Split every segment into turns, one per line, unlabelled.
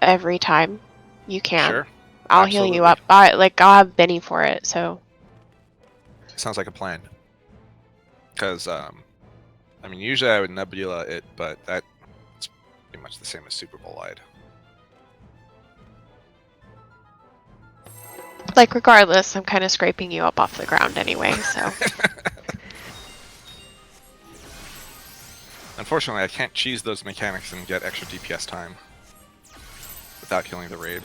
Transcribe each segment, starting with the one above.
every time you can.
Sure.
I'll
Absolutely.
heal you up. I'll have Benny for it, so.
Sounds like a plan. Because, I mean, usually I would Nebula it, but that's pretty much the same as Super Bolide.
Like, regardless, I'm kind of scraping you up off the ground anyway, so.
Unfortunately, I can't cheese those mechanics and get extra DPS time without killing the raid.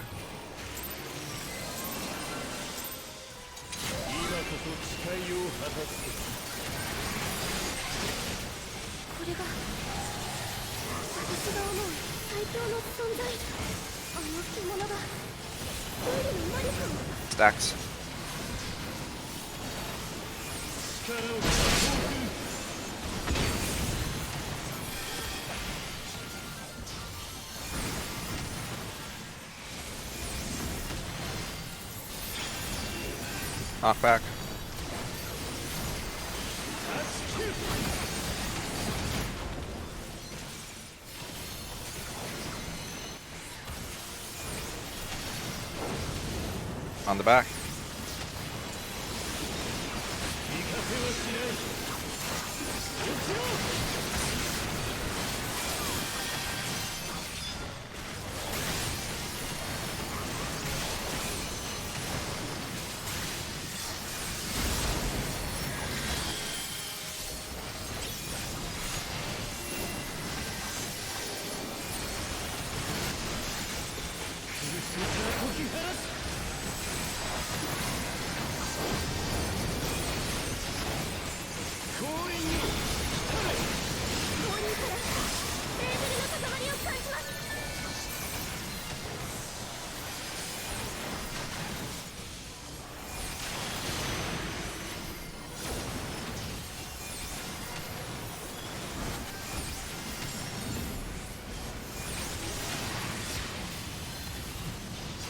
Stacks. Knockback. On the back.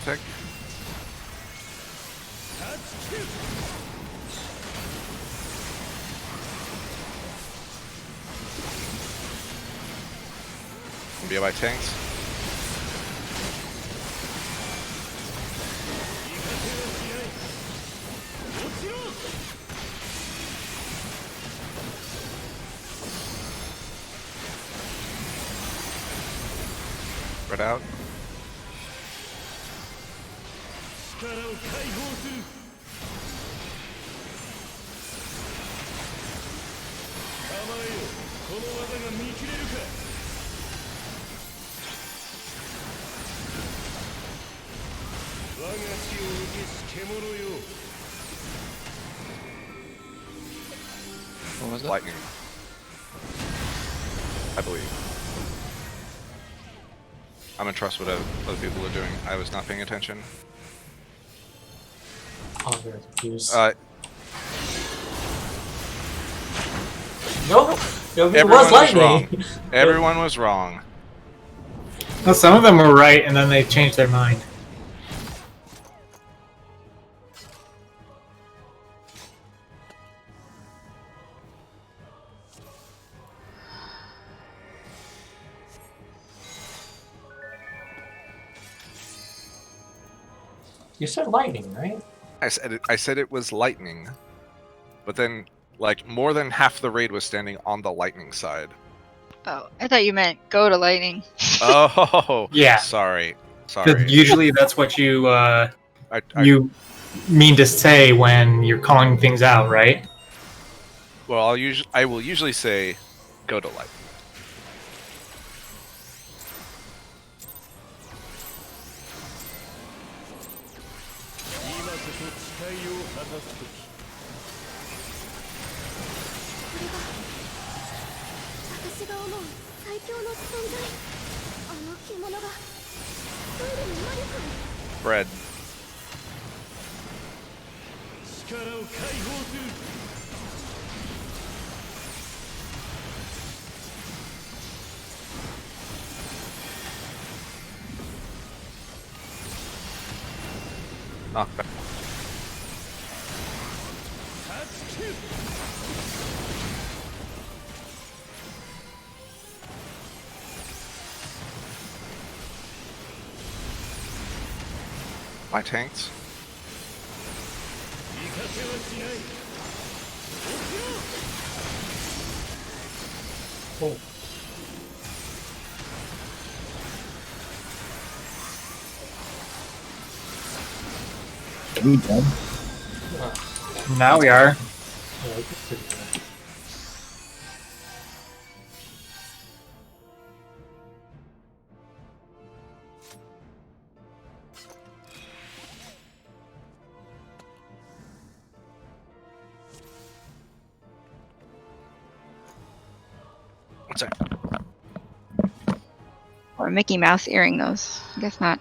Tick. Be by tanks. Spread out.
What was that?
Lightning. I believe. I'm gonna trust what other people are doing. I was not paying attention.
Oh, very confused.
No, it
Everyone
was
was
lightning.
wrong. Everyone was wrong.
Well, some of them were right, and then they changed their mind.
You said lightning, right?
I said it was lightning, but then like more than half the raid was standing on the lightning side.
Oh, I thought you meant go to lightning.
Oh,
Yeah.
Sorry.
Usually that's what you
you
mean to say when you're calling things out, right?
Well, I will usually say go to lightning. Bread. Knockback. my tanks.
Oh.
Are we dead?
Now we are.
Yeah, we could sit there.
What's that?
Or Mickey Mouse earring those. I guess not.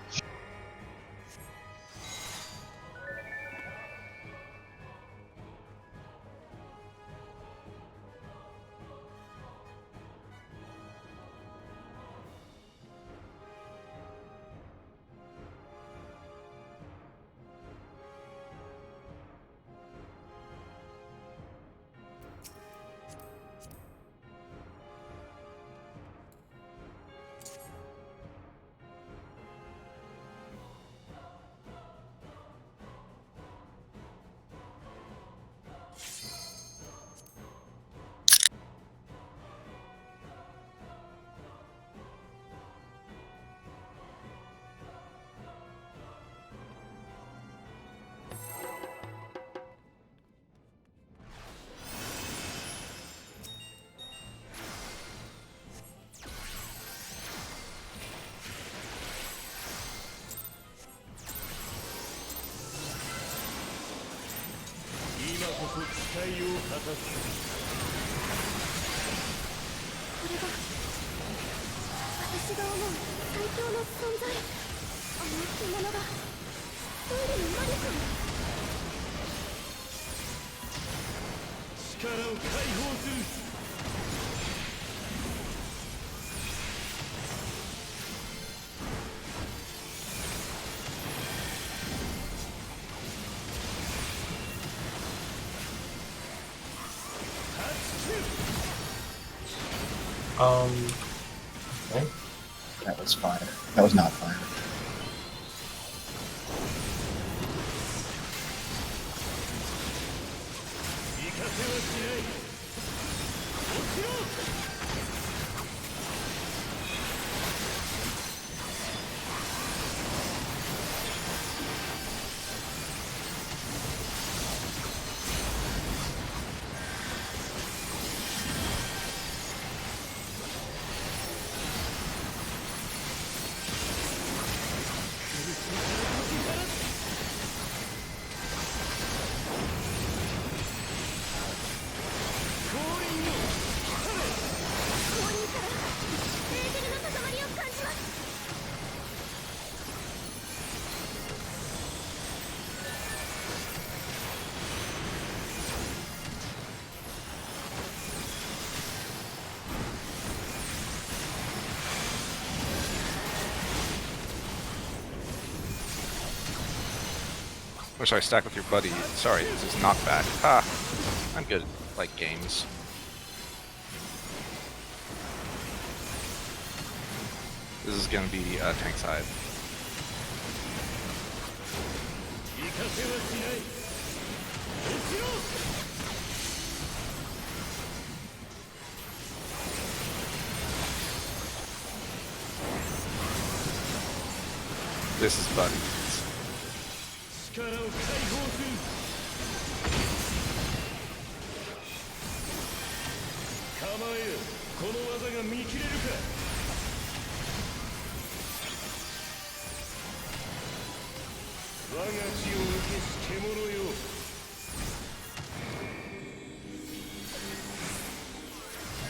Okay.
That was fire. That was not fire.
Wish I stack with your buddy. Sorry, this is knockback. Ha! I'm good at, like, games. This is gonna be tank side. This is buddy.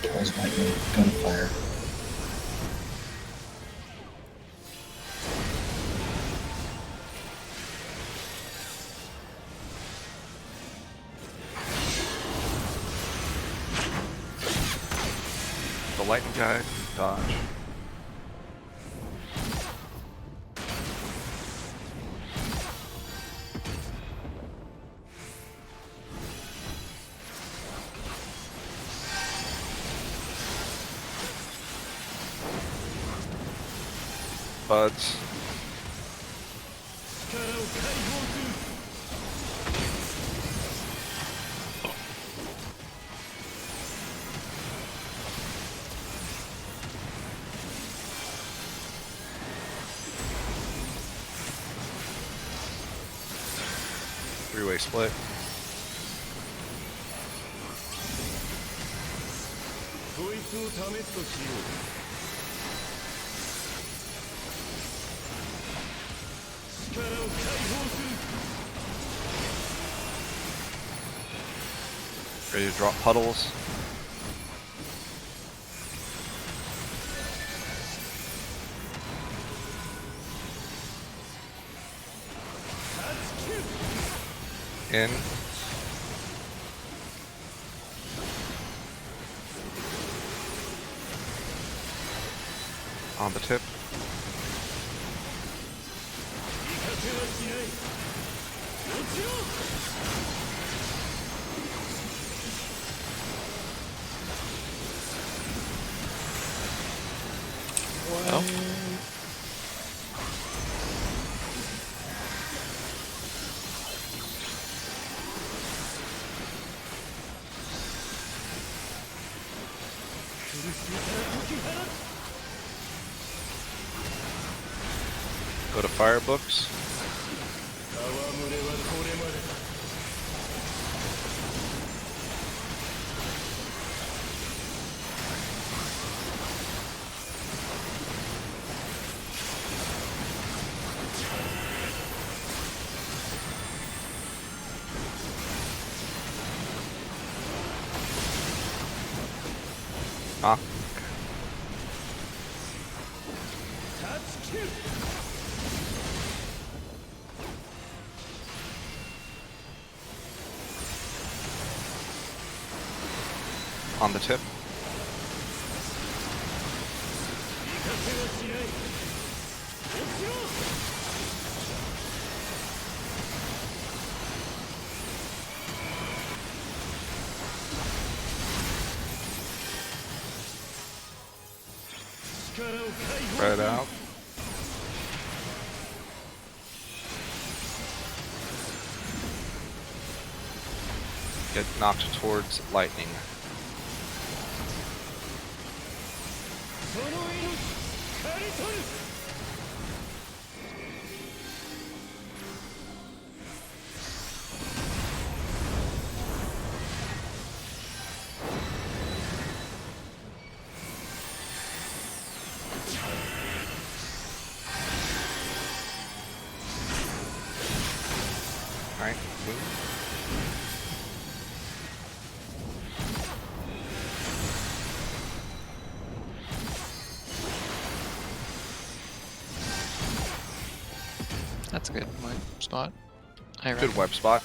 That was lightning. Gunfire.
The lightning guy, dodge. Buds. Three-way split. Ready to drop puddles. In. On the tip.
Oh.
Go to fire books. Knock. On the tip. Spread out. Get knocked towards lightning. Alright, boom.
That's a good web spot. I
Good
reckon.
web spot.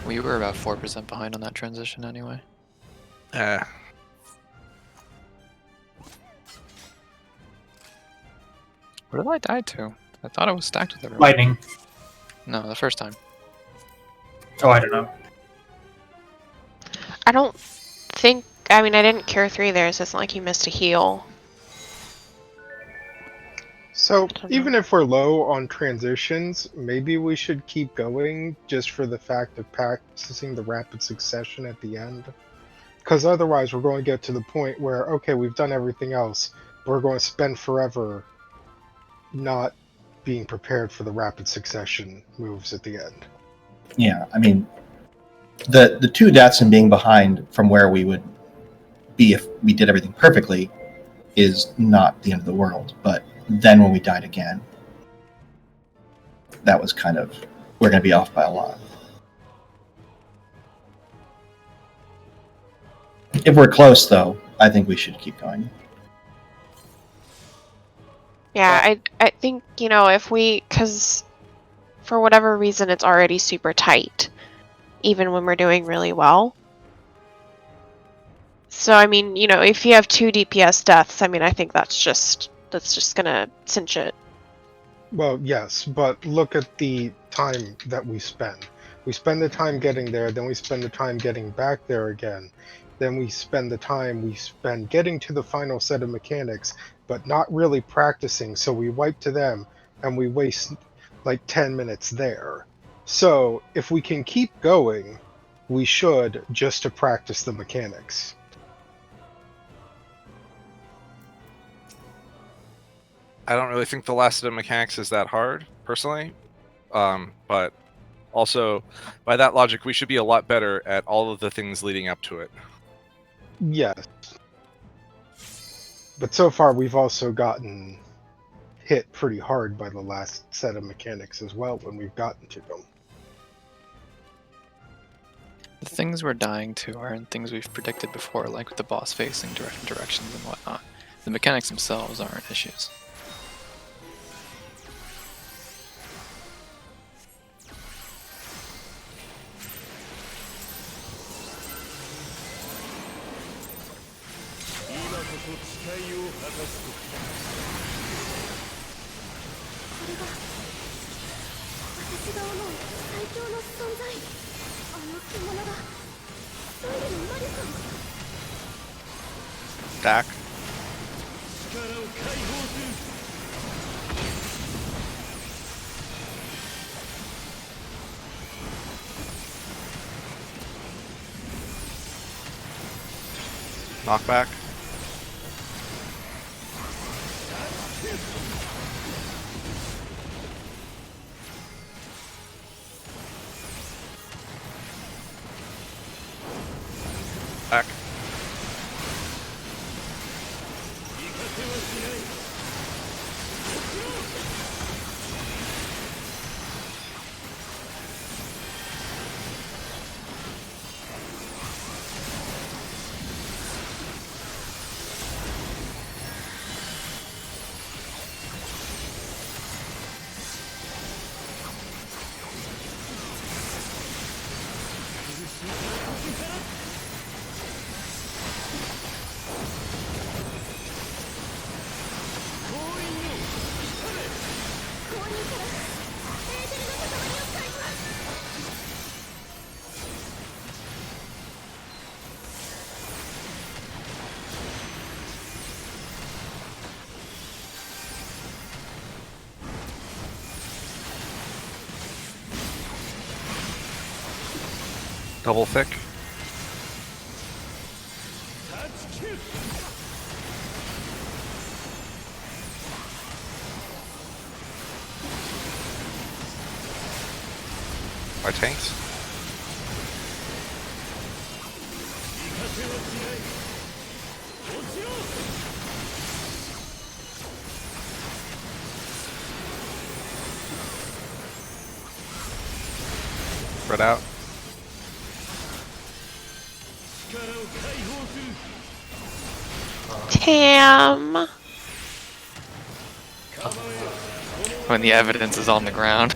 We were about 4% behind on that transition anyway.
Uh,
What did I die to? I thought it was stacked with everyone.
Lightning.
No, the first time.
Oh, I don't know.
I don't think. I mean, I didn't cure 3 there, so it's not like you missed a heal.
So
don't
even
know.
if we're low on transitions, maybe we should keep going just for the fact of practicing the rapid succession at the end. Because otherwise we're going to get to the point where, okay, we've done everything else, but we're going to spend forever not being prepared for the rapid succession moves at the end.
Yeah, I mean, the 2 deaths and being behind from where we would be if we did everything perfectly is not the end of the world. But then when we died again, that was kind of, we're going to be off by a lot. If we're close, though, I think we should keep going.
Yeah, I think, you know, if we, because for whatever reason it's already super tight, even when we're doing really well. So, I mean, you know, if you have 2 DPS deaths, I mean, I think that's just gonna cinch it.
Well, yes, but look at the time that we spend. We spend the time getting there, then we spend the time getting back there again. then we spend the time we spend getting to the final set of mechanics, but not really practicing, so we wipe to them and we waste like 10 minutes there. So if we can keep going, we should, just to practice the mechanics.
I don't really think the last set of mechanics is that hard, personally. But also, by that logic, we should be a lot better at all of the things leading up to it.
Yes. But so far, we've also gotten hit pretty hard by the last set of mechanics as well when we've gotten to them.
The things we're dying to aren't things we've predicted before, like with the boss facing different directions and whatnot. The mechanics themselves aren't issues.
Dak. Knockback. Back. Double thick. Our tanks. Spread out.
Tam.
When the evidence is on the ground.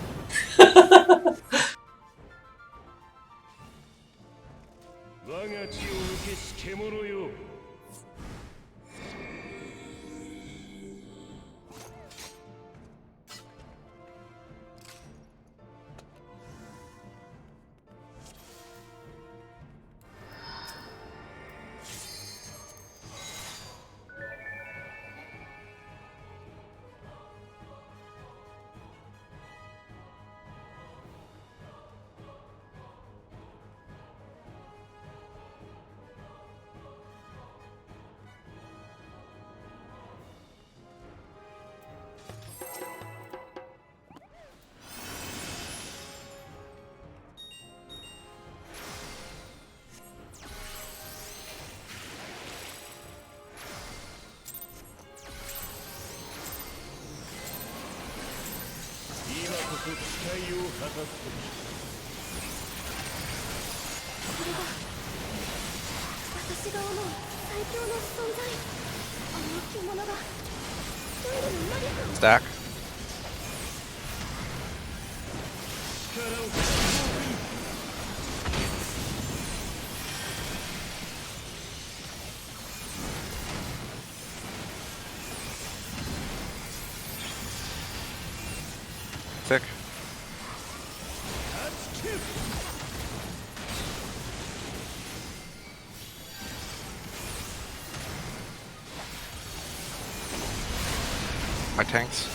Stack. Thick. my tanks.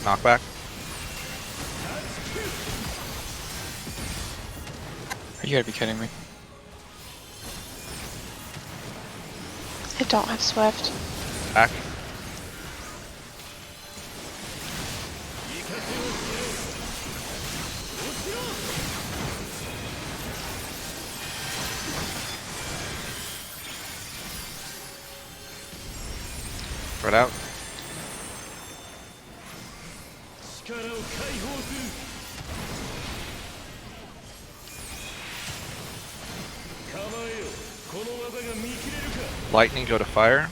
Knockback.
You gotta be kidding me.
I don't have Swift.
Back. Spread out. Lightning, go to fire.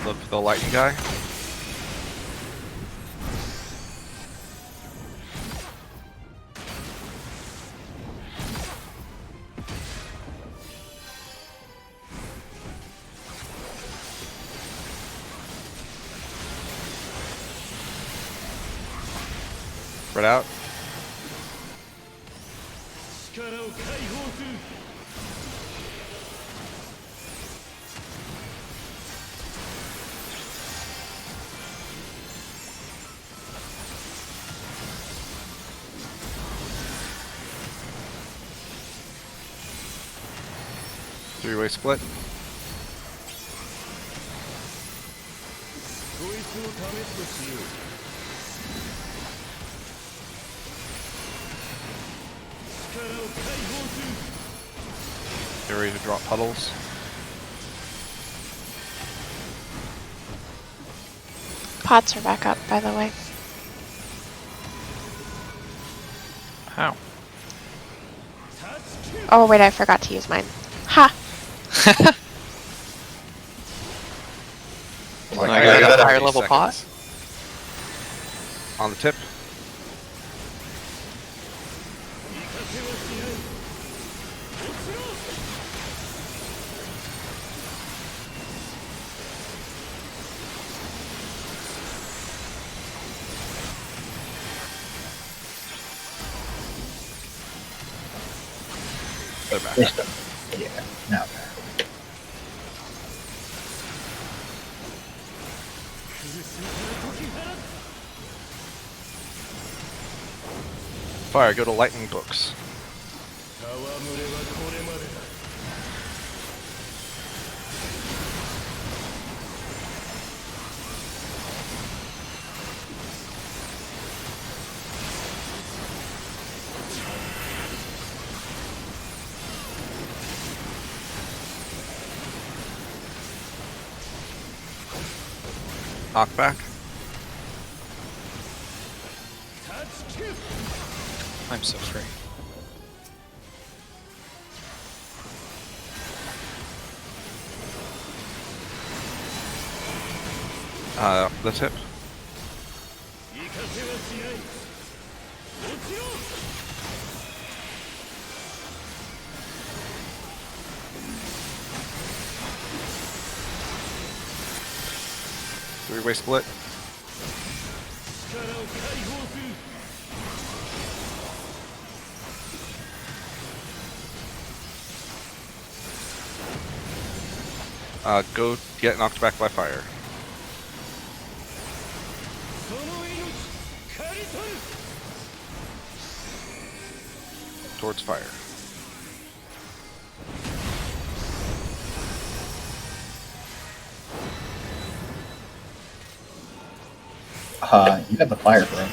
Look for the lightning guy. Spread out. Three-way split. Get ready to drop puddles.
Pots are back up, by the way.
How?
Oh wait, I forgot to use mine. Ha!
Like,
I
I
got
got
a
it.
higher level pot?
On the tip. They're back.
Yeah, now.
Fire, go to lightning books. Knockback.
I'm so free.
The tip. Three-way split. Go get knocked back by fire. Towards fire.
You got the fire, bro.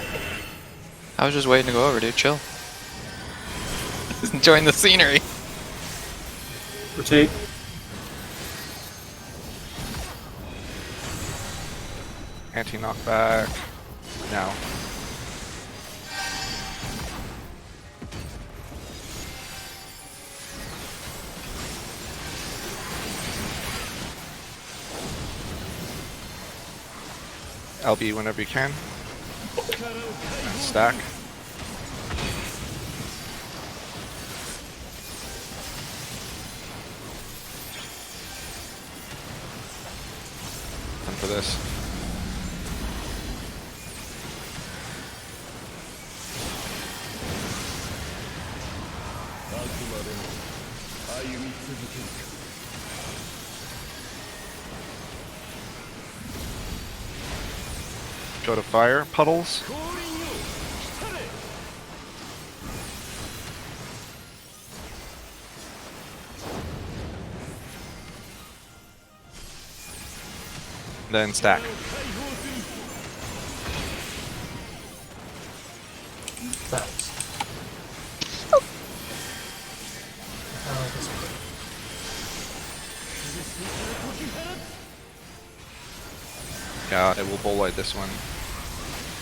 I was just waiting to go over, dude. Chill. Just enjoying the scenery.
Rotate.
Anti-knockback. Now. LB whenever you can. And stack. And for this. Go to fire puddles. Then stack.
Bounce.
Yeah, it will bull light this one.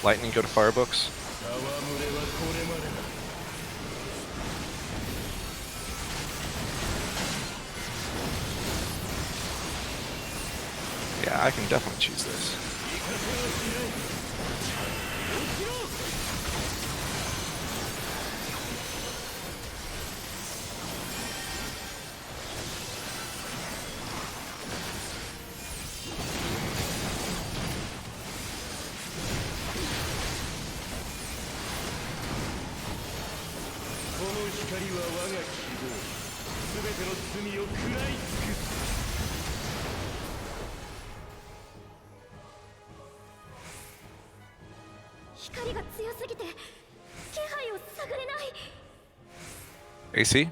Lightning, go to fire books. Yeah, I can definitely choose this. AC?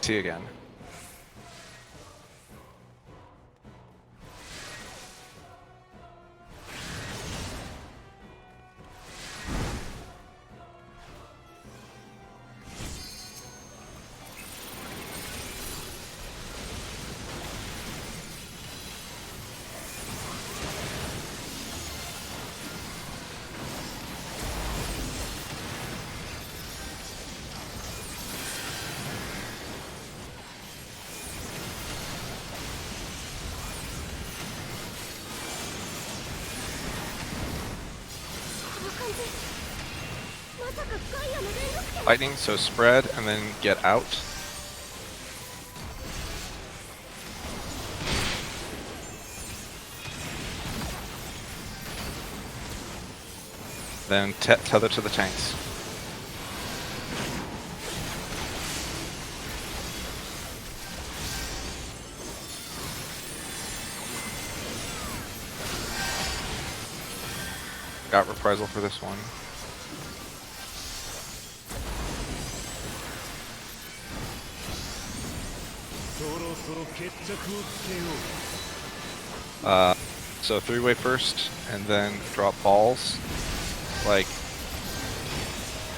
See you again. Lightning, so spread and then get out. Then tether to the tanks. Got reprisal for this one. So three-way first, and then drop balls. Like,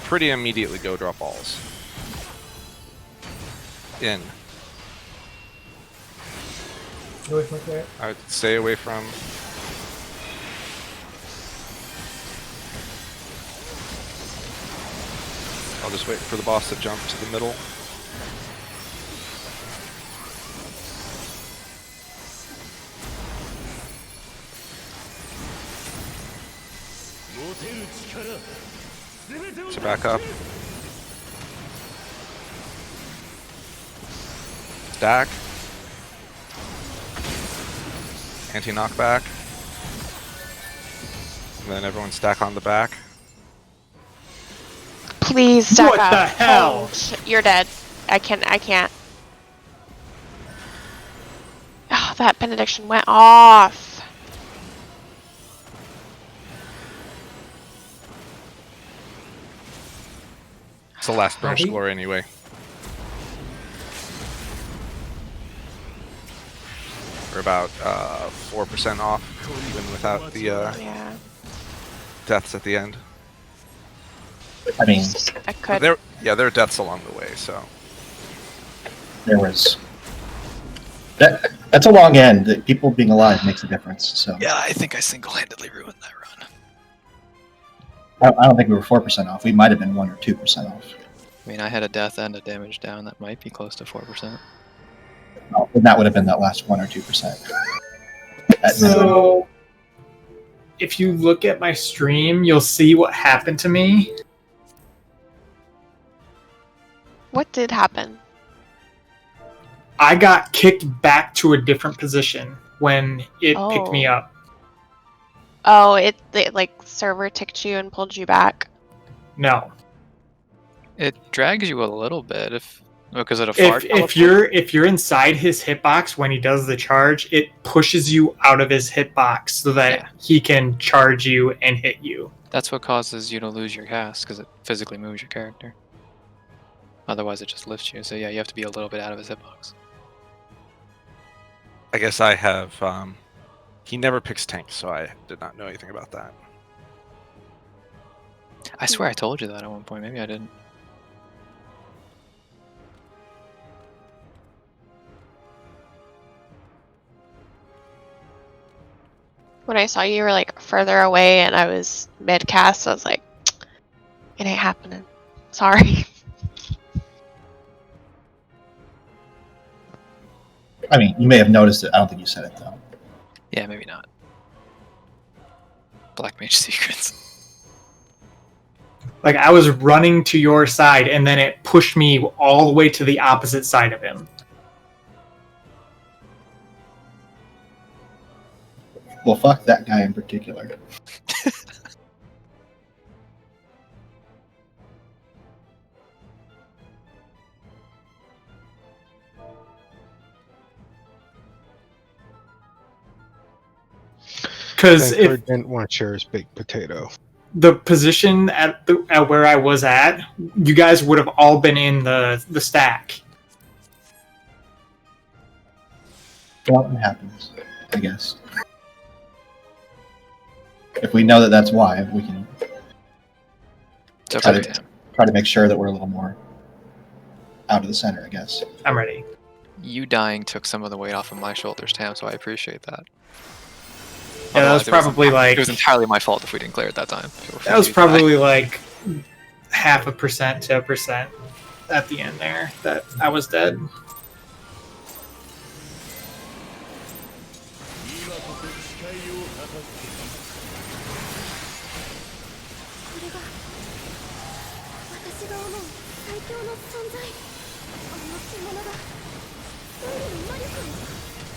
pretty immediately go drop balls. In.
Go away from that.
I would stay away from. I'll just wait for the boss to jump to the middle. So back up. stack. Anti-knockback. And then everyone stack on the back.
Please stack
What
up.
the hell?
Oh, you're dead. I can't. Oh, that benediction went off.
It's the last burnished
we-
glory anyway. We're about 4% off, even without the
Yeah.
deaths at the end.
I mean,
I
But
could.
there are deaths along the way, so
there was that's a long end. That people being alive makes a difference. So
Yeah, I think I single-handedly ruined that run.
I don't think we were 4% off. We might have been 1 or 2% off.
I mean, I had a death and a damage down that might be close to 4%.
No, and that would have been that last 1 or 2%.
So, if you look at my stream, you'll see what happened to me.
What did happen?
I got kicked back to a different position when it picked me
Oh.
up.
Oh, it like server ticked you and pulled you back.
No.
It drags you a little bit because of a far
If you're inside his hitbox when he does the charge, it pushes you out of his hitbox so that
Yeah.
he can charge you and hit you.
That's what causes you to lose your cast, because it physically moves your character. Otherwise, it just lifts you. So yeah, you have to be a little bit out of his hitbox.
I guess I have. He never picks tanks, so I did not know anything about that.
I swear I told you that at one point. Maybe I didn't.
When I saw you were like further away and I was mid cast, I was like, it ain't happening. Sorry.
I mean, you may have noticed it. I don't think you said it though.
Yeah, maybe not. Black Mage Secrets.
Like, I was running to your side, and then it pushed me all the way to the opposite side of him.
Well, fuck that guy in particular.
Because
Vancouver
if
didn't want to share his baked potato.
the position at where I was at, you guys would have all been in the stack.
Well, it happens, I guess. If we know that that's why, we can
It's okay, Tam.
try to make sure that we're a little more out of the center, I guess.
I'm ready.
You dying took some of the weight off of my shoulders, Tam, so I appreciate that.
Yeah, that was
Otherwise,
probably like
it was entirely my fault if we didn't clear it that time.
that was probably like 0.5% to 1% at the end there that I was dead.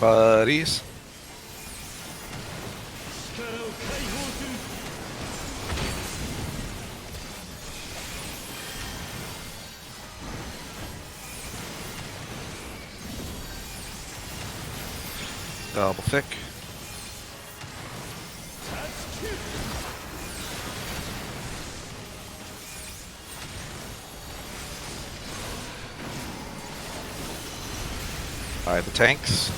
Buddies. Double thick. By the tanks.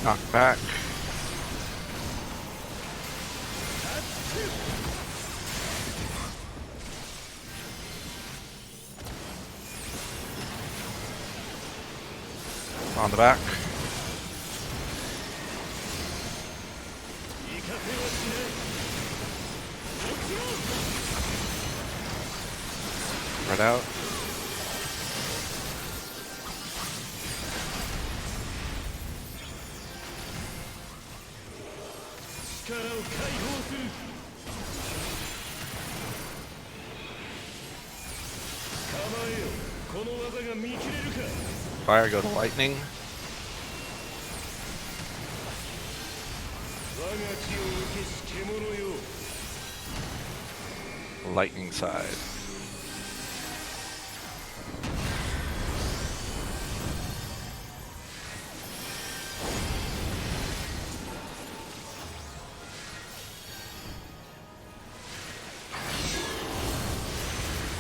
Knock back. On the back. Spread out. Fire, go to lightning. Lightning side.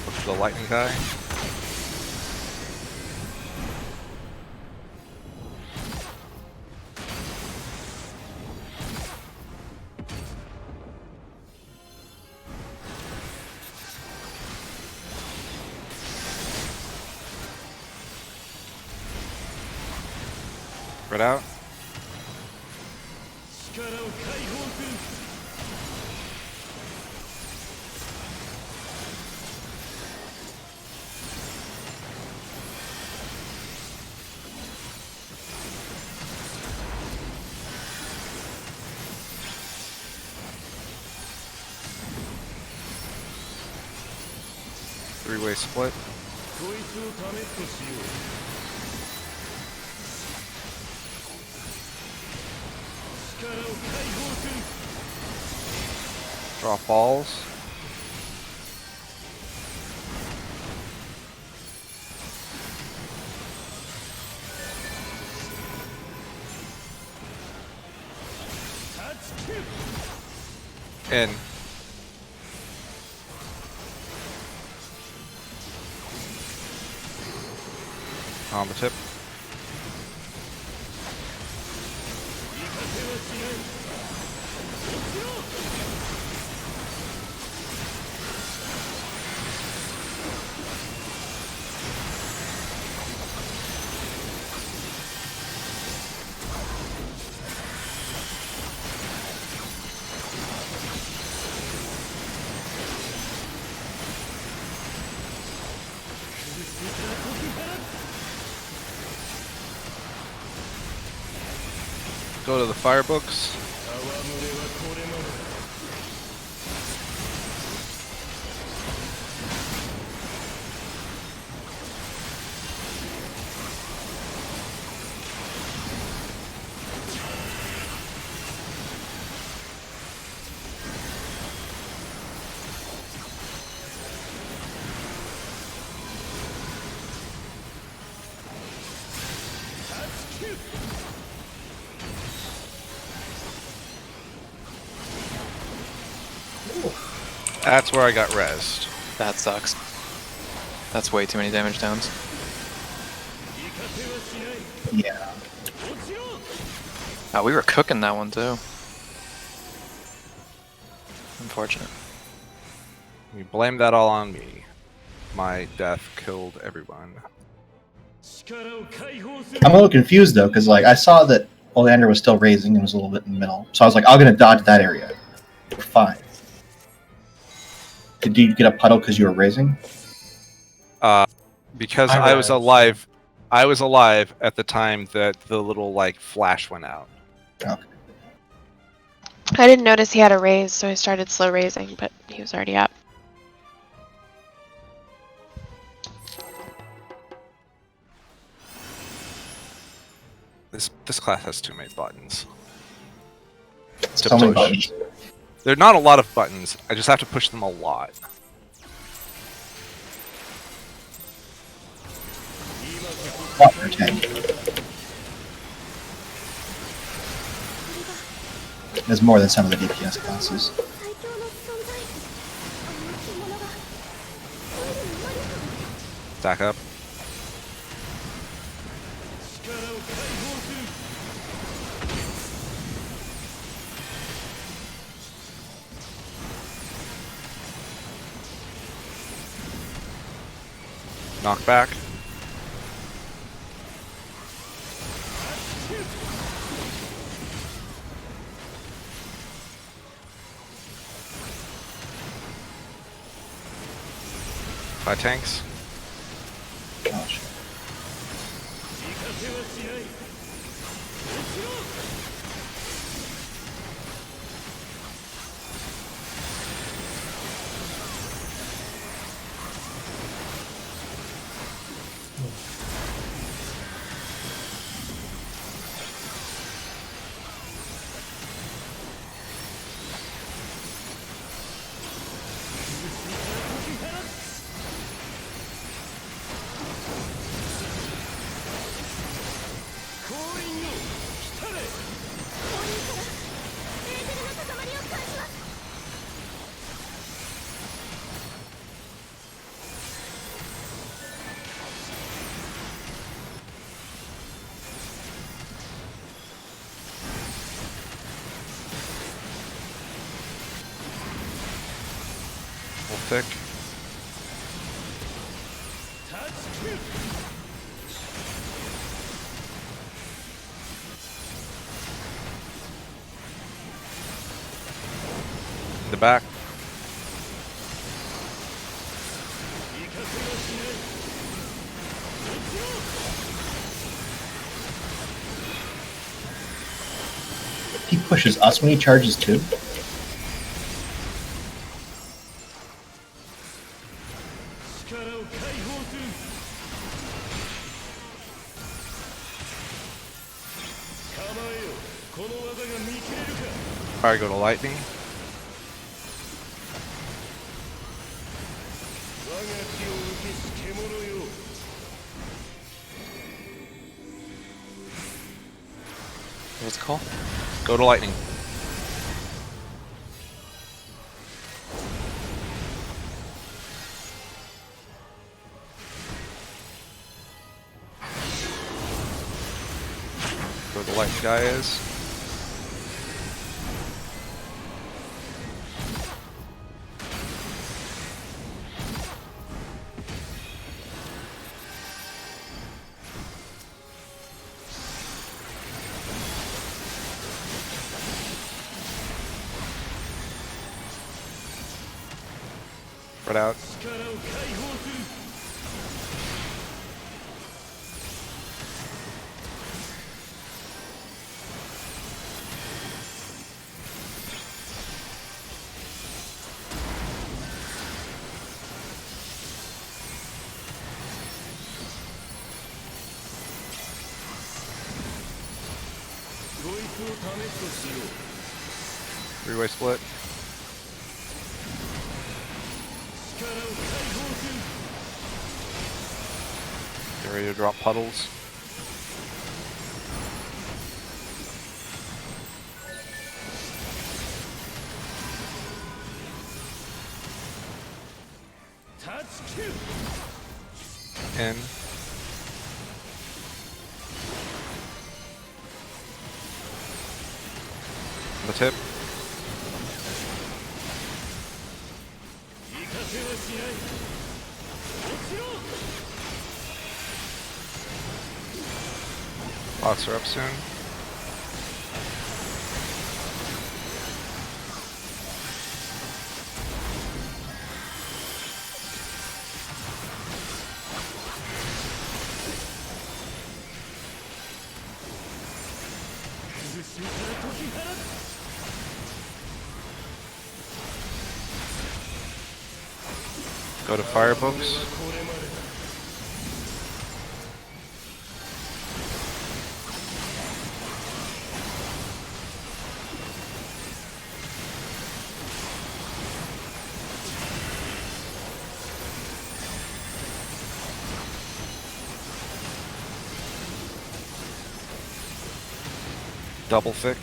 Look for the lightning guy. Spread out. Three-way split. Draw balls. In. On the tip. Go to the fire books. That's where I got rezzed.
That sucks. That's way too many damage downs.
Yeah.
Oh, we were cooking that one too. Unfortunate.
You blame that all on me. My death killed everyone.
I'm a little confused though, because like I saw that Oleander was still raising and was a little bit in the middle, so I was like, I'm gonna dodge that area. We're fine. Did you get a puddle because you were raising?
Because
I
I was
rezzed,
alive. I was alive at the time that the little like flash went out.
Okay.
I didn't notice he had a raise, so I started slow raising, but he was already up.
This class has too many buttons. To
So many
push.
buttons.
There are not a lot of buttons. I just have to push them a lot.
What for 10? There's more than some of the DPS classes.
Stack up. Knock back. By tanks.
Gosh.
Thick. In the back.
He pushes us when he charges too.
Probably go to lightning.
What's it called?
Go to lightning. Where the light guy is. Spread out. Three-way split. Get ready to drop puddles. In. On the tip. Lots are up soon. Go to firebooks. Double thick.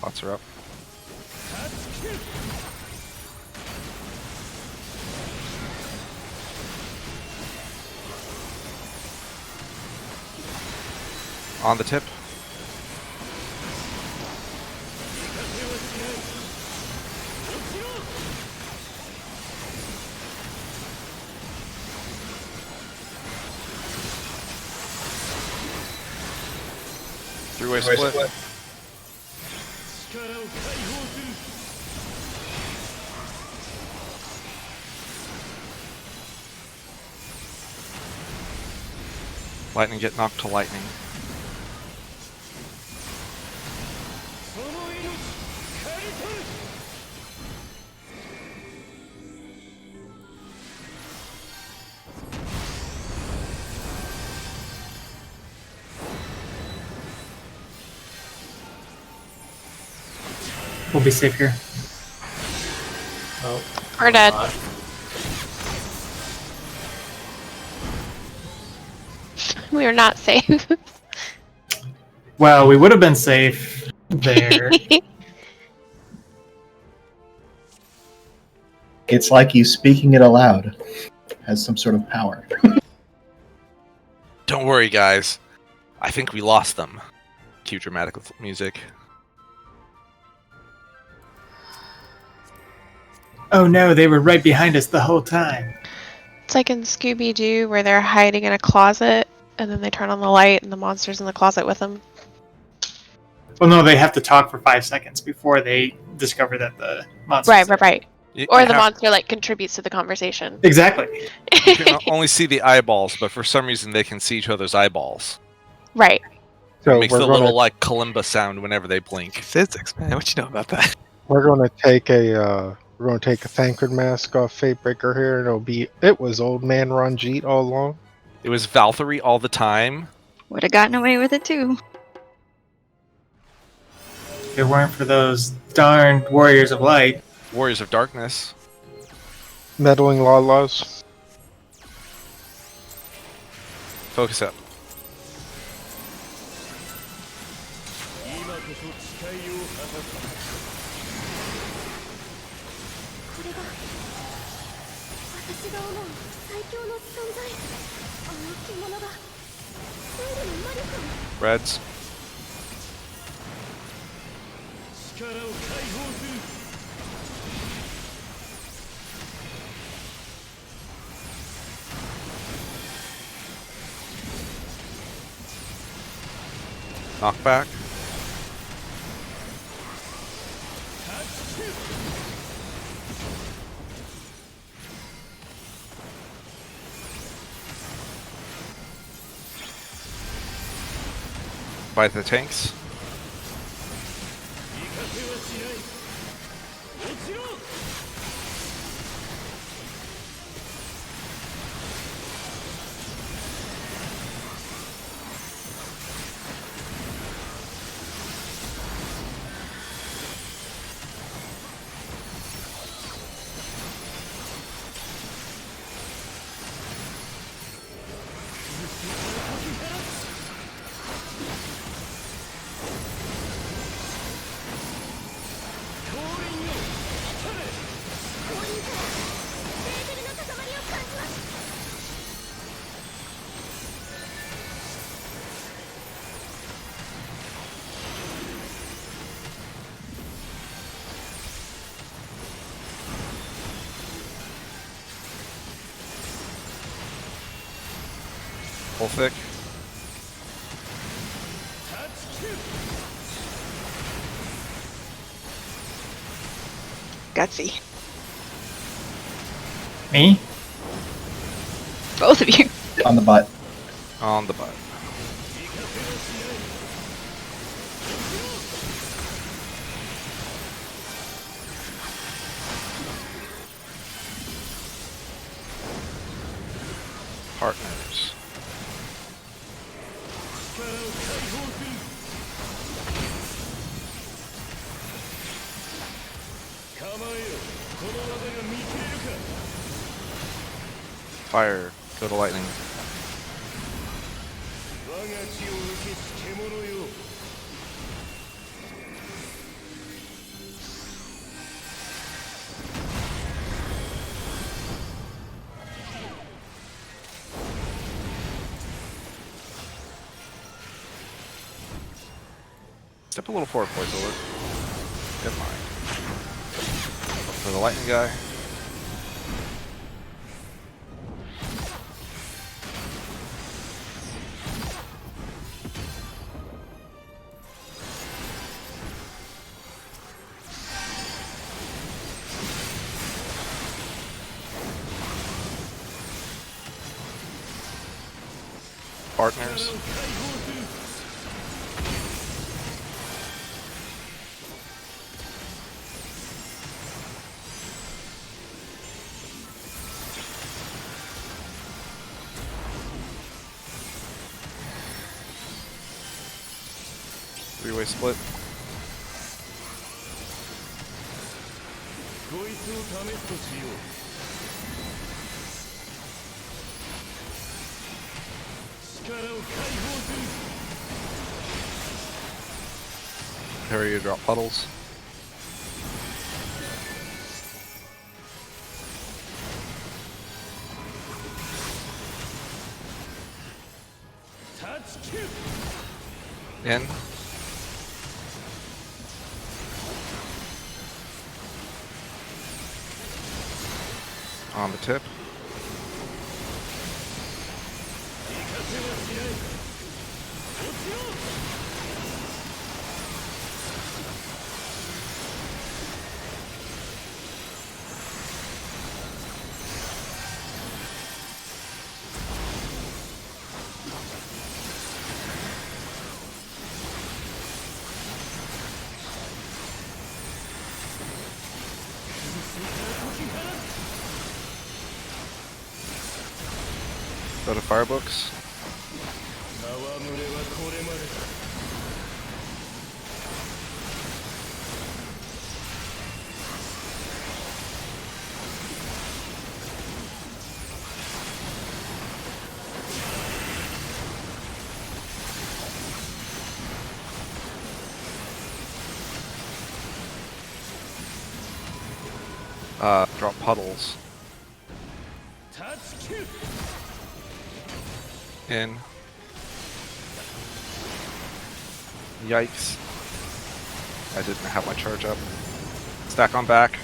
Lots are up. On the tip. Three-way split. Lightning get knocked to lightning.
We'll be safe here.
Oh,
We're dead.
God.
We are not safe.
Well, we would have been safe there.
It's like you speaking it aloud has some sort of power.
Don't worry, guys. I think we lost them. Cue dramatic music.
Oh no, they were right behind us the whole time.
It's like in Scooby-Doo where they're hiding in a closet and then they turn on the light and the monster's in the closet with them.
Well, no, they have to talk for 5 seconds before they discover that the monster's
Right.
You
Or the
have-
monster like contributes to the conversation.
Exactly.
You can only see the eyeballs, but for some reason they can see each other's eyeballs.
Right.
So
It makes
we're
the
gonna
little like kalimba sound whenever they blink.
Physics, man. What you know about that?
we're gonna take a Thancred mask off Fatebreaker here, and it was Old Man Ranjit all along.
It was Valkyrie all the time.
Would have gotten away with it too.
If it weren't for those darn Warriors of Light.
Warriors of Darkness.
Meddling Lalas.
Focus up. Reds. Knockback. Bite the tanks. Full thick.
Gutsy.
Me?
Both of you.
On the butt.
On the butt. Partners. Fire. Go to lightning. Step a little forward, boys. Over. Get mine. Look for the lightning guy. partners. Three-way split. Parry drop puddles. In. On the tip. Go to Firebooks. Drop puddles. In. Yikes. I didn't have my charge up. Stack on back.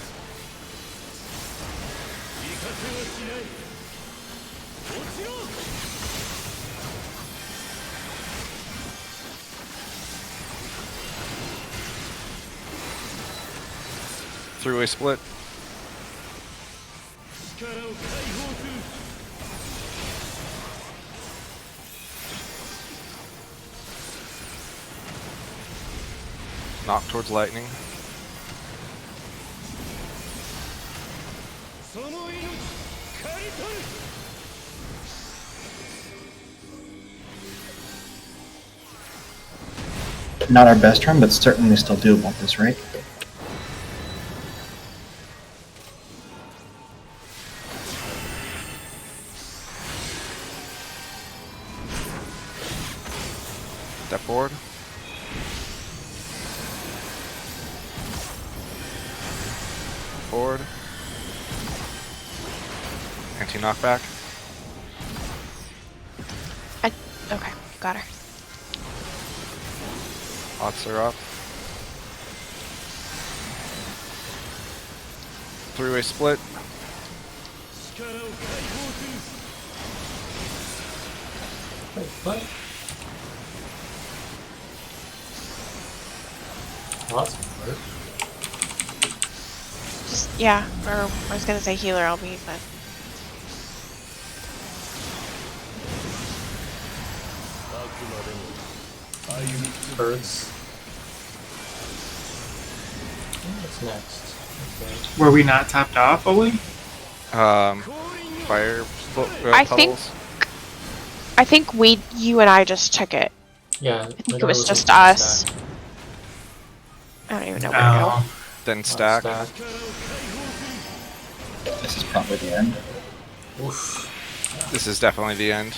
Three-way split. Knock towards lightning.
Not our best turn, but certainly still doable at this rate.
Step forward. Forward. Anti-knockback.
Okay, got her.
Odds are up. Three-way split.
Wait, what? Oh, that's gonna work.
Just, yeah, or I was gonna say healer LB, but
Birds. What's next? Okay.
Were we not topped off fully?
Fire
I
puddles.
think you and I just took it.
Yeah,
I think it was just us. I don't even know where to go.
Then stack.
This is probably the end.
Oof.
This is definitely the end.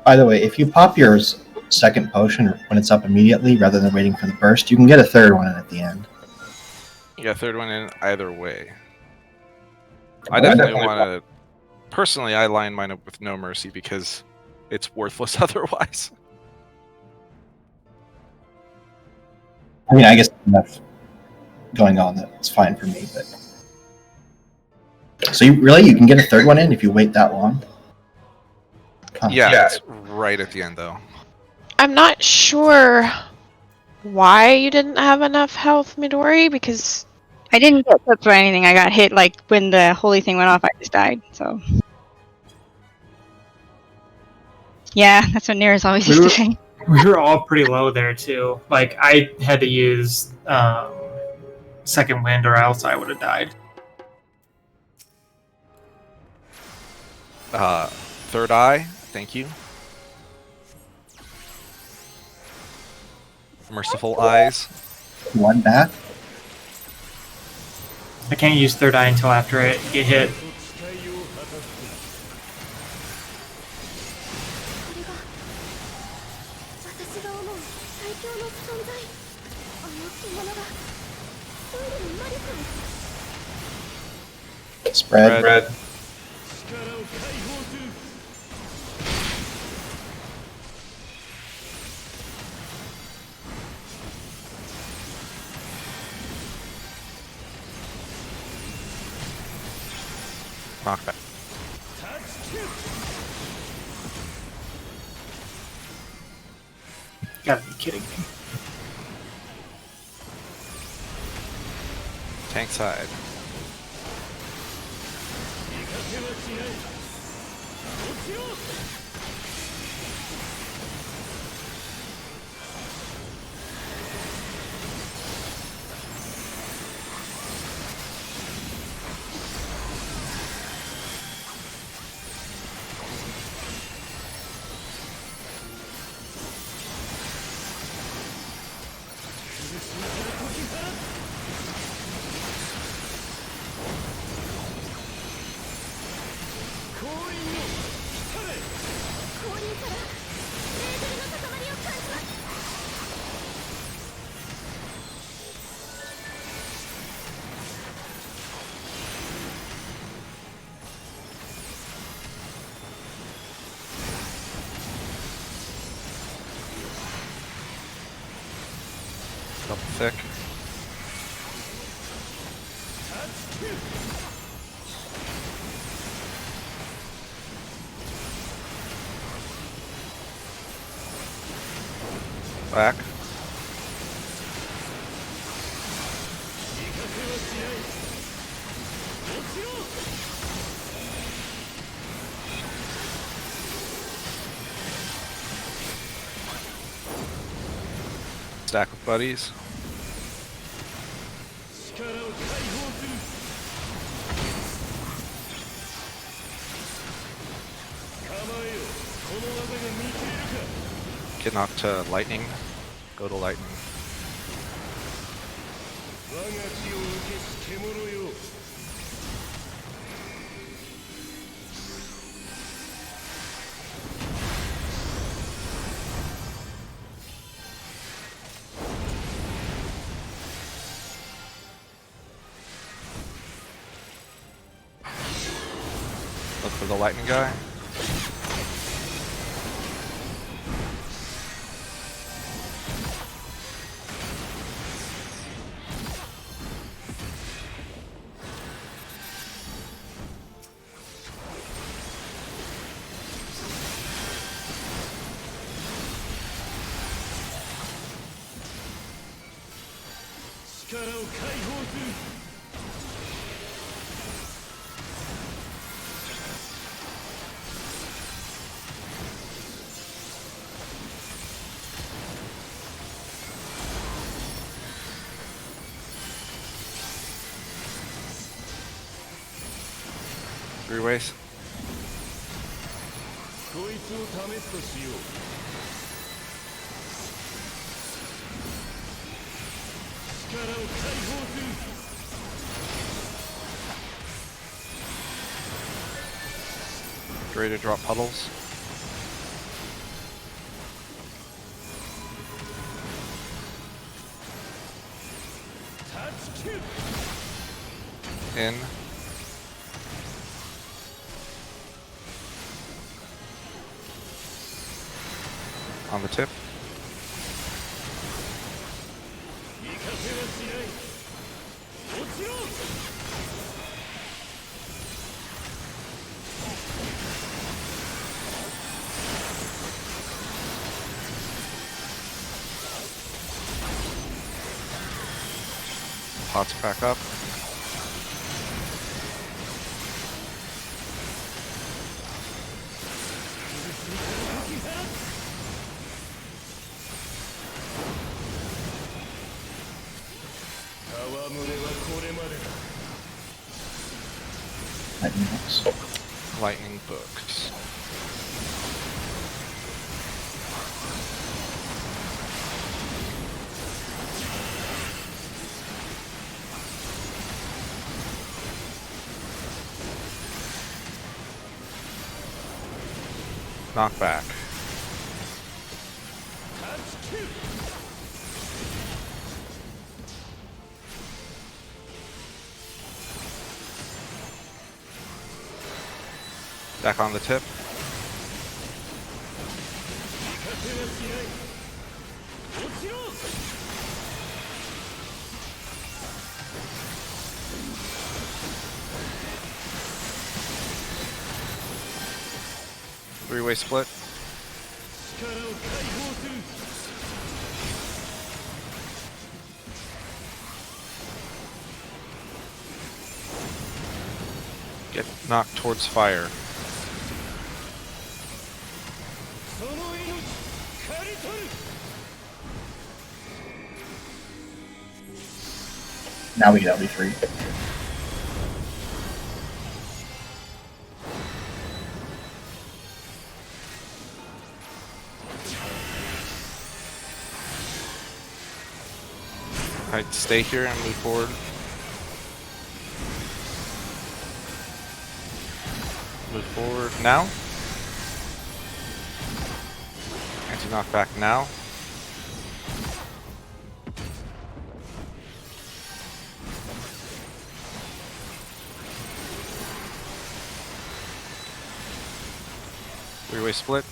By the way, if you pop your second potion when it's up immediately rather than waiting for the burst, you can get a third one in at the end.
You got a third one in either way. I definitely want to... Personally, I line mine up with No Mercy because it's worthless otherwise.
I mean, I guess enough going on that's fine for me, but... So you can get a third one in if you wait that long? Huh.
Yeah, it's right at the end though.
I'm not sure why you didn't have enough health, Midori, because
I didn't get clipped or anything. I got hit like when the holy thing went off. I just died. So yeah, that's what Nira's always
We
used
were-
to say.
We were all pretty low there too. Like I had to use second wind, or else I would have died.
Third eye, thank you. Merciful eyes.
One back.
I can't use third eye until after I get hit.
Spread.
Red. Knockback.
Gotta be kidding me.
Tank side. Double thick. Back. Stack with buddies. Get knocked to lightning. Go to lightning. Look for the lightning guy. Three ways. Ready to drop puddles. In. On the tip. pots back up.
Lightning bolts.
Lightning books. Knockback. Back on the tip. Three-way split. Get knocked towards fire.
Now we get LD3.
Alright, stay here and move forward. Move forward now. Anti-knockback now. Three-way split.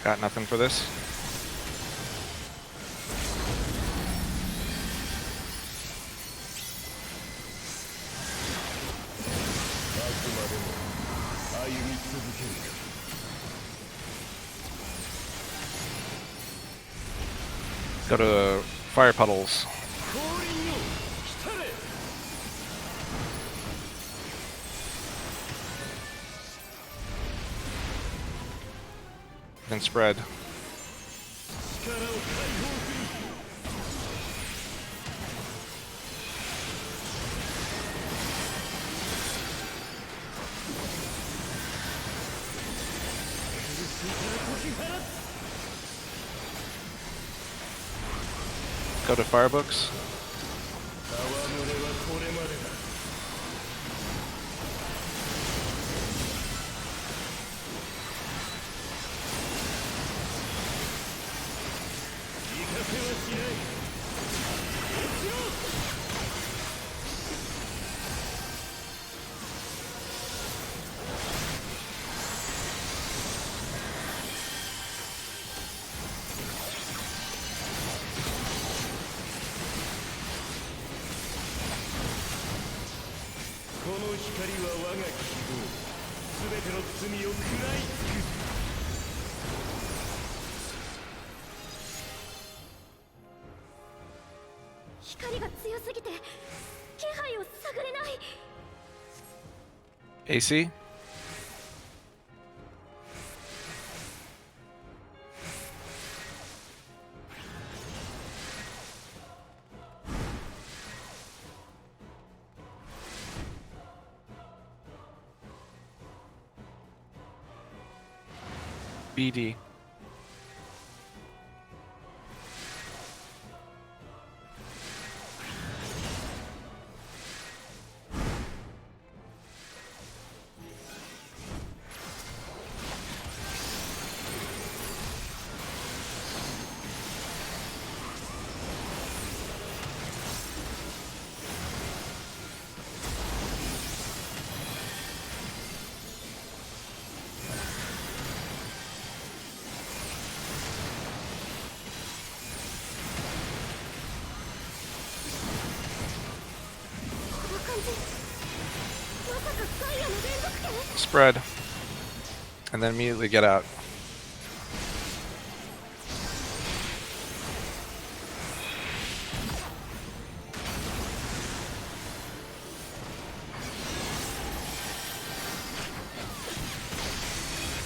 Got nothing for this. Go to fire puddles. Then spread. Go to Firebooks. AC. BD. Spread. And then immediately get out.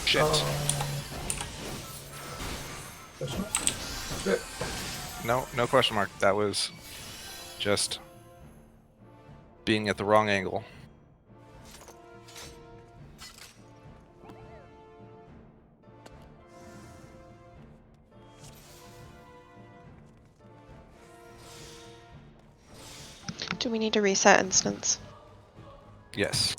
Shit.
Question mark? Good.
No question mark. That was just being at the wrong angle.
Do we need to reset instance?
Yes.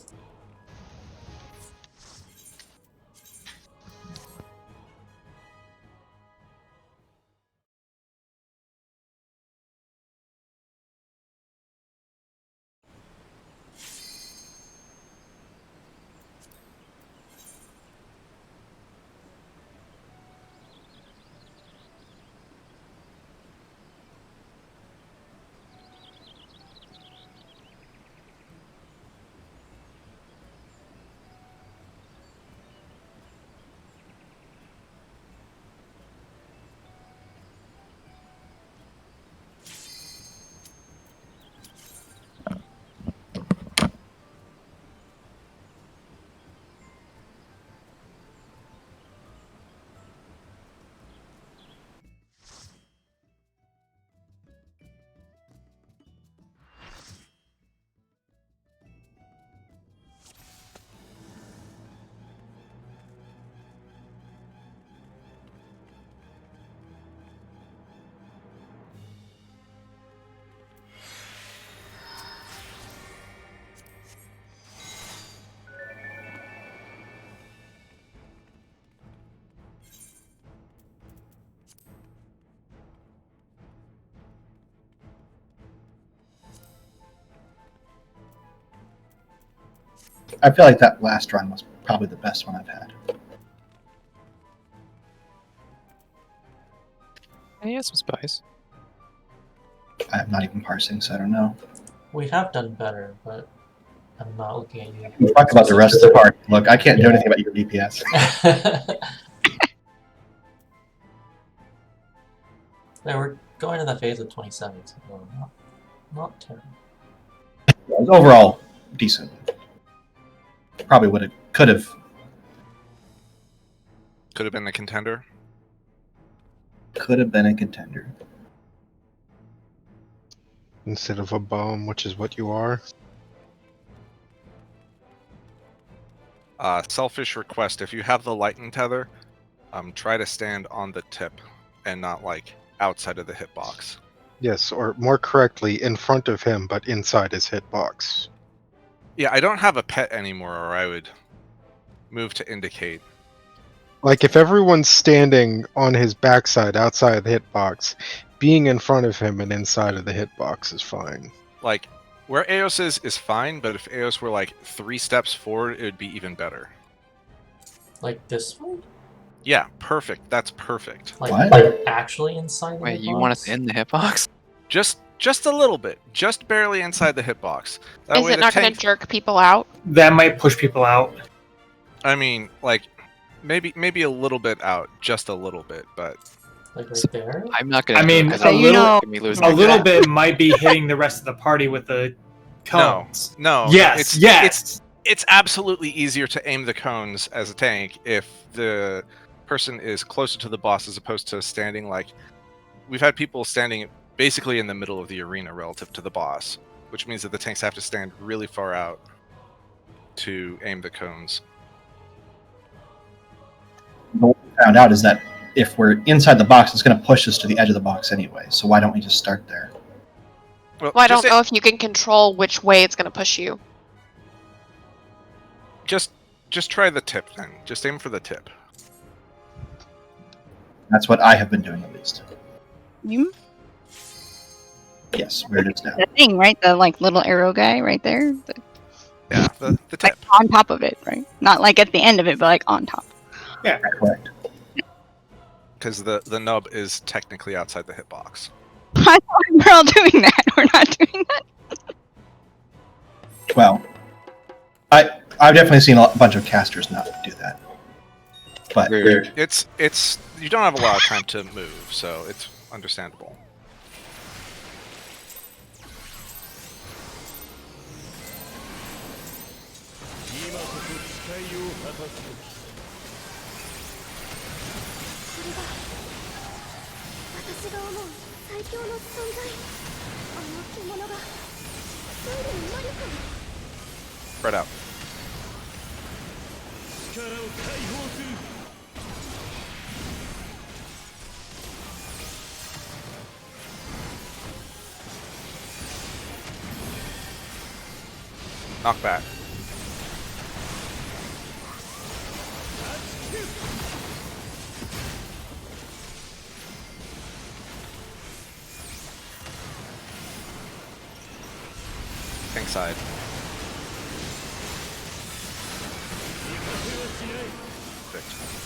I feel like that last run was probably the best one I've had.
He has some spice.
I'm not even parsing, so I don't know.
We have done better, but I'm not looking at you.
We'll talk about the rest of the party. Look, I can't do anything about your DPS.
Yeah, we're going to the phase of 27, so not terrible.
It was overall decent. Probably would have, could have.
Could have been a contender.
Could have been a contender.
Instead of a bum, which is what you are.
Selfish request: if you have the lightning tether, try to stand on the tip and not like outside of the hitbox.
Yes, or more correctly, in front of him, but inside his hitbox.
Yeah, I don't have a pet anymore, or I would move to indicate.
Like, if everyone's standing on his backside outside the hitbox, being in front of him and inside of the hitbox is fine.
Like, where Eos is fine, but if Eos were like 3 steps forward, it would be even better.
Like this one?
Yeah, perfect. That's perfect.
Like,
What?
like actually inside the
Wait,
hitbox?
you want us in the hitbox?
Just a little bit. Just barely inside the hitbox. That
Is
way
it
the
not going
tank...
to jerk people out?
That might push people out.
I mean, like, maybe a little bit out. Just a little bit, but...
Like right there?
I'm not gonna.
I
do
mean,
it 'cause
a
it would
little-
make me lose
A
my
little
job.
bit might be hitting the rest of the party with the cones.
No.
Yes, yes.
It's absolutely easier to aim the cones as a tank if the person is closer to the boss as opposed to standing like... We've had people standing basically in the middle of the arena relative to the boss, which means that the tanks have to stand really far out to aim the cones.
What we found out is that if we're inside the box, it's going to push us to the edge of the box anyway. So why don't we just start there?
Well,
I don't know if you can control which way it's going to push you.
Just try the tip then. Just aim for the tip.
That's what I have been doing, at least.
You
Yes, where it is now.
the thing, right? The like little arrow guy right there.
Yeah, the tip.
Like on top of it, right? Not like at the end of it, but like on top.
Correct.
Because the nub is technically outside the hitbox.
I thought we're all doing that. We're not doing that.
Well, I've definitely seen a bunch of casters not do that. But
Rude.
It's you don't have a lot of time to move, so it's understandable. Spread out. Knock back. Tank side. Perfect.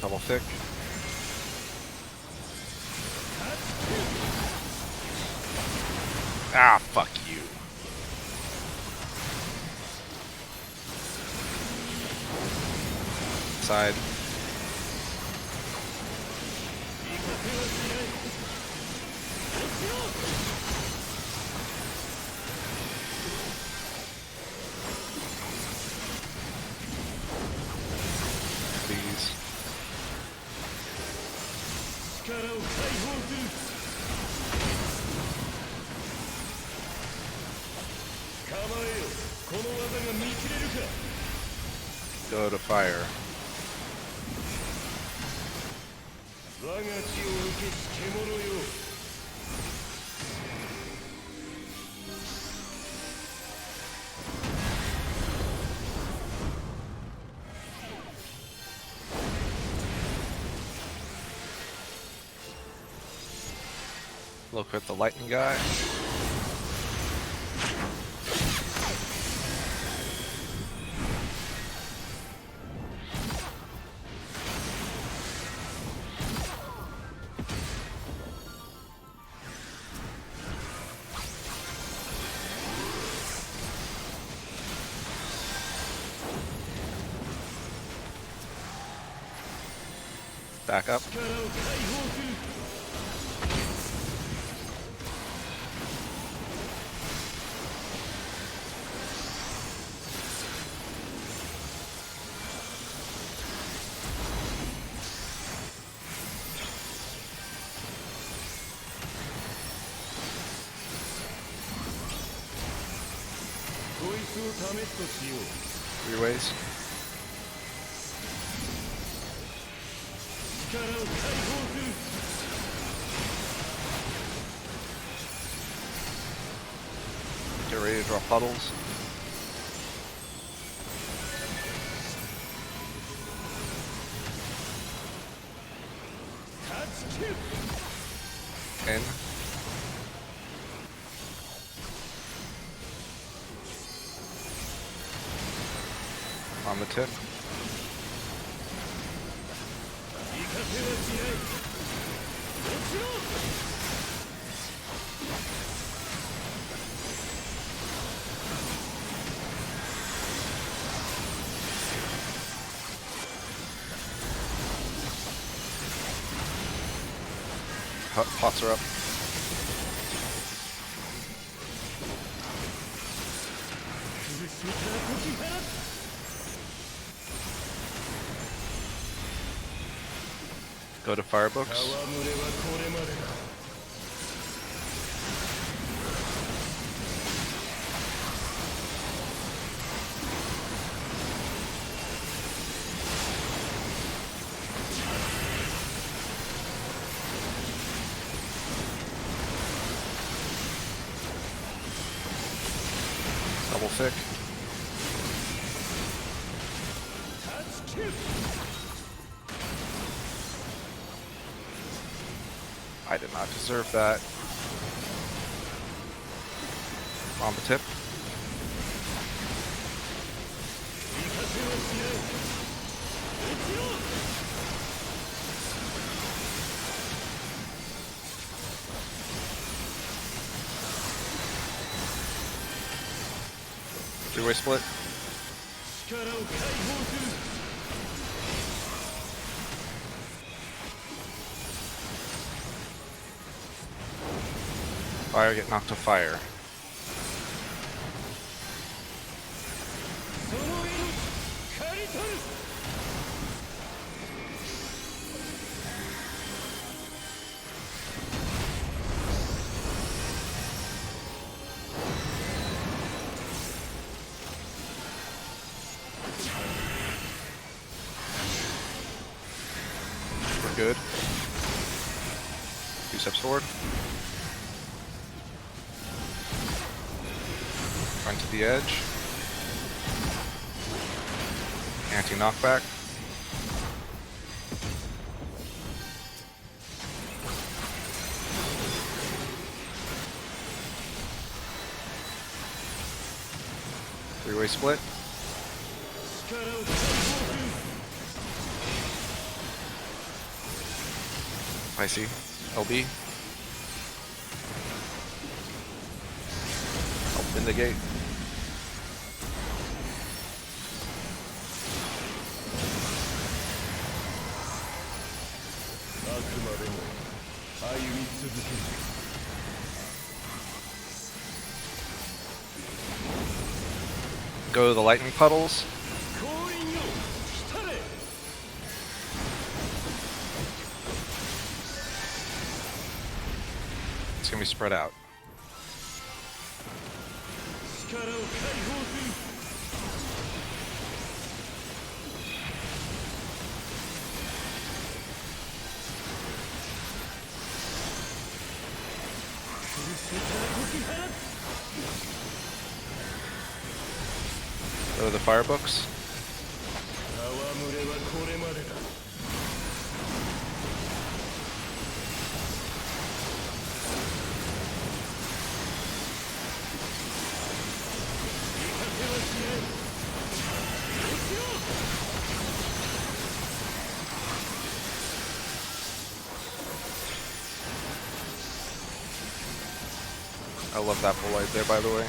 Double thick. Ah, fuck you. Side. Please. Go to fire. Look at the lightning guy. Back up. Three ways. Get ready to draw puddles. In. On the tip. Pots are up. Go to Firebooks. double thick. I did not deserve that. On the tip. Three-way split. Fire, get knocked to fire. We're good. 2 steps forward. Run to the edge. Anti-knockback. Three-way split. I see. LB. Open the gate. Go to the lightning puddles. It's gonna be spread out. Go to the fire books. I love that bull right there, by the way.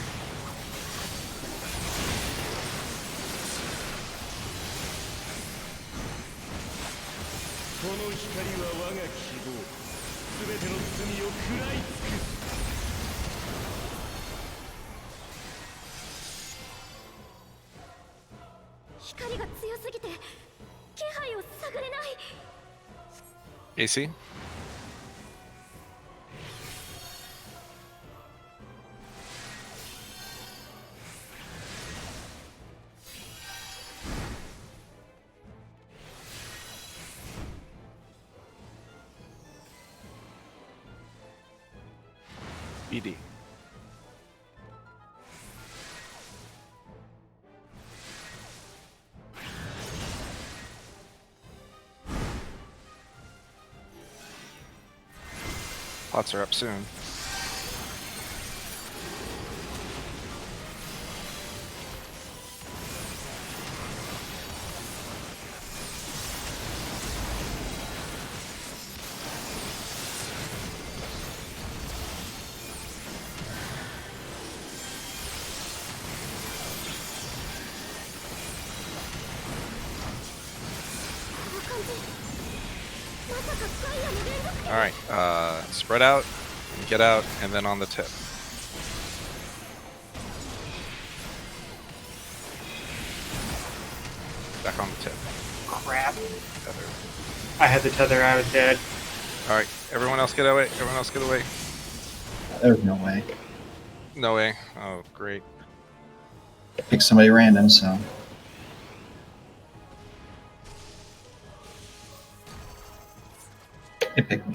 AC? BD. Pots are up soon. Alright, spread out, get out, and then on the tip. Back on the tip.
Crap.
Tether.
I had the tether, I was dead.
Alright, everyone else get away. Everyone else get away.
There's no way.
No way. Oh, great.
Pick somebody random, so. It picked me.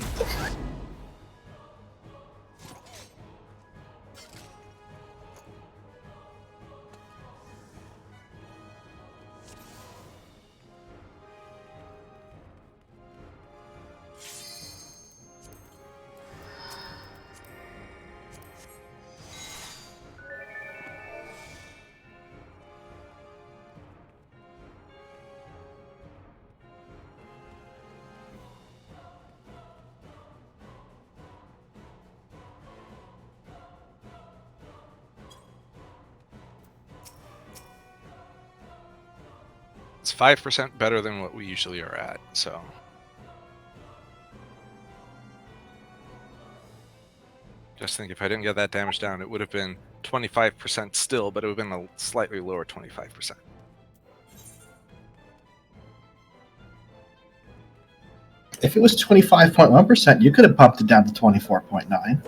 It's 5% better than what we usually are at, so. Just think if I didn't get that damage down, it would have been 25% still, but it would have been a slightly lower 25%.
If it was 25.1%, you could have bumped it down to 24.9.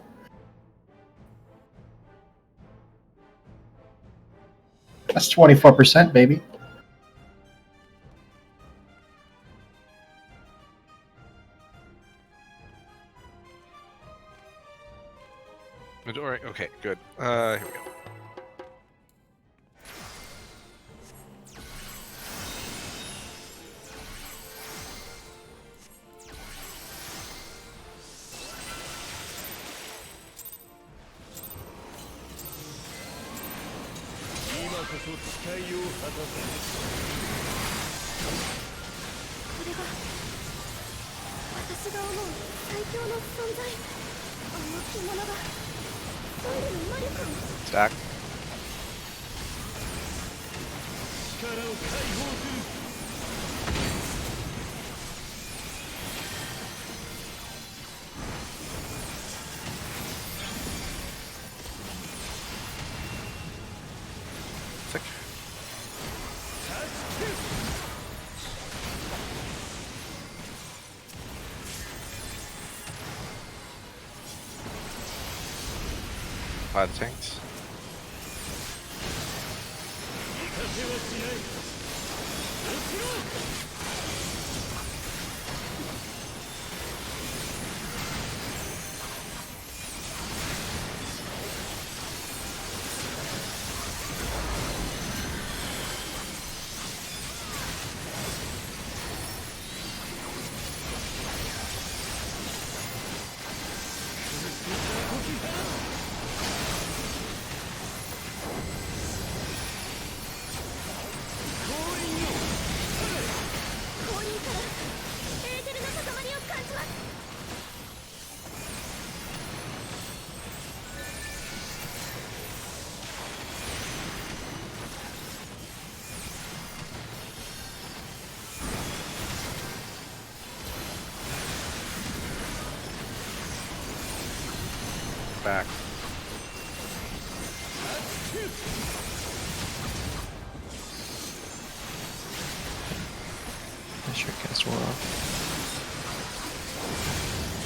That's 24%, baby.
Midori, okay, good. Here we go. Stack. Sick. Apply the tanks. Back.
I sure cast War off.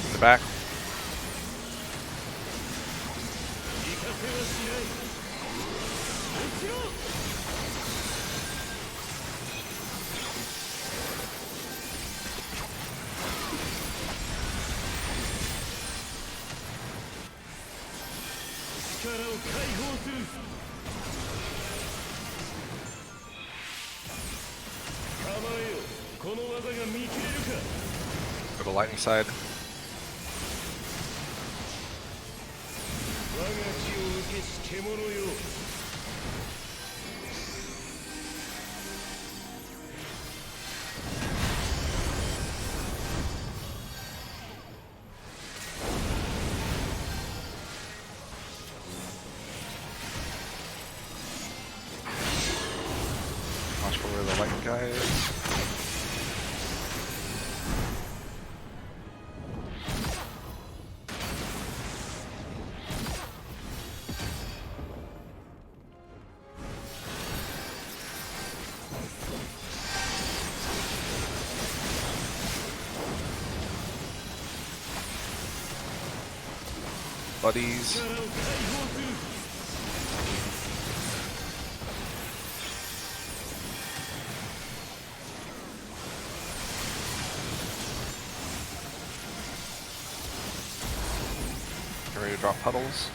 In the back. Go to lightning side. Watch for where the lightning guy is. Buddies. Get ready to drop puddles.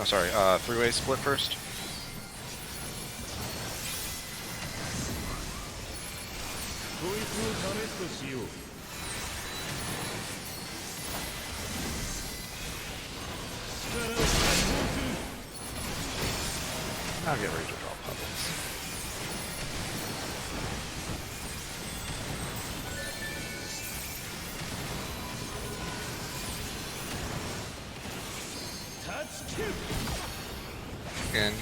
Oh, sorry, three-way split first. Now get ready to drop puddles. In.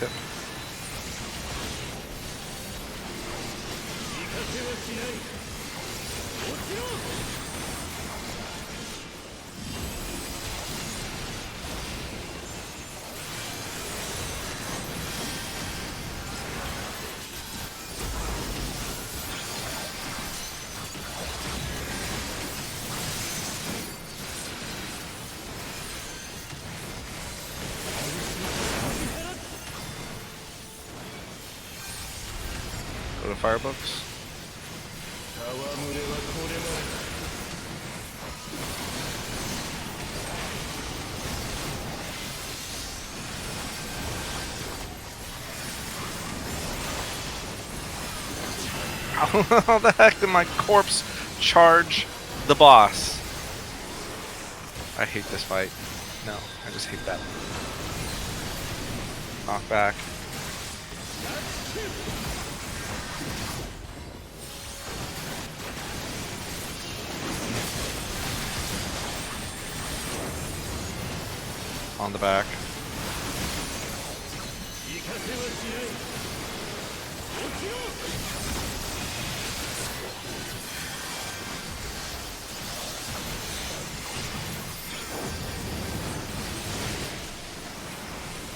tip. Go to Firebooks. How the heck did my corpse charge the boss? I hate this fight. No, I just hate that. Knock back. On the back.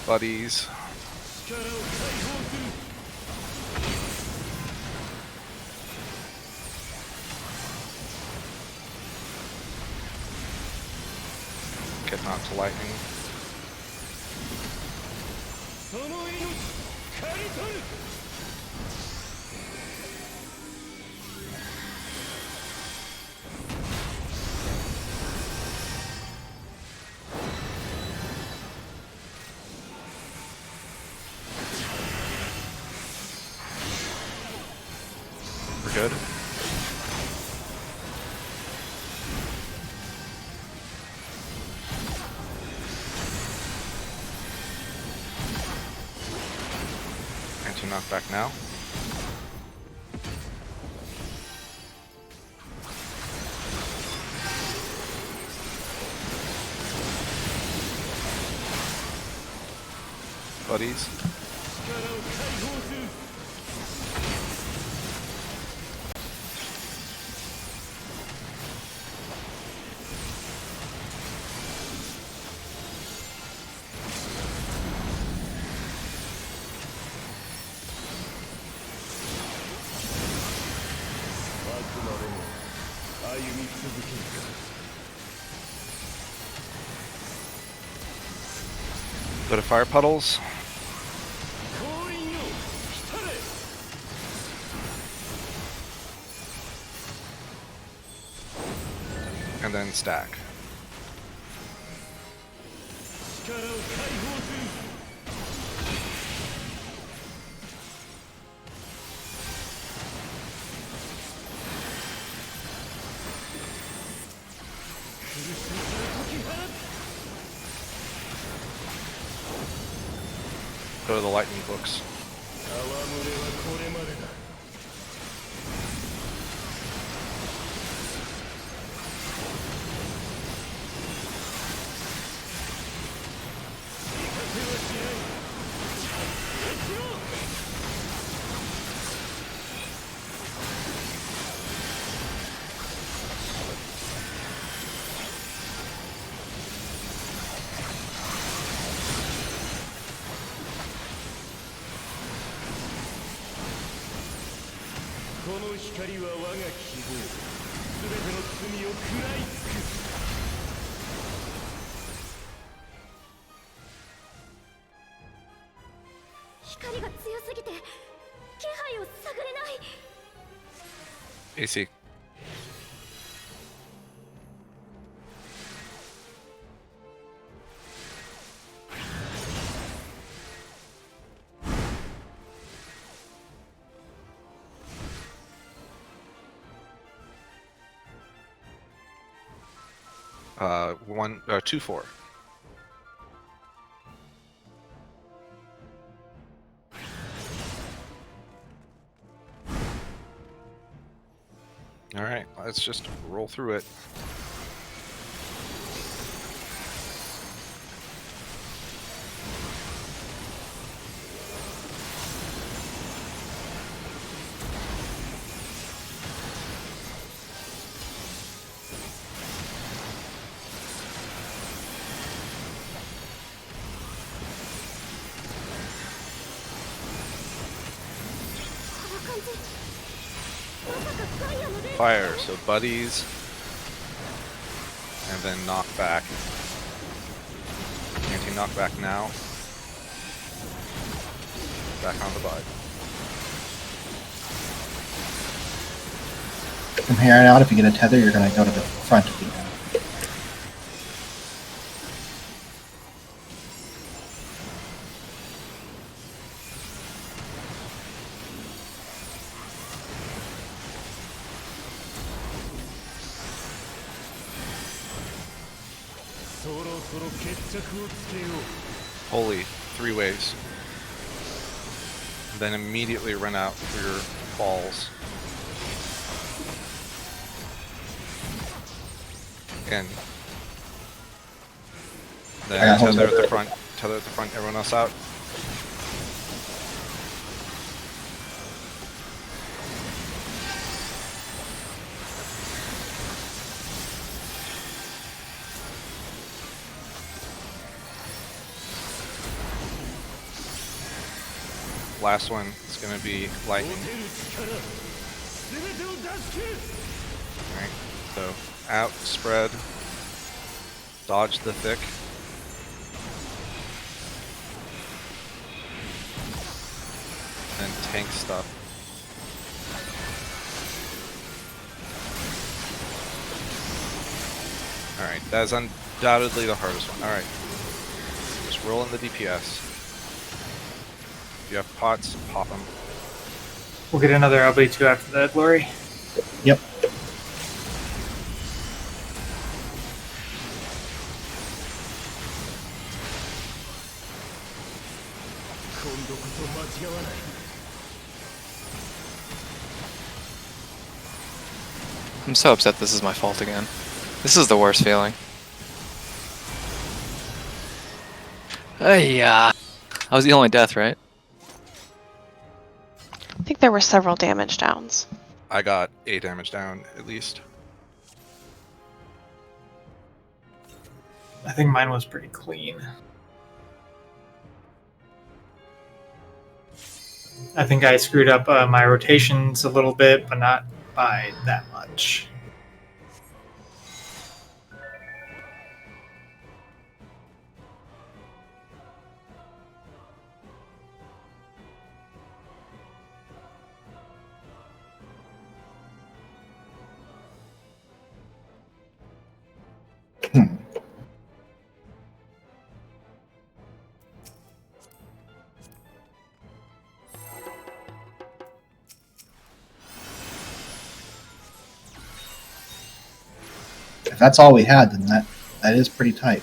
Buddies. Get knocked to lightning. We're good. Anti-knockback now. Buddies. Go to fire puddles. And then stack. Go to the lightning books. AC. One, 2-4. All right, let's just roll through it. Fire, so buddies, and then knockback. Anti-knockback now. Back on the bud.
From here on out, if you get a tether, you're going to go to the front of the end.
Holy, 3 waves. Then immediately run out for your balls. And then tether at the front, everyone else out. Last one is going to be lightning. Alright, so out, spread, dodge the thick. And tank stuff. Alright, that is undoubtedly the hardest one. Alright, just roll in the DPS. If you have pots, pop them.
We'll get another LB2 after that, Lori.
Yep.
I'm so upset this is my fault again. This is the worst feeling. Yeah. I was the only death, right?
I think there were several damage downs.
I got 8 damage down, at least.
I think mine was pretty clean. I think I screwed up my rotations a little bit, but not by that much.
If that's all we had, then that is pretty tight.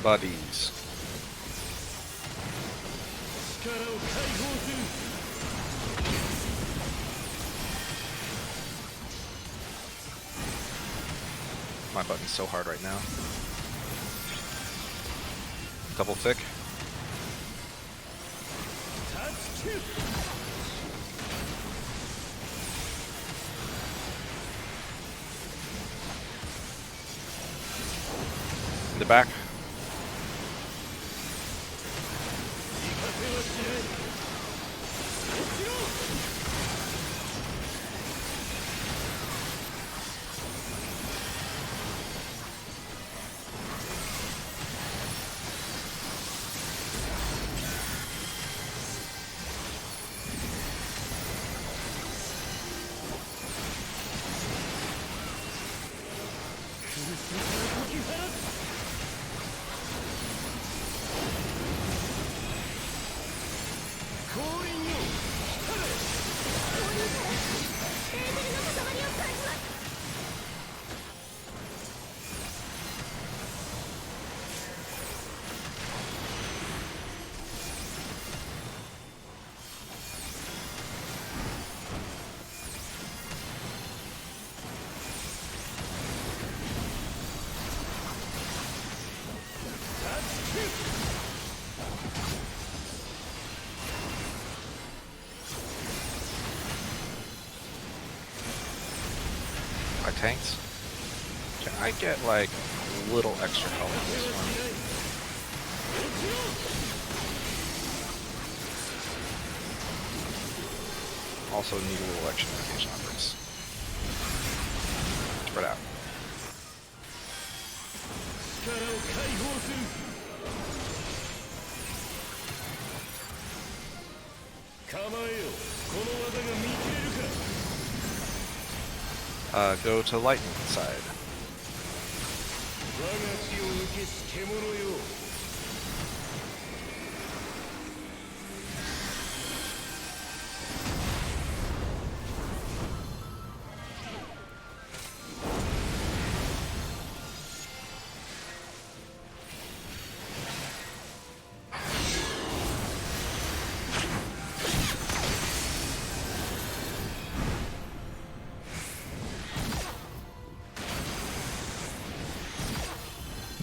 Buddies. My button's so hard right now. Double thick. In the back. tanks. Can I get like a little extra color in this one? Also need a little extra mitigation on this. Spread out. Go to lightning side.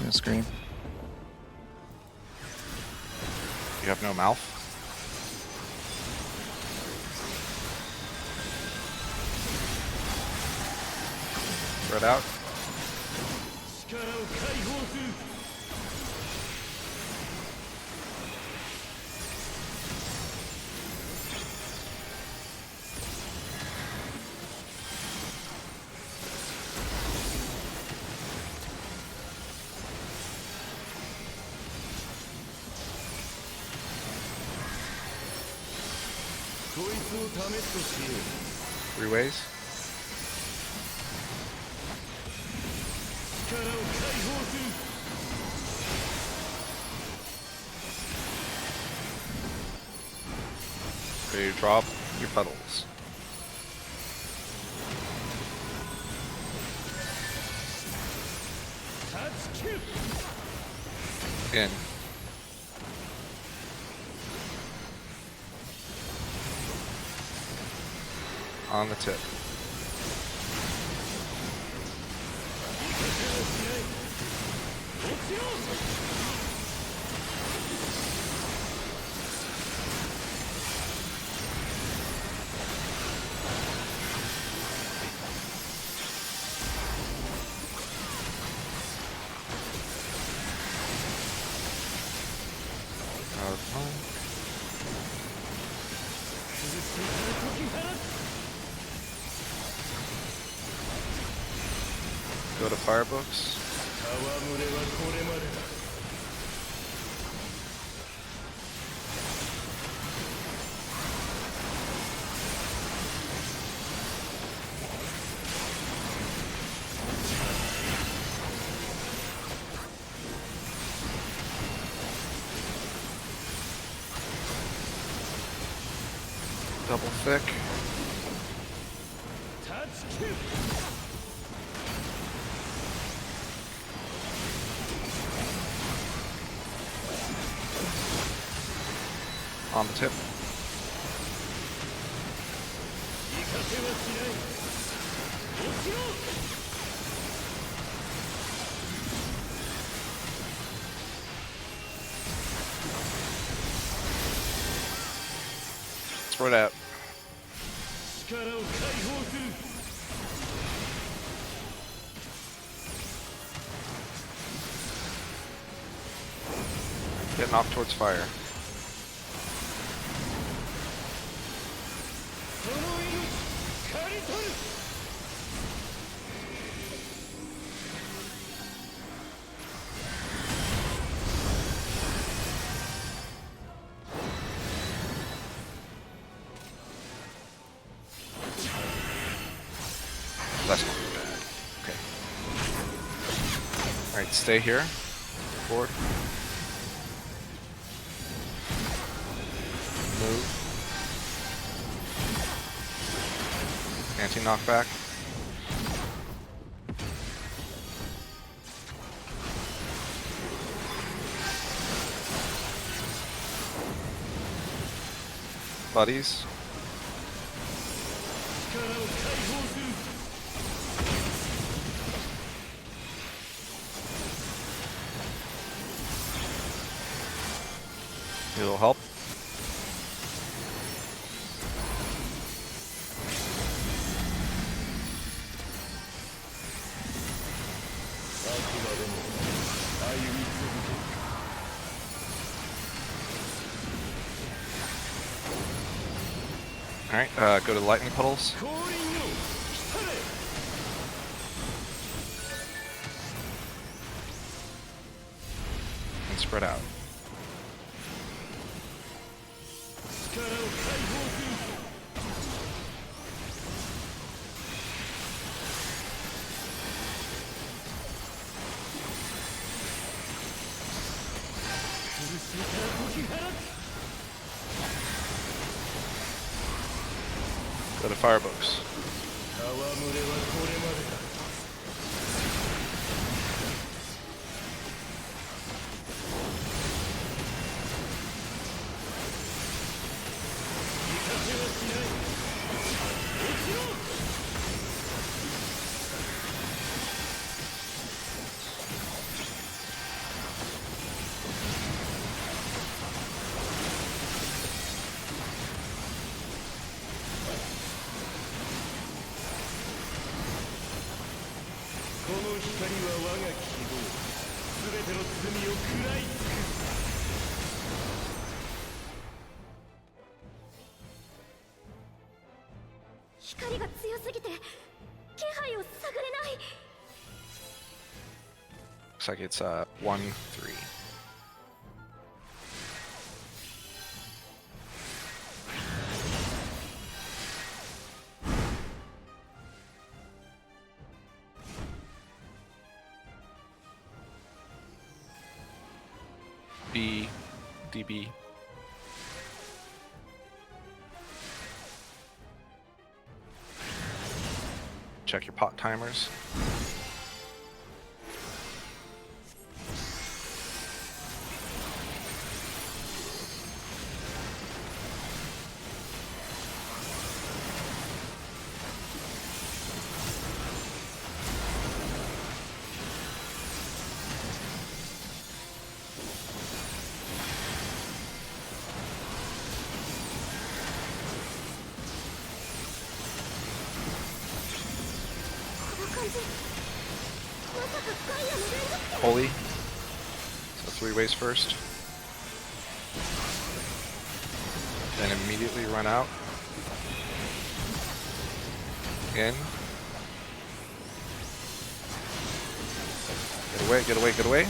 No scream.
You have no mouth? Spread out. Three ways. Ready to drop your puddles. In. On the tip. Go to Firebooks. Double thick. On the tip. Spread out. Get knocked towards fire. That's not too bad. Okay. Alright, stay here. Forward. Move. Anti-knockback. Buddies. It'll help. Alright, go to the lightning puddles. And spread out. Go to firebox. Looks like it's 1, 3. B, DB. Check your pot timers. Holy. So 3 ways first. Then immediately run out. In. Get away, get away, get away.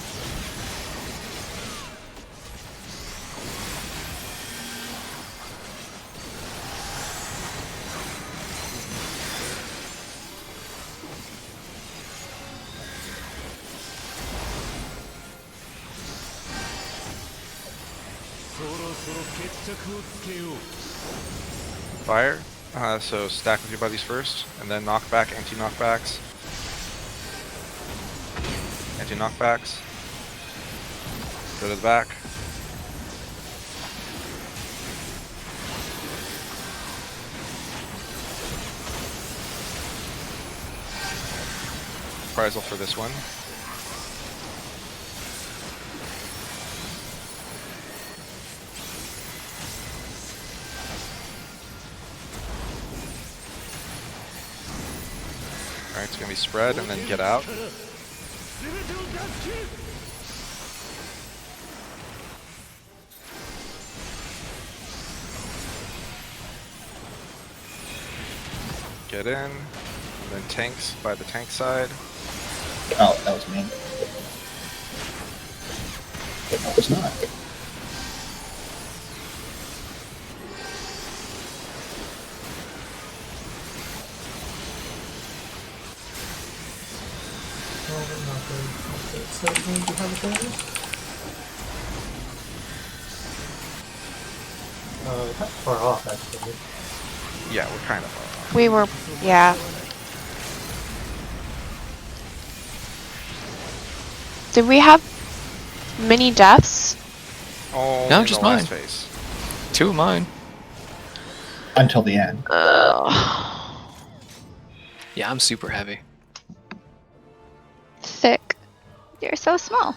Fire. So stack with your buddies first, and then knockback, anti-knockbacks. Anti-knockbacks. Go to the back. Reprisal for this one. Alright, it's gonna be spread and then get out. Get in, and then tanks by the tank side.
Oh, that was me. No, it was not.
Kind of far off, actually.
Yeah, we're kind of far off.
We were, yeah. Did we have many deaths?
Oh,
No,
in
just
the last
mine.
phase.
2 of mine.
Until the end.
Yeah, I'm super heavy.
Thick.
You're so small.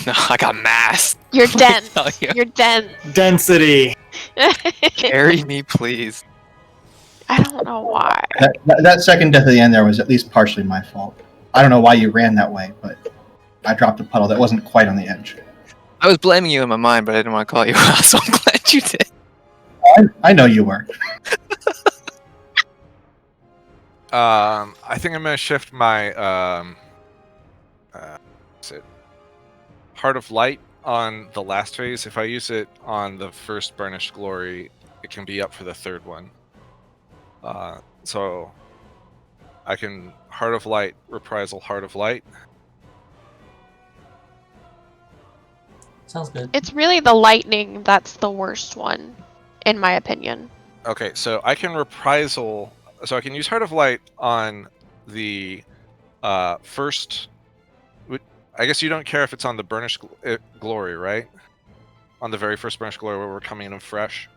No, I got mass.
You're dense.
tell you.
You're dense.
Density.
Carry me, please.
I don't know why.
That second death at the end there was at least partially my fault. I don't know why you ran that way, but I dropped a puddle that wasn't quite on the edge.
I was blaming you in my mind, but I didn't want to call you out, so I'm glad you did.
I know you were.
I think I'm gonna shift my what's it? Heart of Light on the last phase. If I use it on the first Burnished Glory, it can be up for the third one. So I can Heart of Light, Reprisal, Heart of Light.
Sounds good.
It's really the lightning that's the worst one, in my opinion.
Okay, so I can Reprisal. So I can use Heart of Light on the first. I guess you don't care if it's on the Burnished Glory, right? On the very first Burnished Glory where we're coming in fresh.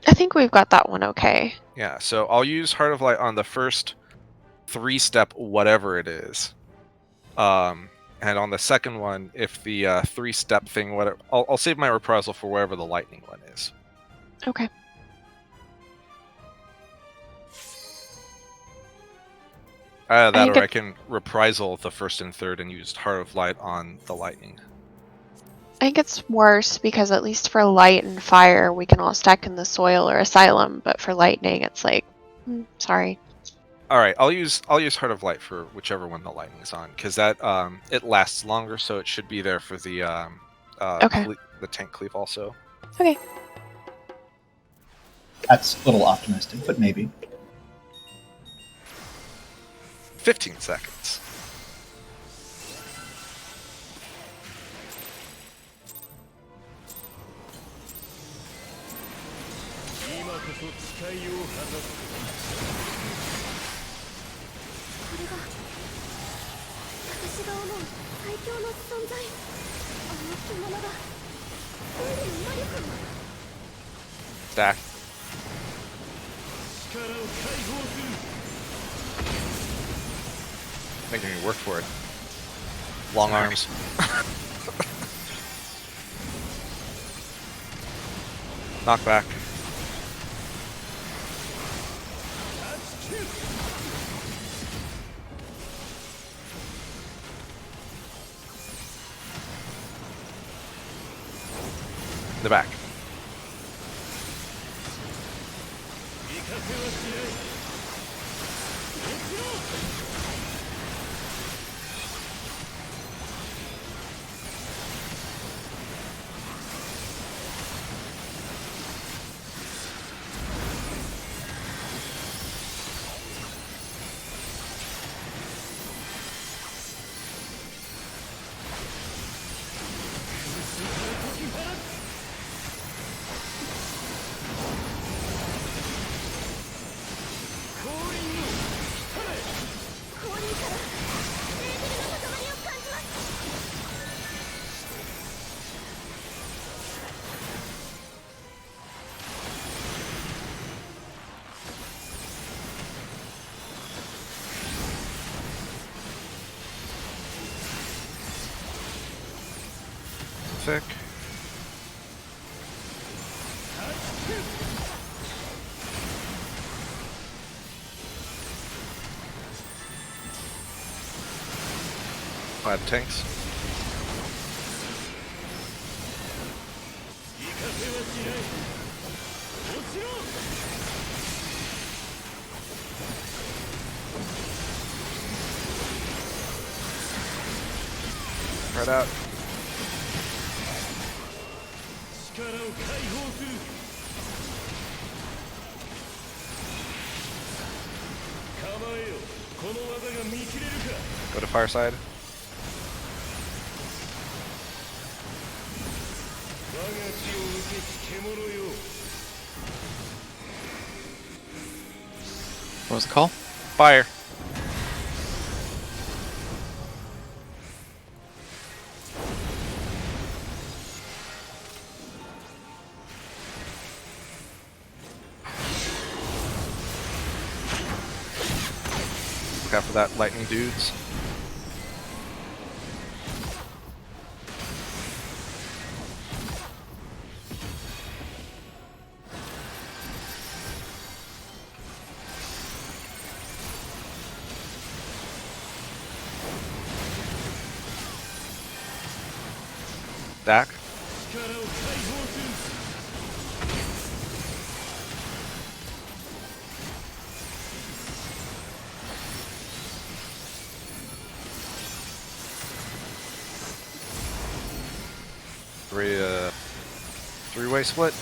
I think we've got that one okay.
Yeah, so I'll use Heart of Light on the first 3-step whatever it is. And on the second one, if the 3-step thing, whatever, I'll save my Reprisal for wherever the lightning one is.
Okay.
That
think
or I can Reprisal the first and third and use Heart of Light on the lightning.
I think it's worse because at least for light and fire, we can all stack in the soil or asylum, but for lightning, it's like, sorry.
All right, I'll use Heart of Light for whichever one the lightning's on, because that it lasts longer, so it should be there for the
Okay.
the tank cleave also.
Okay.
That's a little optimistic, but maybe.
15 seconds. Stack. Making me work for it. Long arms. Knockback. The back. Thick. Five tanks. Right out. Go to Fireside.
What was the call?
Fire. Look out for that lightning dudes. stack. Three-way split.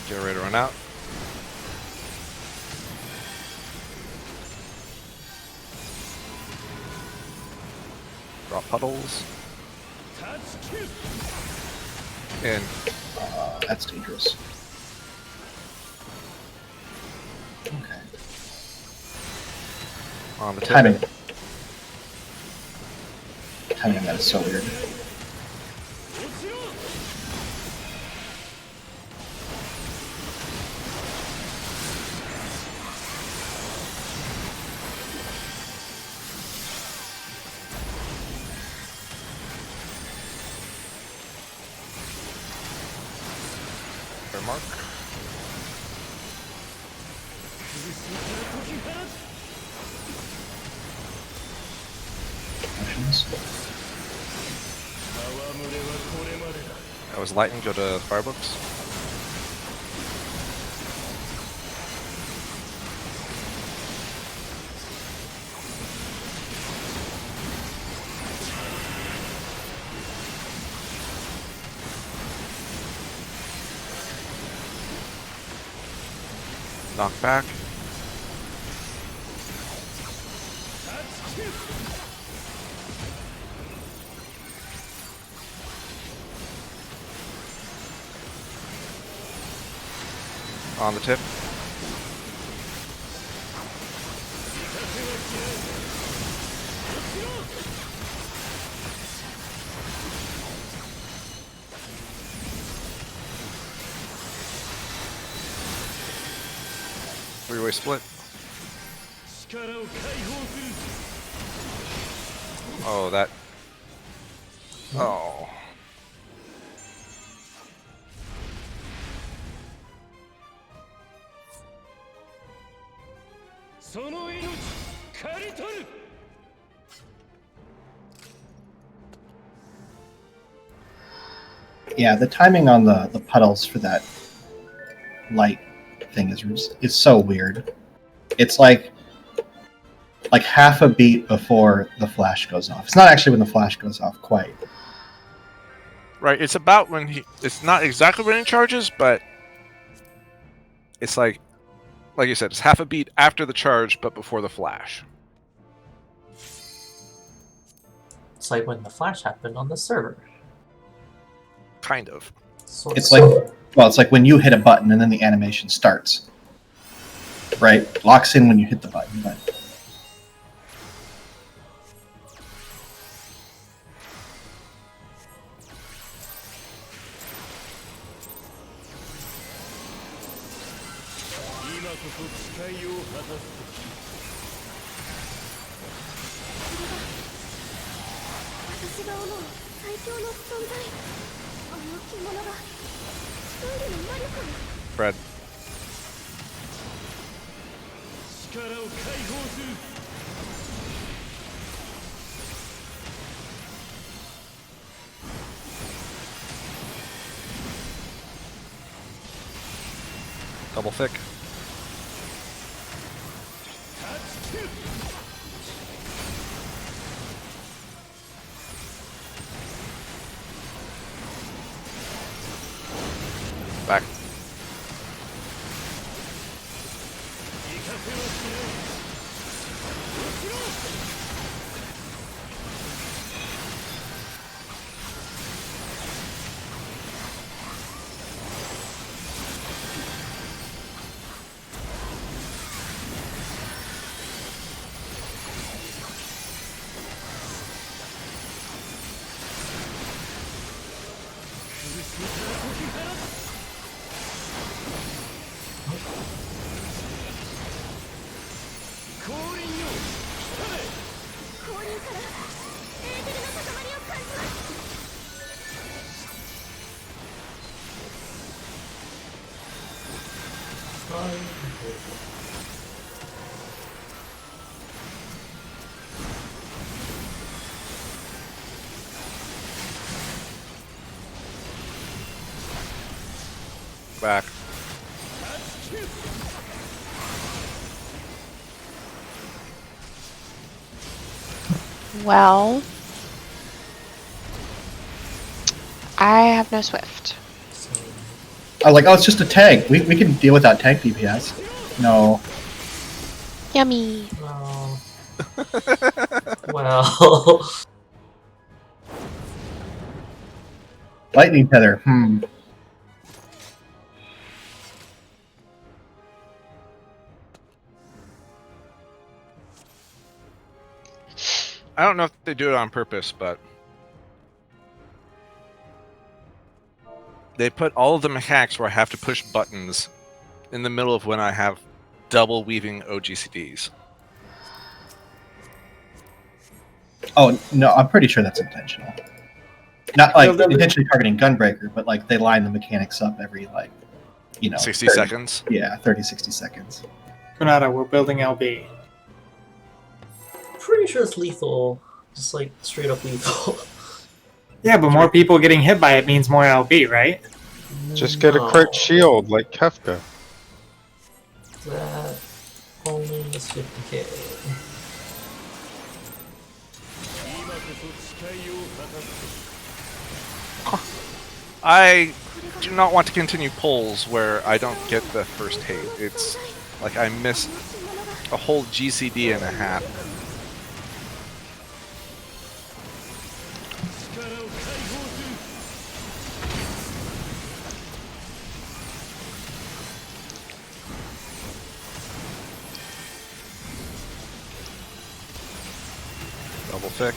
Get ready to run out. Drop puddles. And
That's dangerous. Okay.
on the tip.
Timing. Timing on that is so weird.
Fair mark.
Motions.
That was lightning. Go to firebooks. Knock back. On the tip. Three-way split. Oh, that. Oh.
Yeah, the timing on the puddles for that light thing is so weird. It's like half a beat before the flash goes off. It's not actually when the flash goes off quite.
Right, it's about when he. It's not exactly when he charges, but it's like you said, it's half a beat after the charge, but before the flash.
It's like when the flash happened on the server.
Kind of.
Sort
It's
of.
like, well, it's like when you hit a button and then the animation starts. Right? Locks in when you hit the button, but
Fred. Double thick. Back. Back.
Well, I have no Swift.
I was like, oh, it's just a tank. We can deal with that tank DPS. No.
Yummy.
No. Well.
Lightning tether.
I don't know if they do it on purpose, but they put all of the mechanics where I have to push buttons in the middle of when I have double weaving OGCDs.
Oh no, I'm pretty sure that's intentional. Not like
No, that-
intentionally targeting Gunbreaker, but like they line the mechanics up every
60
30
seconds.
Yeah, 30, 60 seconds.
Granada, we're building LB.
Pretty sure it's lethal. Just like straight up lethal.
Yeah, but more people getting hit by it means more LB, right?
Just get a crit shield like Kefka.
That only is 50k.
I do not want to continue polls where I don't get the first hit. It's like I missed a whole GCD and a half. Double tick.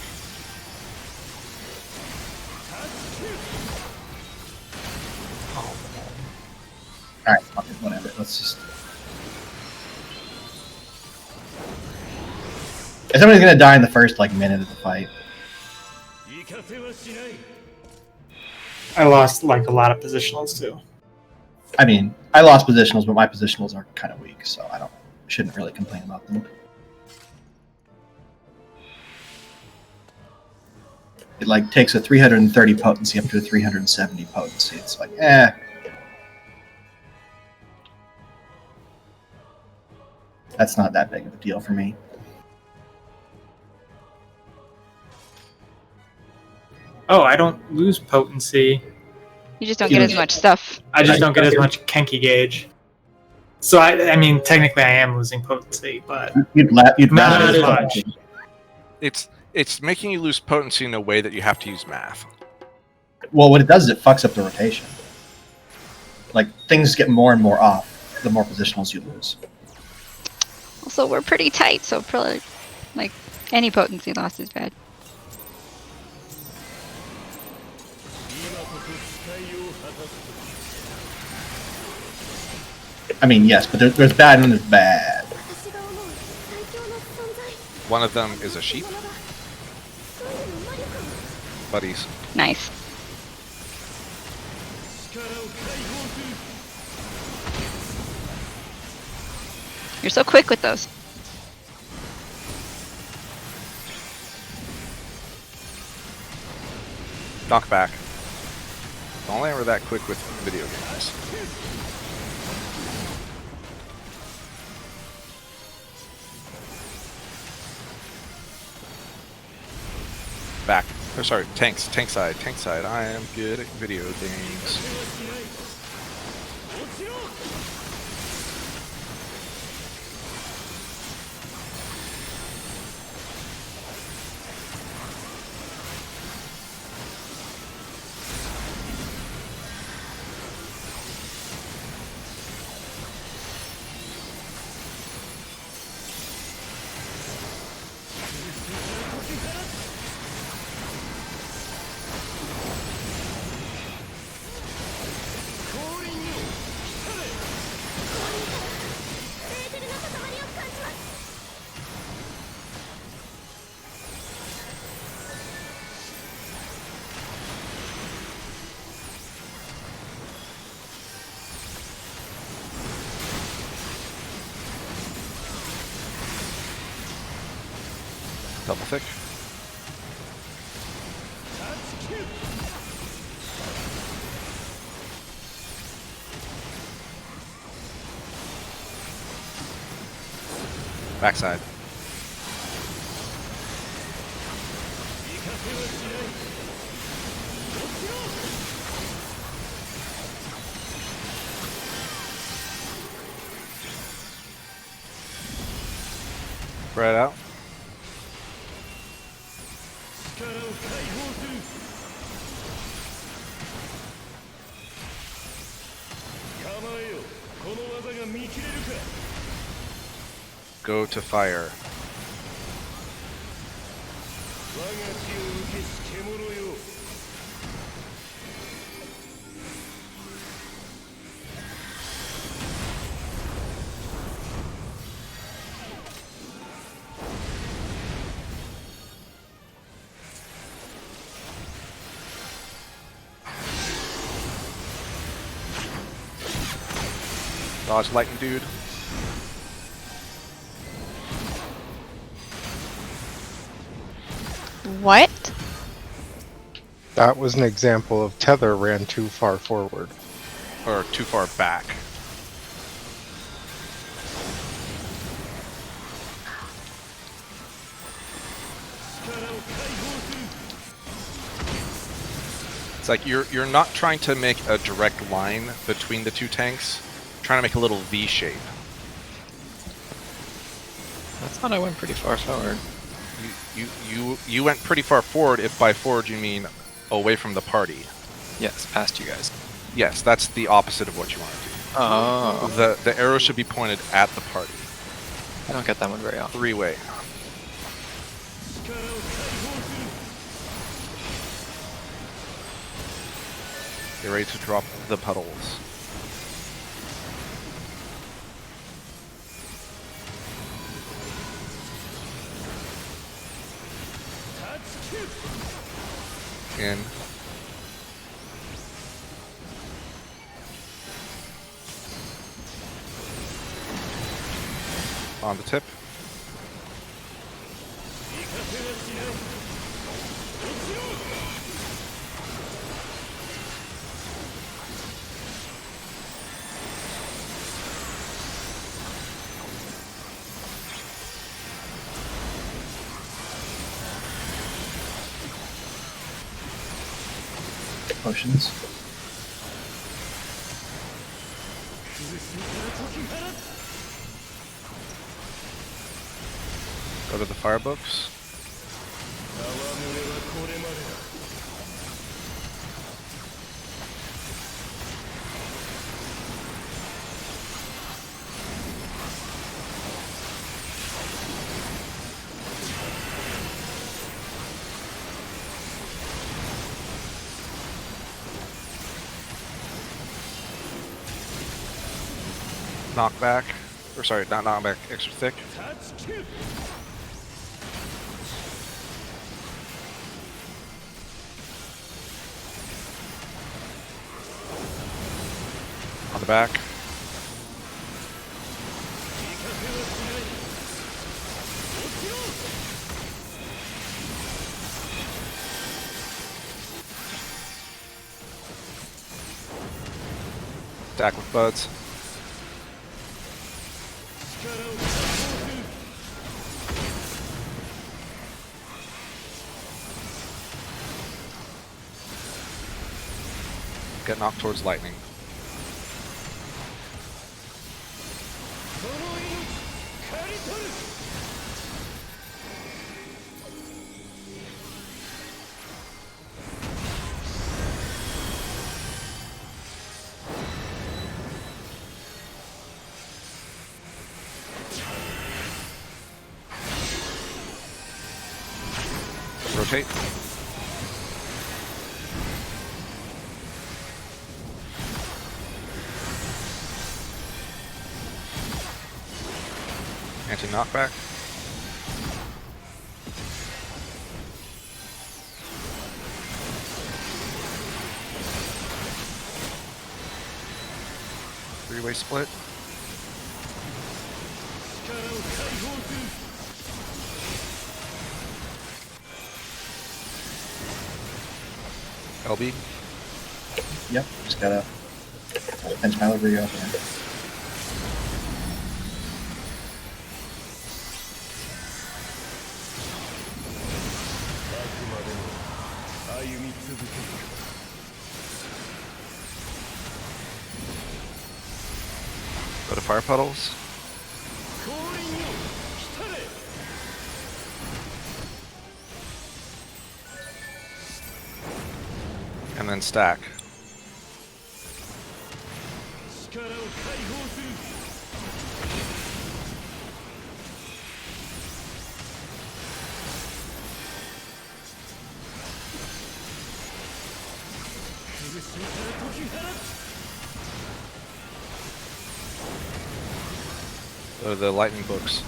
Alright, fuck it, whatever. Let's just. If somebody's gonna die in the first minute of the fight.
I lost like a lot of positionals too.
I mean, I lost positionals, but my positionals are kind of weak, so I shouldn't really complain about them. It takes a 330 potency up to a 370 potency. It's like, that's not that big of a deal for me.
Oh, I don't lose potency.
You just don't get as much stuff.
I just don't get as much Kenki gauge. So I mean, technically, I am losing potency, but
You'd
not as
rather-
much.
It's making you lose potency in a way that you have to use math.
Well, what it does is it fucks up the rotation. Like, things get more and more off the more positionals you lose.
Also, we're pretty tight, so probably any potency loss is bad.
I mean, yes, but there's bad and there's bad.
One of them is a sheep. Buddies.
Nice. You're so quick with those.
Knock back. If only I were that quick with video games. Back. Oh, sorry, tank side. I am good at video games. Double thick. Backside. Spread out. Go to fire. Dodge lightning dude.
What?
That was an example of Tether ran too far forward.
Or too far back. It's like you're not trying to make a direct line between the two tanks. You're trying to make a little V shape.
I thought I went pretty far forward.
You went pretty far forward, if by forward you mean away from the party.
Yes, past you guys.
Yes, that's the opposite of what you want to do.
Oh.
The arrow should be pointed at the party.
I don't get that one very often.
Three-way. Get ready to drop the puddles. In. On the tip.
Potions.
Go to the fire books. Knockback. Or sorry, not knockback, extra thick. On the back. Attack with buds. Get knocked towards lightning. Rotate. Anti-knockback. Three-way split. LB.
Yep, just gotta pinch my livery up here.
Go to fire puddles. And then stack. The lightning books.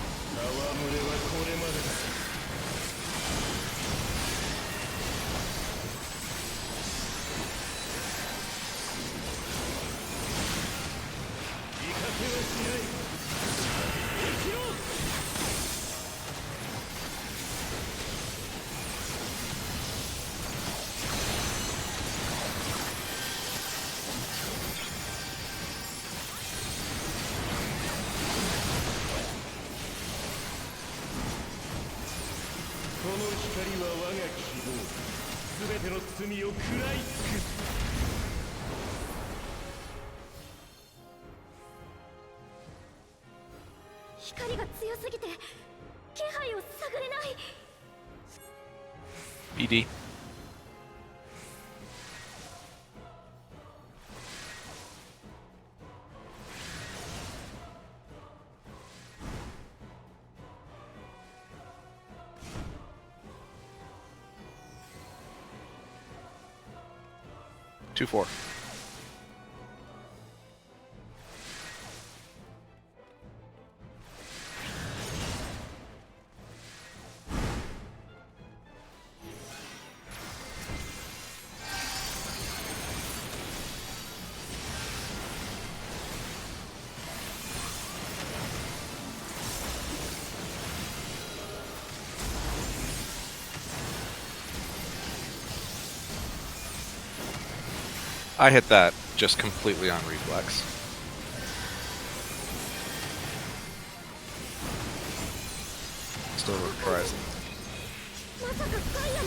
BD. Two, 4. I hit that just completely on reflex. Still reprising.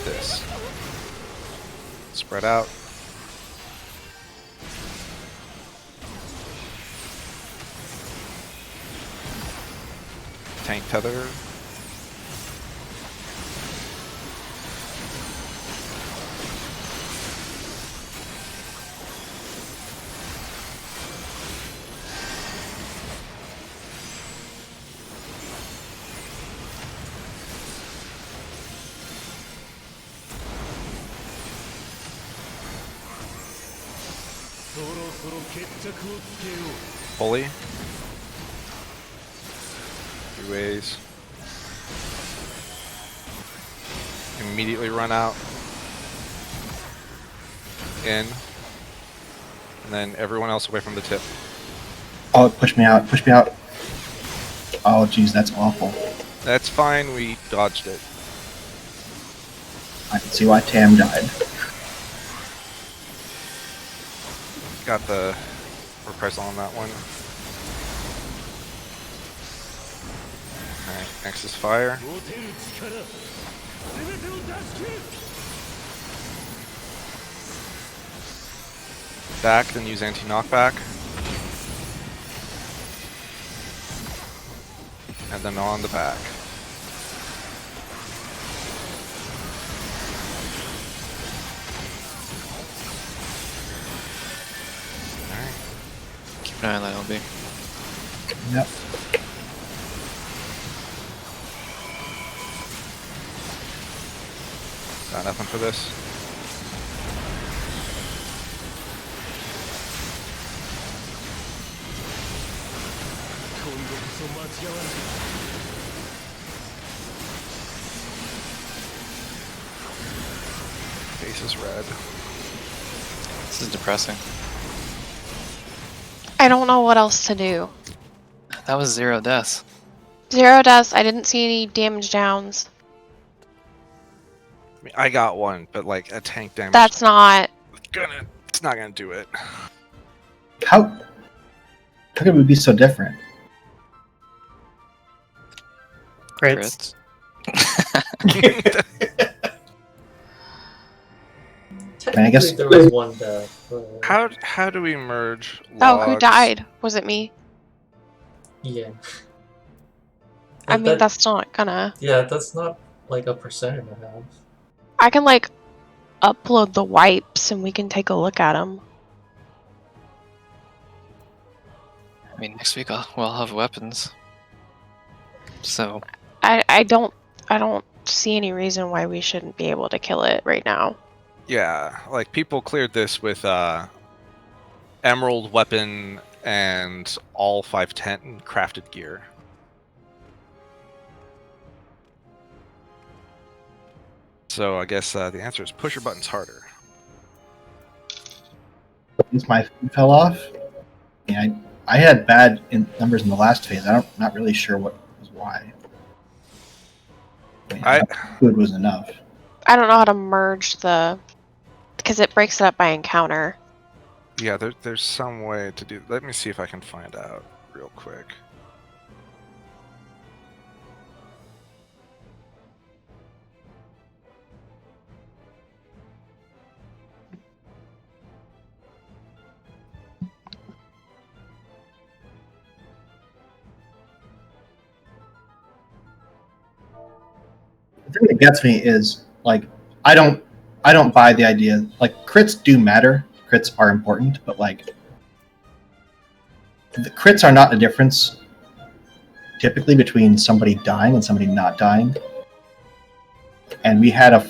This. Spread out. Tank tether. Holy. 3 ways. Immediately run out. In. And then everyone else away from the tip.
Oh, push me out, push me out. Oh, geez, that's awful.
That's fine, we dodged it.
I can see why Tam died.
Got the reprisal on that one. Alright, next is fire. Back, then use anti-knockback. And then on the back.
Keep an eye on that LB.
Yep.
Got nothing for this. Face is red.
This is depressing.
I don't know what else to do.
That was 0 deaths.
0 deaths. I didn't see any damage downs.
I mean, I got one, but like a tank damage.
That's not
not gonna do it.
How could we be so different?
Crits.
Technically,
guess-
there was one death. But...
How do we merge logs?
Oh, who died? Was it me?
Yeah.
I
Like
mean,
that-
that's not gonna.
Yeah, that's not like a percent and a half.
I can like upload the wipes and we can take a look at them.
I mean, next week we'll have weapons. So
I don't see any reason why we shouldn't be able to kill it right now.
Yeah, like people cleared this with emerald weapon and all 510 crafted gear. So I guess the answer is push your buttons harder.
Since my food fell off, I had bad numbers in the last phase. Not really sure what was why. Food was enough.
I don't know how to merge because it breaks it up by encounter.
Yeah, there's some way to do. Let me see if I can find out real quick.
The thing that gets me is like I don't buy the idea. Like crits do matter. Crits are important, but like the crits are not the difference typically between somebody dying and somebody not dying. And we had a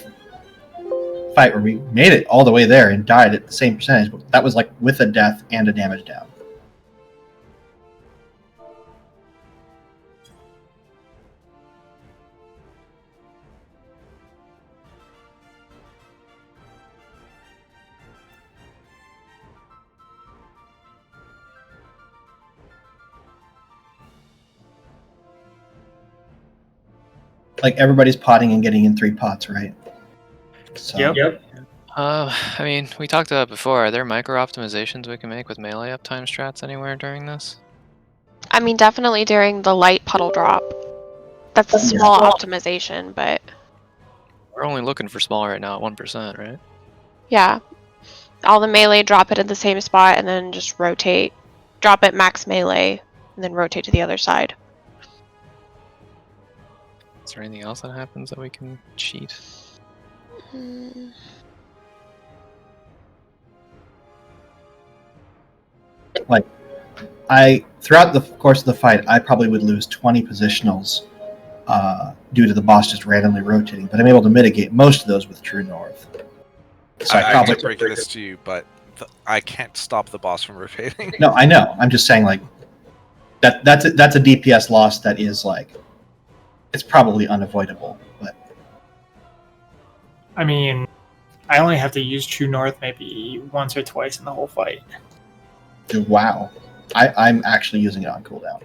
fight where we made it all the way there and died at the same percentage, but that was like with a death and a damage down. Like everybody's potting and getting in 3 pots, right? So,
Yep.
I mean, we talked about it before. Are there micro optimizations we can make with melee uptime strats anywhere during this?
I mean, definitely during the light puddle drop. That's a small optimization, but
We're only looking for small right now at 1%, right?
yeah. All the melee drop it in the same spot and then just rotate. Drop it max melee and then rotate to the other side.
Is there anything else that happens that we can cheat?
Hmm.
like throughout the course of the fight, I probably would lose 20 positionals due to the boss just randomly rotating, but I'm able to mitigate most of those with True North. So
I
probably
can break this to you, but I can't stop the boss from rotating.
No, I know. I'm just saying like that's a DPS loss that is like it's probably unavoidable, but
I mean, I only have to use True North maybe once or twice in the whole fight.
wow. I'm actually using it on cooldown.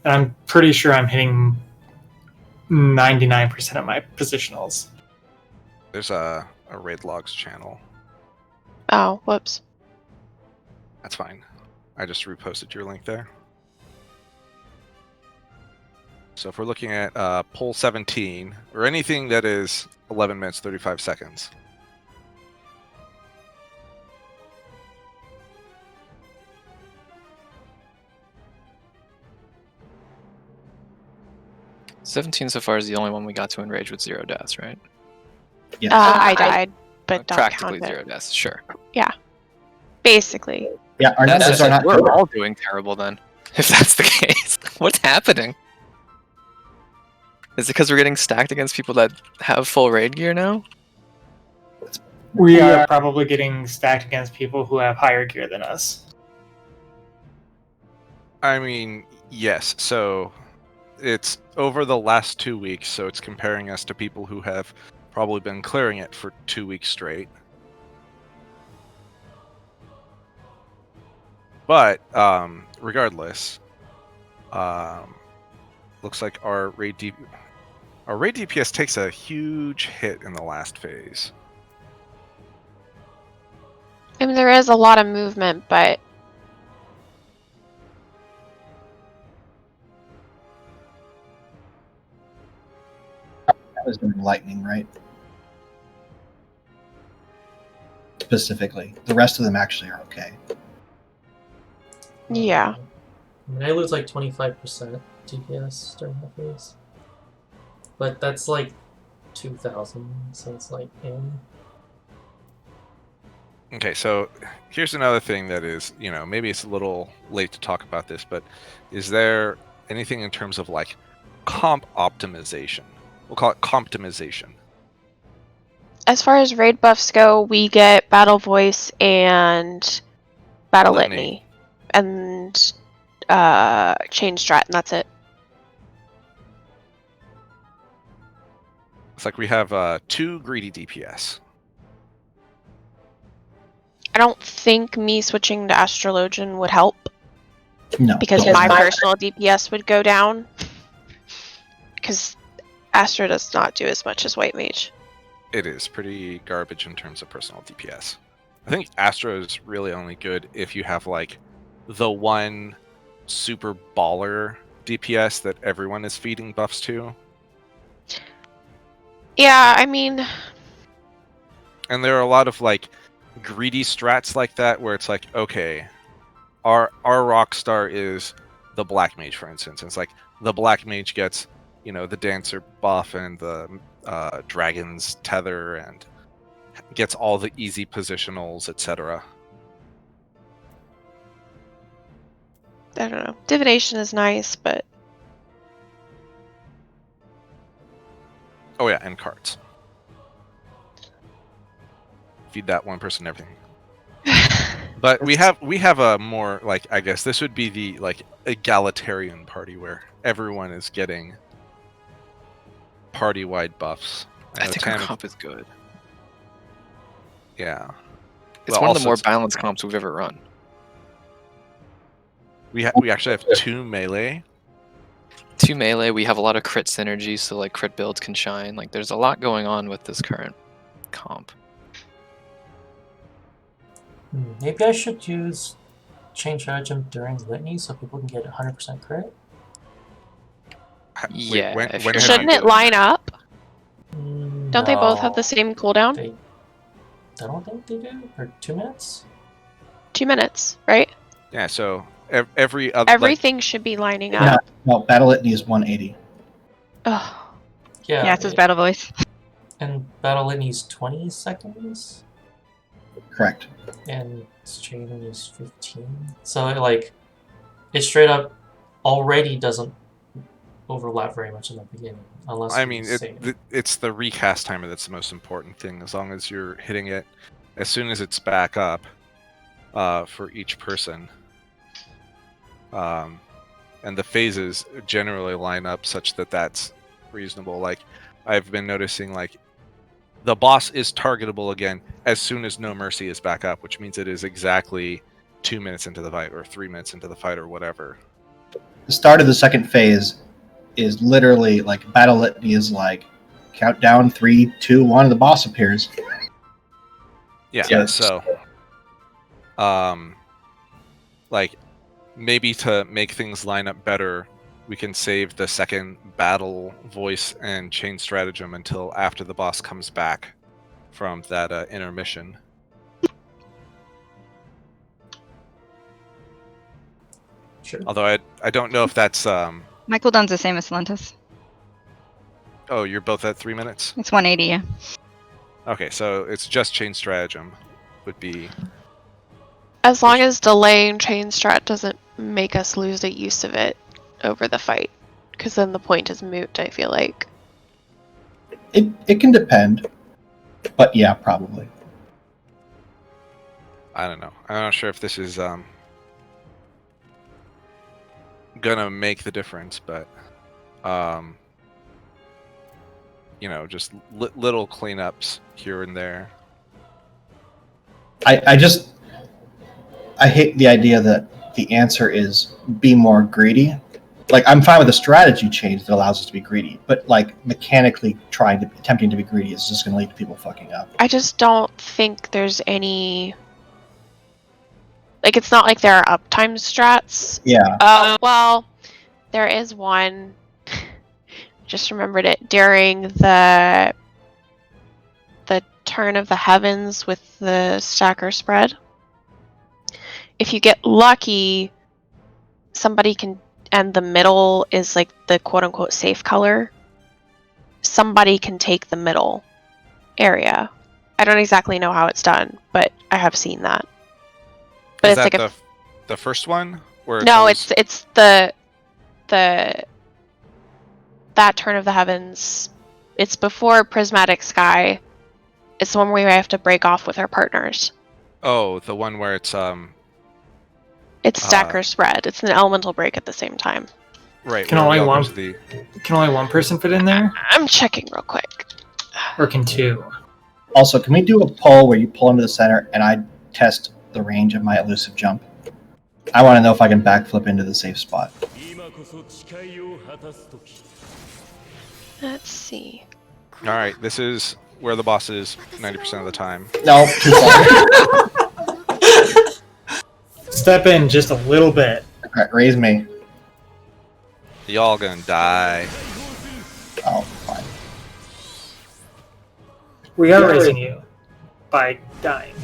And I'm pretty sure I'm hitting 99% of my positionals.
There's a raid logs channel.
Oh, whoops.
That's fine. I just reposted your link there. So if we're looking at poll 17 or anything that is 11 minutes 35 seconds.
$17 so far is the only one we got to enrage with 0 deaths, right?
Yes.
I died, but don't
Practically
count
0
it.
deaths, sure.
Basically.
Yeah, our numbers are not
We're
good.
all doing terrible then, if that's the case. What's happening? Is it because we're getting stacked against people that have full raid gear now?
We are probably getting stacked against people who have higher gear than us.
I mean, yes. So it's over the last 2 weeks, so it's comparing us to people who have probably been clearing it for 2 weeks straight. But regardless, looks like our raid Our raid DPS takes a huge hit in the last phase.
I mean, there is a lot of movement, but
That was during lightning, right? Specifically, the rest of them actually are okay.
yeah.
I mean, I lose like 25% DPS during that phase. But that's like 2,000, so it's like in.
Okay, so here's another thing that is, maybe it's a little late to talk about this, but is there anything in terms of like comp optimization? We'll call it comptimization.
As far as raid buffs go, we get Battle Voice and Battle Litany. And Chain Strat, and that's it.
It's like we have 2 greedy DPS.
I don't think me switching to Astrologian would help,
No,
because
don't
my
worry.
personal DPS would go down. Because Astra does not do as much as White Mage.
It is pretty garbage in terms of personal DPS. I think Astra is really only good if you have like the one super baller DPS that everyone is feeding buffs to.
Yeah, I mean,
And there are a lot of like greedy strats like that where it's like, okay, our Rockstar is the Black Mage, for instance. And it's like the Black Mage gets, the Dancer buff and the Dragon's Tether and gets all the easy positionals, etc.
I don't know. Divination is nice, but
Oh yeah, and cards. Feed that one person everything. But we have a more like, I guess this would be the like egalitarian party where everyone is getting party-wide buffs.
I think our comp is good.
Yeah.
It's
Well,
one of the
also
more
it's-
balanced comps we've ever run.
We actually have 2 melee.
2 melee, we have a lot of crit synergy, so like crit builds can shine. Like there's a lot going on with this current comp.
Maybe I should use Chain Stratagem during Litany so people can get 100% crit?
Yeah,
when
if
have
you're
you
shouldn't
done
it line up?
Mm,
Don't they both have
no.
the same cooldown?
I don't think they do. Or 2 minutes?
2 minutes, right?
Yeah, so every other
Everything should be lining
Yeah,
up.
no, Battle Litany is 180.
Ugh.
Yeah,
Yeah, it says Battle Voice.
and Battle Litany's 20 seconds,
Correct.
and Chain is 15. So it straight up already doesn't overlap very much in the beginning, unless
I
you
mean,
save.
it's the recast timer that's the most important thing. As long as you're hitting it as soon as it's back up for each person. And the phases generally line up such that that's reasonable. Like, I've been noticing, like, the boss is targetable again as soon as No Mercy is back up, which means it is exactly 2 minutes into the fight or 3 minutes into the fight or whatever.
The start of the second phase is literally like Battle Litany is like countdown 3, 2, 1, the boss appears.
Yeah,
Yes.
so like, maybe to make things line up better, we can save the second Battle Voice and Chain Stratagem until after the boss comes back from that intermission.
Sure.
Although I don't know if that's
My cooldown's the same as Lentus.
oh, you're both at 3 minutes?
It's 180, yeah.
Okay, so it's just Chain Stratagem would be...
As long as delaying Chain Strat doesn't make us lose the use of it over the fight. Because then the point is moot, I feel like.
It can depend, but yeah, probably.
I don't know. I'm not sure if this is gonna make the difference, but just little cleanups here and there.
I hate the idea that the answer is be more greedy, like I'm fine with a strategy change that allows us to be greedy, but like mechanically attempting to be greedy is just going to lead to people fucking up.
I just don't think there's any. Like, it's not like there are uptime strats.
Yeah.
Well, there is one. Just remembered it during the turn of the heavens with the stacker spread. If you get lucky, somebody can, and the middle is like the quote-unquote safe color. Somebody can take the middle area. I don't exactly know how it's done, but I have seen that. But
Is
it's
that
like
the first one? Where
no,
always...
it's the that turn of the heavens. It's before Prismatic Sky. It's the one where we have to break off with our partners.
Oh, the one where it's
It's stacker spread. It's an elemental break at the same time.
right.
Can
where we
only
all go
one
to the...
can only one person fit in there,
I'm checking real quick.
or can two?
Also, can we do a poll where you pull into the center and I test the range of my elusive jump? I want to know if I can backflip into the safe spot.
Let's see.
All right, this is where the boss is 90% of the time.
No, too far.
Step in just a little bit.
Alright, raise me.
Y'all gonna die.
Oh, fine.
We are raising you by dying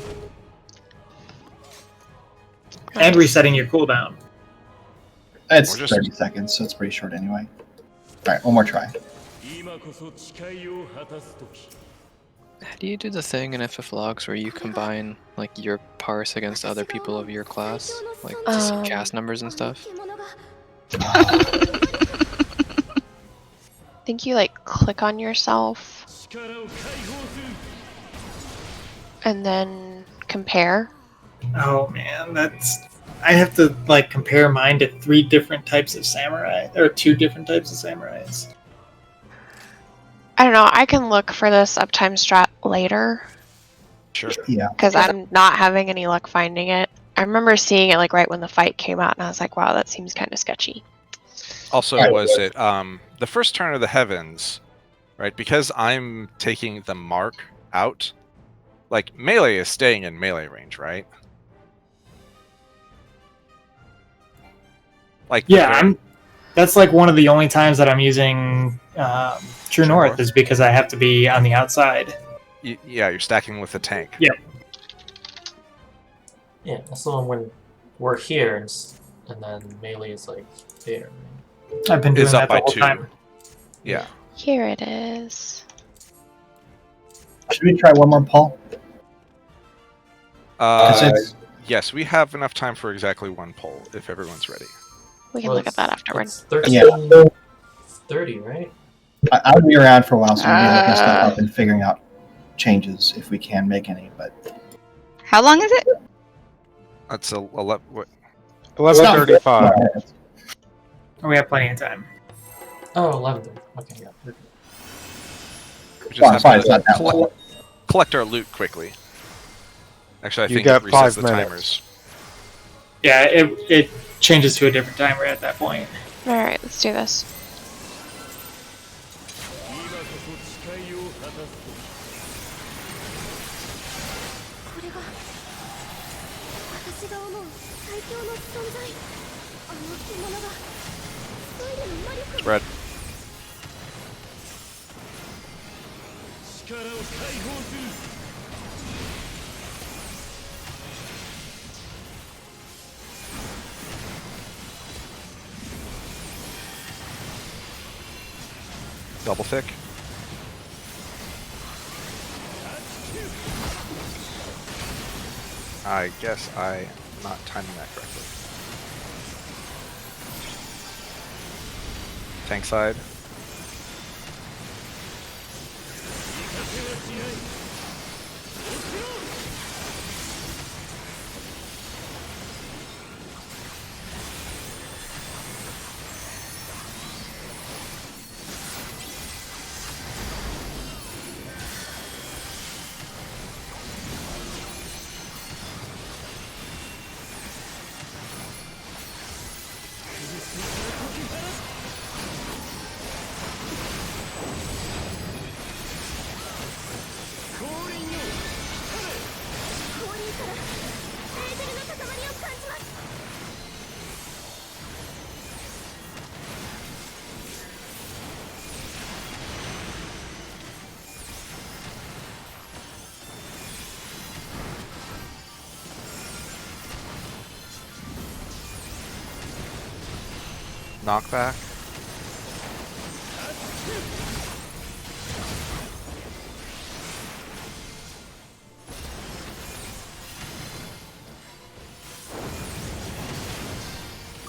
and resetting your cooldown.
It's
Or just-
30 seconds, so it's pretty short anyway. Alright, one more try.
How do you do the thing in FFLogs where you combine like your parse against other people of your class, like to see cast numbers and stuff?
I think you like click on yourself and then compare.
Oh man, I have to like compare mine to 3 different types of samurai, or 2 different types of samurais.
I don't know. I can look for this uptime strat later
Sure.
Yeah.
because I'm not having any luck finding it. I remember seeing it like right when the fight came out, and I was like, "Wow, that seems kind of sketchy."
Also,
Right.
was it the first turn of the heavens, right? Because I'm taking the mark out, like melee is staying in melee range, right? Like
Yeah, that's like one of the only times that I'm using True North
North.
is because I have to be on the outside.
yeah, you're stacking with the tank.
Yeah.
Yeah, that's the one when we're here and then melee is like there.
I've been doing
It's
that
up
the
by
whole
2.
time.
Yeah.
Here it is.
Should we try one more poll? 'Cause
Uh,
it's-
yes, we have enough time for exactly one poll if everyone's ready.
We can
Well,
look at that afterward.
It's 13,
Yeah.
30, right?
I'll be around for a while, so maybe looking stuff up and figuring out changes if we can make any. But
How long is it?
That's a 11.
11:35.
We have plenty of time.
Oh, 11. Okay, yeah. we're good.
We just
Well,
have
fine,
to
it's not that long.
collect our loot quickly. Actually, I
You
think
got
it resets
5
the
minutes.
timers.
Yeah, it changes to a different timer at that point.
All right, let's do this.
Spread. Double thick. I guess I'm not timing that correctly. Tank side. Knockback.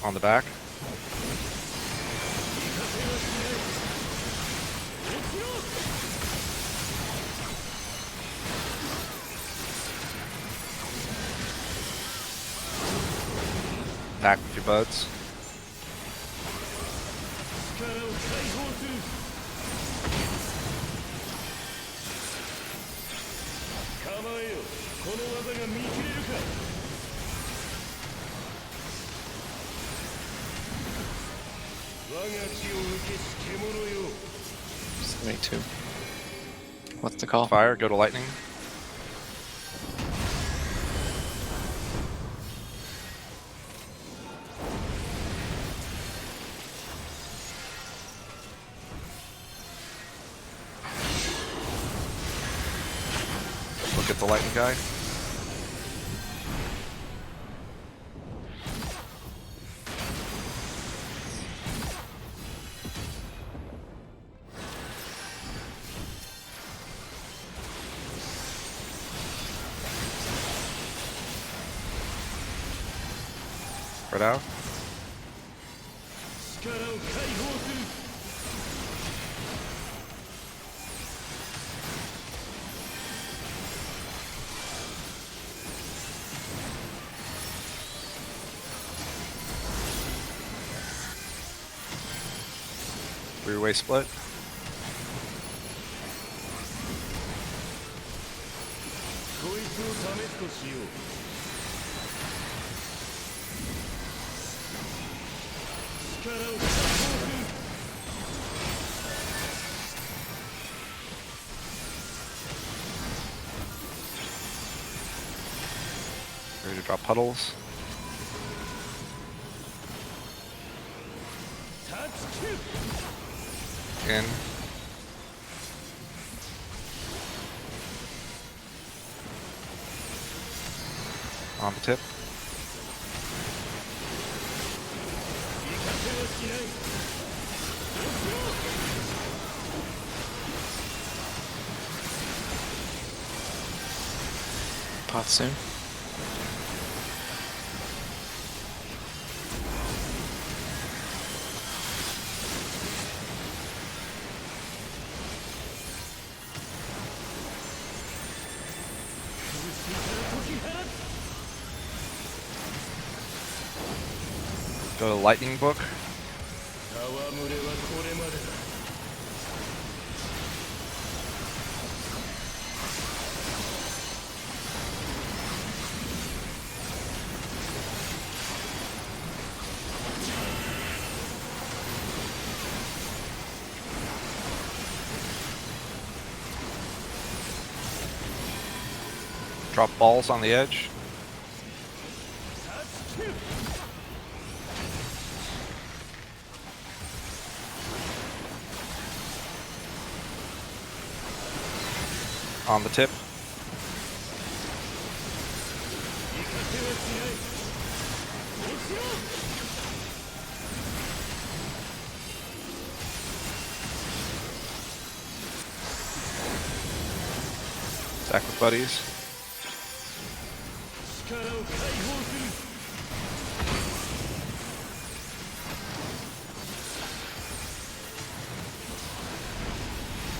On the back. Attack with your buds.
$72. What's the call?
Fire, go to lightning. Look at the lightning guy. Spread out. Rear-way split. Ready to drop puddles. In. On the tip.
Pot soon.
Go to lightning book. Drop balls on the edge. On the tip. Attack with buddies.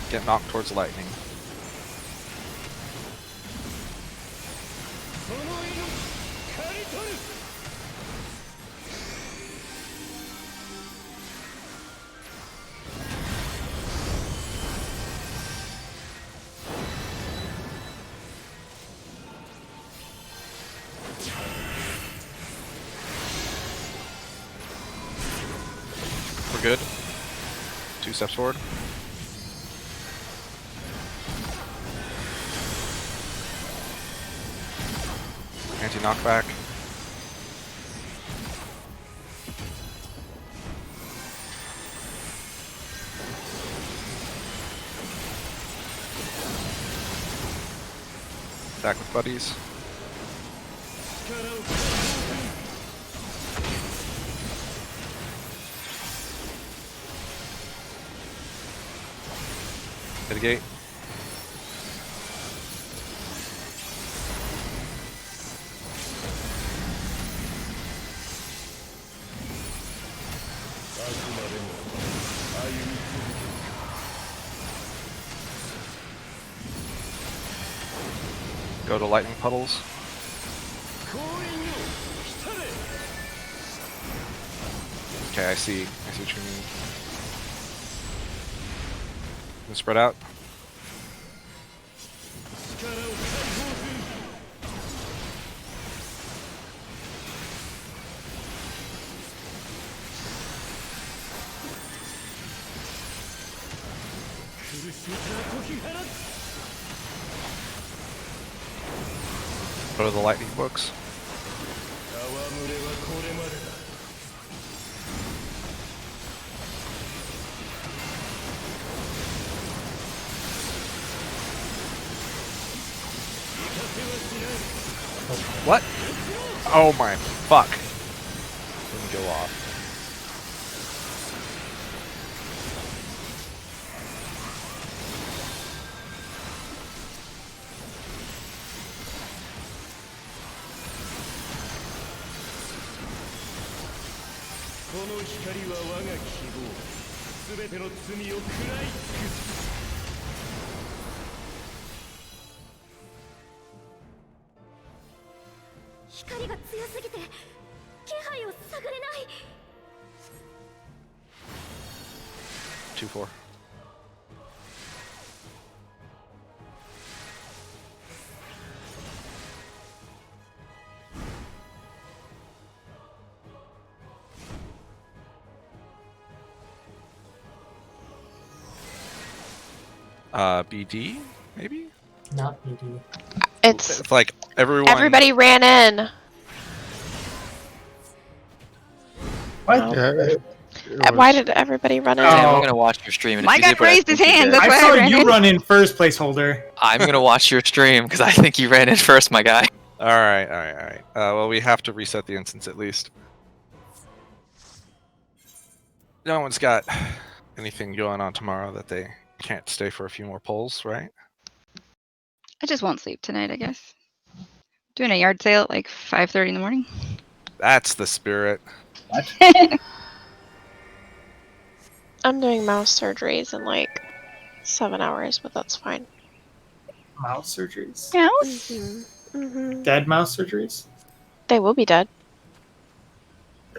Get knocked towards lightning. We're good. 2 steps forward. Anti-knockback. Attack with buddies. Mitigate. Go to lightning puddles. Okay, I see what you mean. And spread out. Go to the lightning books. What? Oh my fuck. Didn't go off. Two, four. BD, maybe?
Not BD.
It's
like everyone.
everybody ran in.
What?
No.
Yeah,
Why did everybody run in?
I'm gonna watch your stream. And
My
if you
guy
did what I
raised his
think you
hand,
did,
that's
I
why
saw
I ran
you
in.
run in first, placeholder.
I'm gonna watch your stream because I think you ran in first, my guy.
All right. Well, we have to reset the instance at least. No one's got anything going on tomorrow that they can't stay for a few more polls, right?
I just won't sleep tonight, I guess. Doing a yard sale at like 5:30 in the morning.
That's the spirit.
What?
I'm doing mouse surgeries in like 7 hours, but that's fine.
Mouse surgeries?
Mouse?
Mm-hmm.
Dead mouse surgeries?
They will be dead.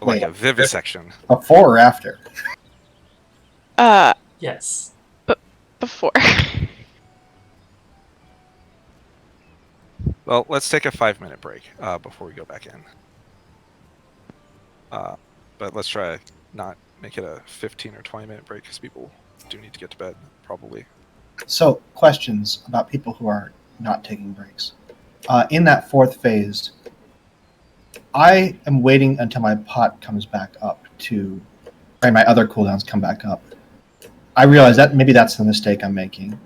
Like
Wait.
a vivisection.
Before or after?
Yes.
Before.
Well, let's take a 5-minute break before we go back in. But let's try not make it a 15 or 20-minute break because people do need to get to bed, probably.
So, questions about people who are not taking breaks. In that fourth phase, I am waiting until my pot comes back up and my other cooldowns come back up. I realize that maybe that's the mistake I'm making.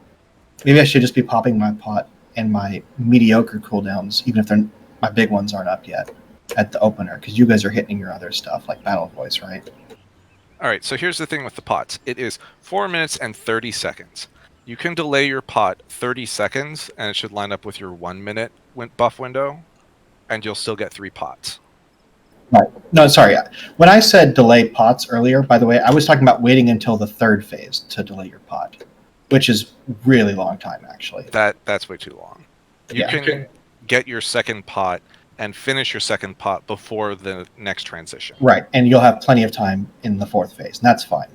Maybe I should just be popping my pot and my mediocre cooldowns, even if my big ones aren't up yet, at the opener, because you guys are hitting your other stuff, like Battle Voice, right?
All right, so here's the thing with the pots. It is 4 minutes and 30 seconds. You can delay your pot 30 seconds, and it should line up with your 1 minute buff window, and you'll still get 3 pots.
Right. No, sorry. When I said delay pots earlier, by the way, I was talking about waiting until the third phase to delay your pot, which is really long time, actually.
That's way too long. You
Yeah.
can get your second pot and finish your second pot before the next transition.
Right, and you'll have plenty of time in the fourth phase, and that's fine.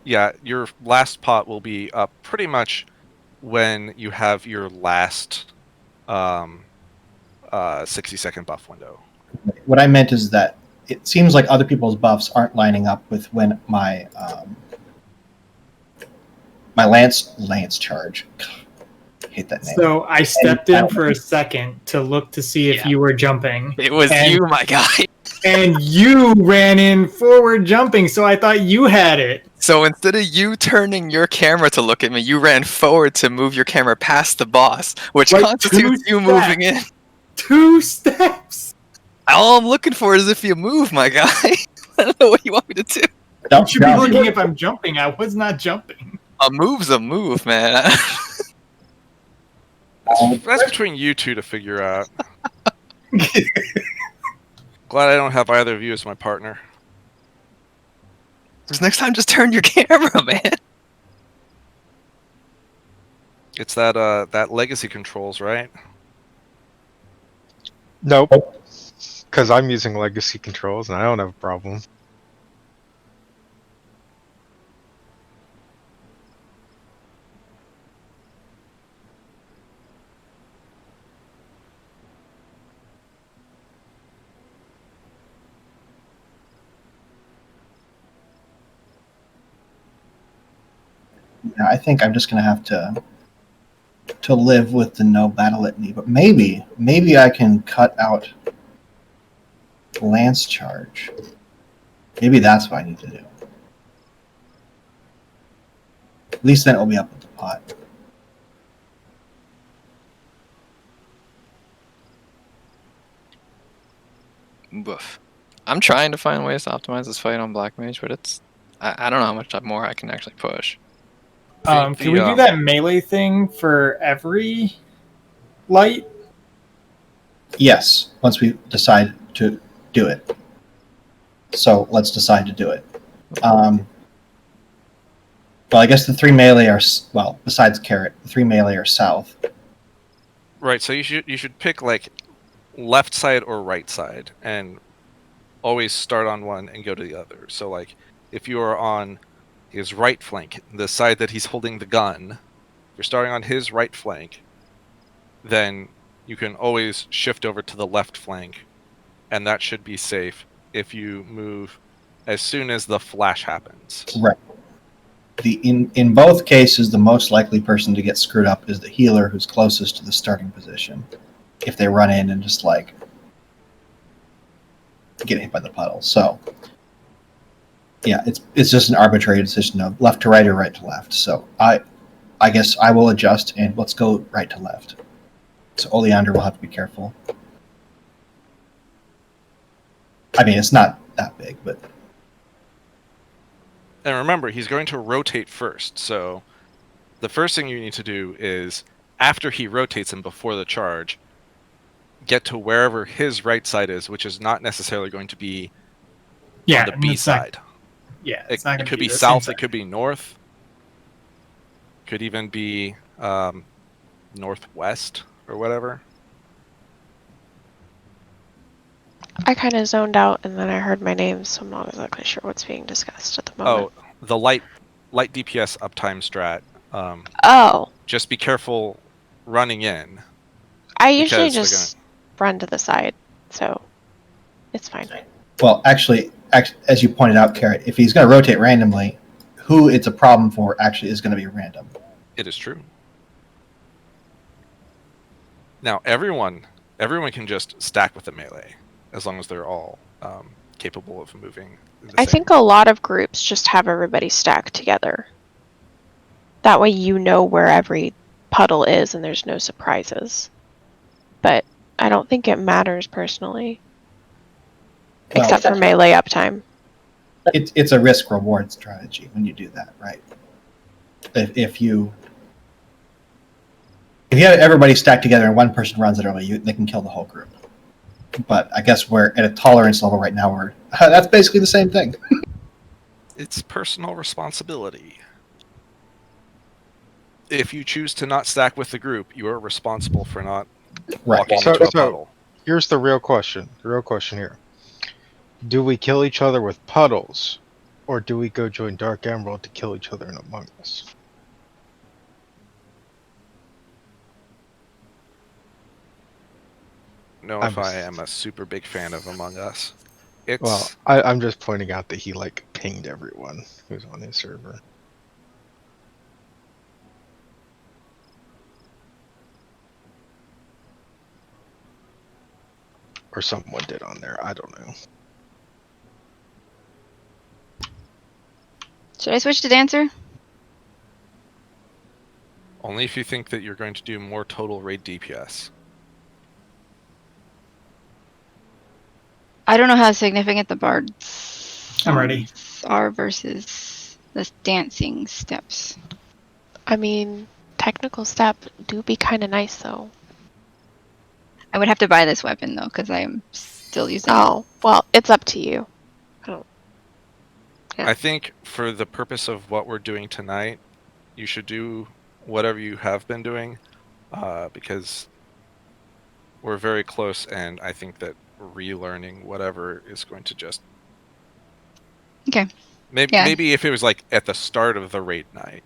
Yeah, your last pot will be up pretty much when you have your last 60-second buff window.
What I meant is that it seems like other people's buffs aren't lining up with when my my lance charge. I hate that name.
So I stepped in for a second to look to see if you were jumping.
It was
And-
you, my guy.
And you ran in forward jumping, so I thought you had it.
So instead of you turning your camera to look at me, you ran forward to move your camera past the boss, which
Like
constitutes
2
you moving in.
2 steps.
All I'm looking for is if you move, my guy. I don't know what you want me to do.
Don't
You should be
jump.
looking if I'm jumping. I was not jumping.
A move's a move, man.
That's between you two to figure out. Glad I don't have either of you as my partner.
Because next time, just turn your camera, man.
It's that legacy controls, right?
Nope. Because I'm using legacy controls and I don't have a problem.
Yeah, I think I'm just gonna have to live with the no battle litany, but maybe I can cut out lance charge. Maybe that's what I need to do. At least then it will be up with the pot.
Woof. I'm trying to find ways to optimize this fight on Black Mage, but it's I don't know how much more I can actually push.
Can we do that melee thing for every light?
Yes, once we decide to do it. So let's decide to do it. Well, I guess the 3 melee are, well, besides Carrot, the 3 melee are south.
Right, so you should pick like left side or right side and always start on one and go to the other. So like if you are on his right flank, the side that he's holding the gun, if you're starting on his right flank, then you can always shift over to the left flank, and that should be safe if you move as soon as the flash happens.
Right. In both cases, the most likely person to get screwed up is the healer who's closest to the starting position. If they run in and just like get hit by the puddle. So yeah, it's just an arbitrary decision of left to right or right to left. So I guess I will adjust and let's go right to left. So Oleander will have to be careful. I mean, it's not that big, but...
And remember, he's going to rotate first, so the first thing you need to do is, after he rotates and before the charge, get to wherever his right side is, which is not necessarily going to be on the B side.
It's
It could be south, it could be north, could even be northwest or whatever.
I kind of zoned out and then I heard my name, so I'm not exactly sure what's being discussed at the moment.
Oh, the light DPS uptime strat.
Oh.
Just be careful running in.
I usually just run to the side, so it's fine.
Well, actually, as you pointed out, Carrot, if he's going to rotate randomly, who it's a problem for actually is going to be random.
It is true. Now, everyone can just stack with the melee, as long as they're all capable of moving.
I think a lot of groups just have everybody stacked together. That way you know where every puddle is and there's no surprises. But I don't think it matters personally.
Well,
except for melee uptime.
It's a risk-reward strategy when you do that, right? If you have everybody stacked together and one person runs it early, they can kill the whole group. But I guess we're at a tolerance level right now where that's basically the same thing.
It's personal responsibility. If you choose to not stack with the group, you are responsible for not walking into a puddle.
Here's the real question. The real question here. Do we kill each other with puddles, or do we go join Dark Emerald to kill each other in Among Us?
If I am a super big fan of Among Us.
Well, I'm just pointing out that he like pinged everyone who's on his server. Or someone did on there, I don't know.
Should I switch to Dancer?
Only if you think that you're going to do more total raid DPS.
I don't know how significant the bards
I'm ready.
are versus the dancing steps.
I mean, technical step do be kind of nice though.
I would have to buy this weapon though, because I am still using it.
Oh, well, it's up to you. I don't. Yeah.
I think for the purpose of what we're doing tonight, you should do whatever you have been doing, because we're very close, and I think that relearning whatever is going to just
Okay.
maybe
Yeah.
maybe if it was like at the start of the raid night.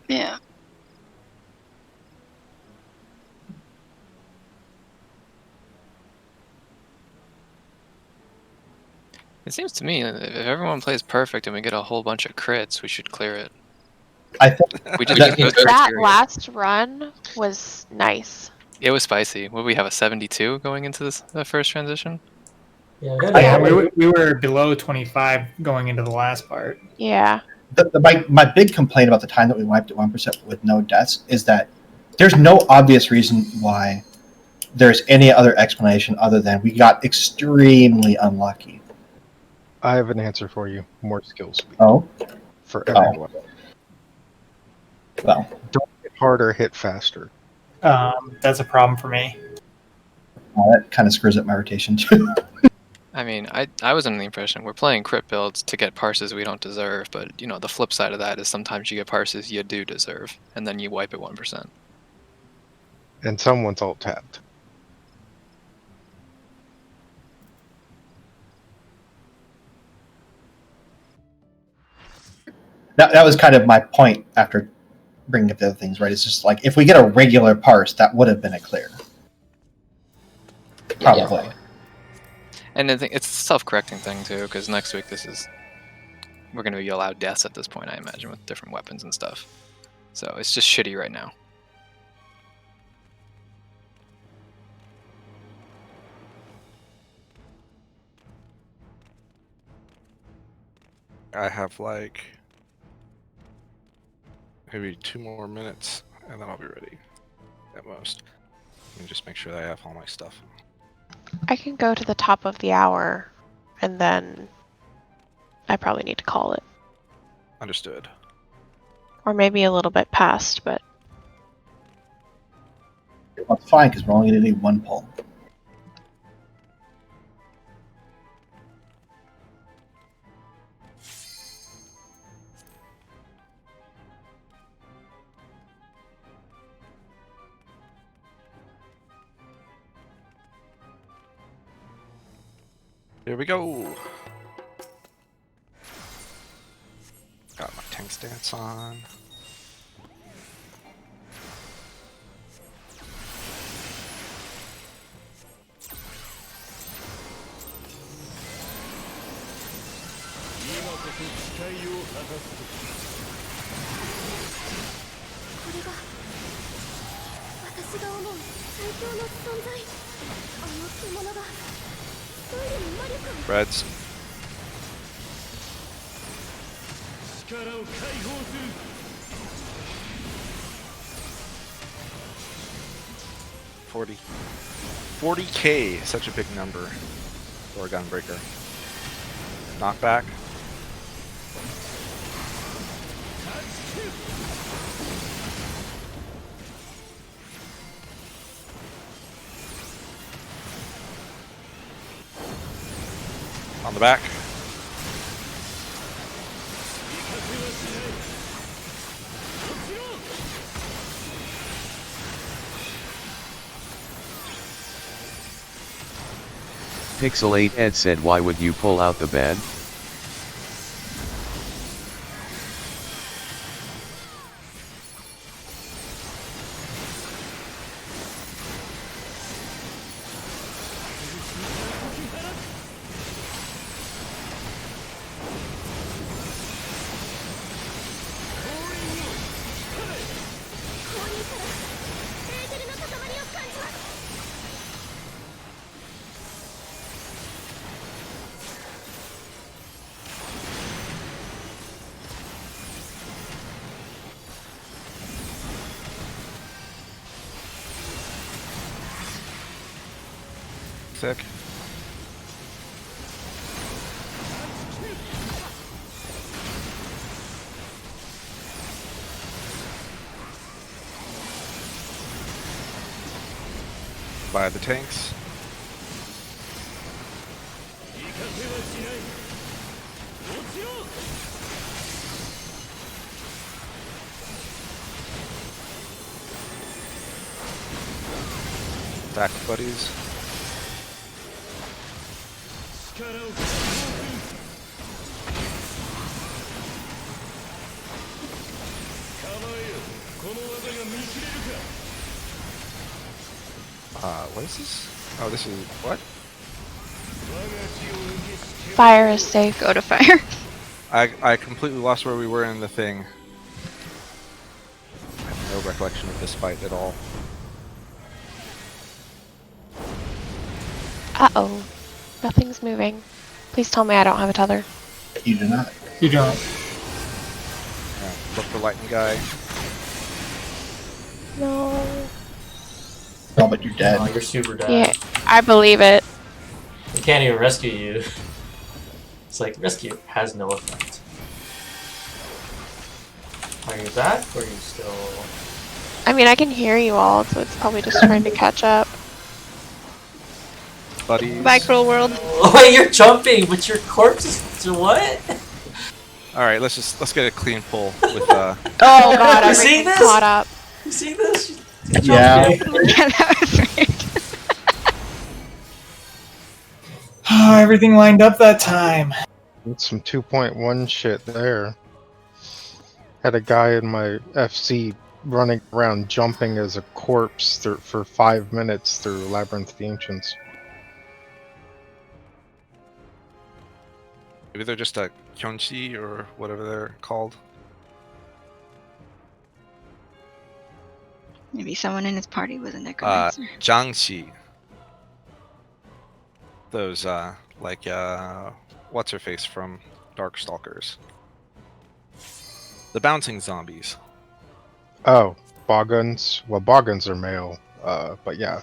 Yeah.
It seems to me if everyone plays perfect and we get a whole bunch of crits, we should clear it.
I think
We just
That-
meet those
That
criteria.
last run was nice.
It was spicy. Would we have a 72 going into this the first transition?
Yeah, we had
Yeah,
a-
we were below 25 going into the last part.
Yeah.
my big complaint about the time that we wiped at 1% with no deaths is that there's no obvious reason why there's any other explanation other than we got extremely unlucky.
I have an answer for you. More skill speed
Oh,
for everyone.
well,
Don't hit harder, hit faster.
That's a problem for me.
that kind of screws up my rotation too.
I mean, I was under the impression we're playing crit builds to get parses we don't deserve, but you know the flip side of that is sometimes you get parses you do deserve, and then you wipe at 1%.
And someone's alt tabbed.
That was kind of my point after bringing up the other things, right? It's just like if we get a regular parse, that would have been a clear. Probably.
And I think it's a self-correcting thing too, because next week we're going to be allowed deaths at this point, I imagine, with different weapons and stuff. So it's just shitty right now.
I have like maybe 2 more minutes, and then I'll be ready at most. Let me just make sure that I have all my stuff.
I can go to the top of the hour, and then I probably need to call it.
Understood.
Or maybe a little bit past, but
Well, it's fine because we're only going to do one pull.
Here we go. Got my tank stance on. Reds. $40. 40K, such a big number for a gunbreaker. Knockback. On the back.
Pixel8 Ed said, why would you pull out the bed?
Sick. by the tanks. Attack buddies. What is this? Oh, this is what?
Fire is safe.
Go to fire.
I completely lost where we were in the thing. I have no recollection of this fight at all.
Uh-oh. Nothing's moving. Please tell me I don't have a tether.
You do not.
You don't.
Look for lightning guy.
No.
Oh, but you're dead.
Oh, you're super dead.
Yeah, I believe it.
We can't even rescue you. It's like, rescue has no effect. Are you back, or are you still...
I mean, I can hear you all, so it's probably just trying to catch up.
Buddies.
Back real world.
Oh, you're jumping, but your corpse is... What?
Alright, let's get a clean pull with
Oh god,
You see
everything's
this?
caught up.
You see this?
Yeah.
Yeah, that was right.
Oh, everything lined up that time.
That's some 2.1 shit there. Had a guy in my FC running around jumping as a corpse for 5 minutes through Labyrinth of the Ancients.
Maybe they're just a kyonchi or whatever they're called.
Maybe someone in his party was a necromancer.
Jiangxi. Those like what's her face from Darkstalkers? The bouncing zombies.
Oh, Boggans. Well, Boggans are male, but yeah.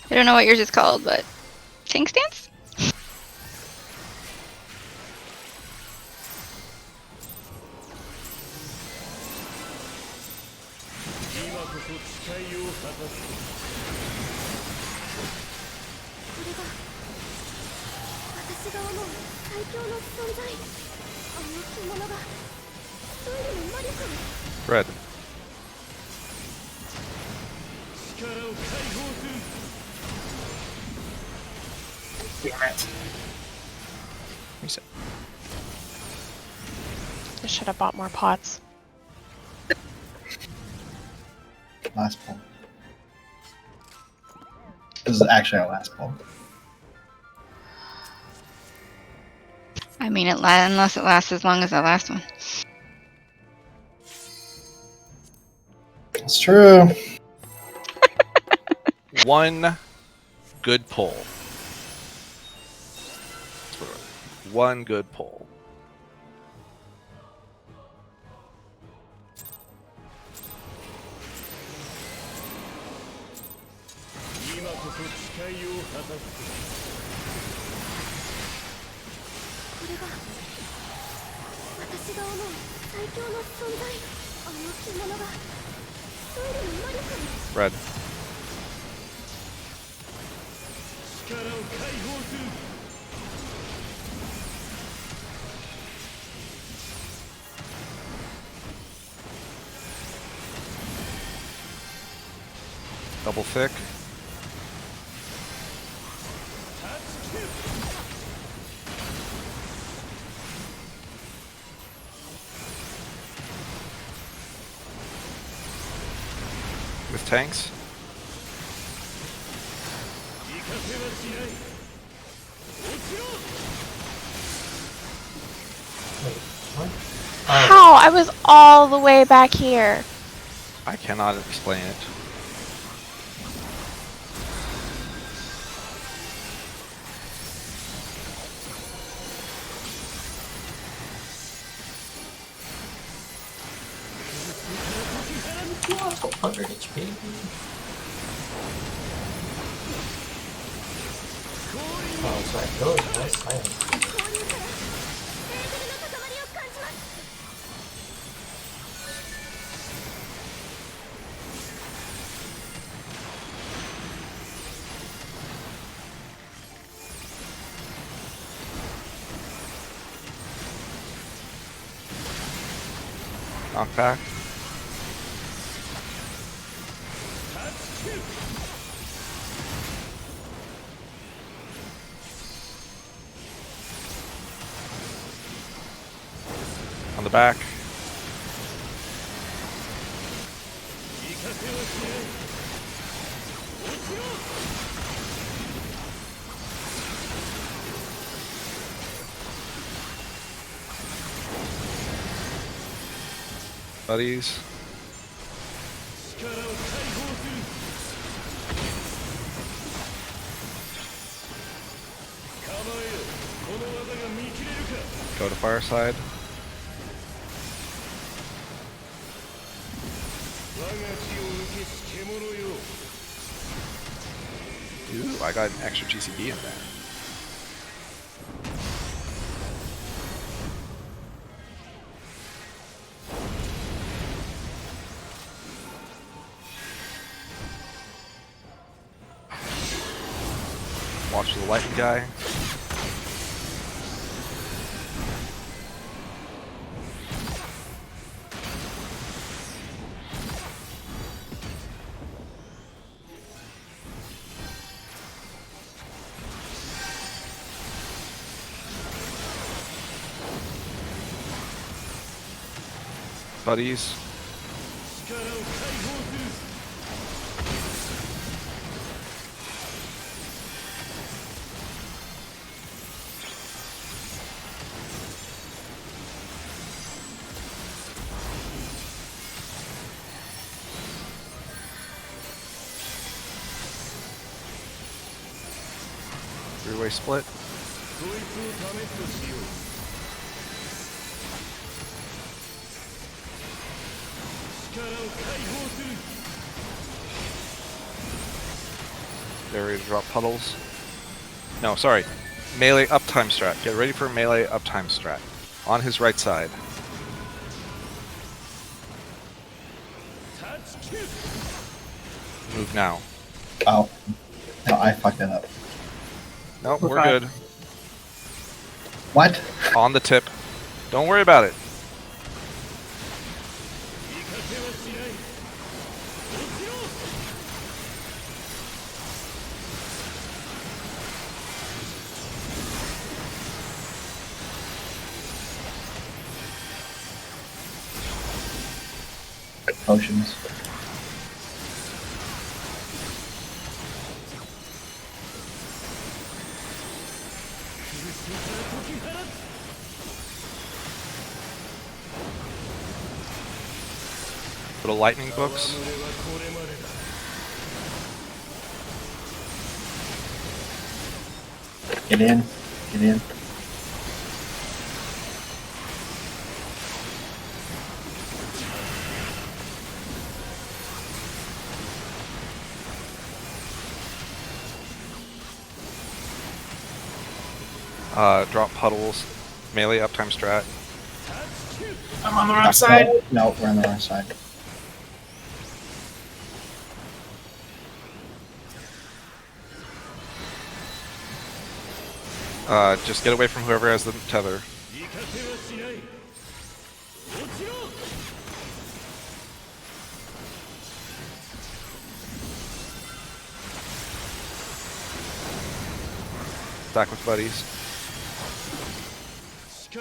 I don't know what yours is called, but tank stance?
Red.
Damn it.
Reset.
I should have bought more pots.
Last pull. This is actually our last pull.
I mean, unless it lasts as long as the last one.
It's true.
One good pull. One good pull. Red. Double thick. With tanks.
Wait, what? Oh,
How? I was all the way back here.
I cannot explain it.
oh, 100 HP. Oh, sorry. Really nice item.
Knockback. On the back. Buddies. Go to fireside. Ooh, I got an extra GCB in there. Watch the lightning guy. Buddies. Three-way split. They're ready to drop puddles. No, sorry. Melee uptime strat. Get ready for melee uptime strat. On his right side. Move now.
Oh. No, I fucked that up.
No,
We're
we're
fine.
good.
What?
On the tip. Don't worry about it.
Potions.
Little lightning books.
Get in. Get in.
Drop puddles. Melee uptime strat.
I'm on the wrong side.
No, we're on the wrong side.
Just get away from whoever has the tether. Stack with buddies.
I'm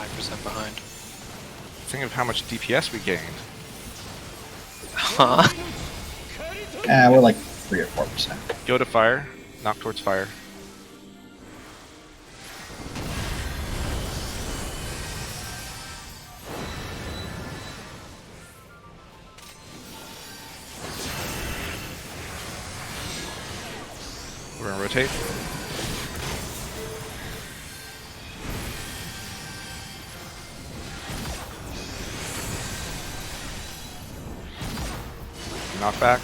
5% behind.
Think of how much DPS we gained.
Huh?
We're like 3 or 4%.
Go to fire. Knock towards fire. We're gonna rotate. knockback.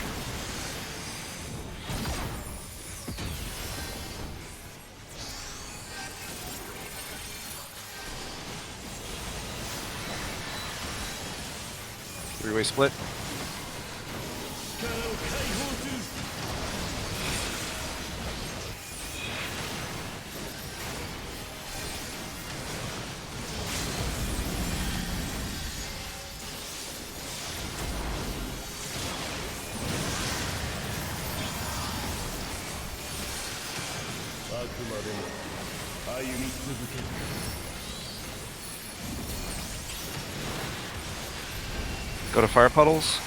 Three-way split. Go to fire puddles.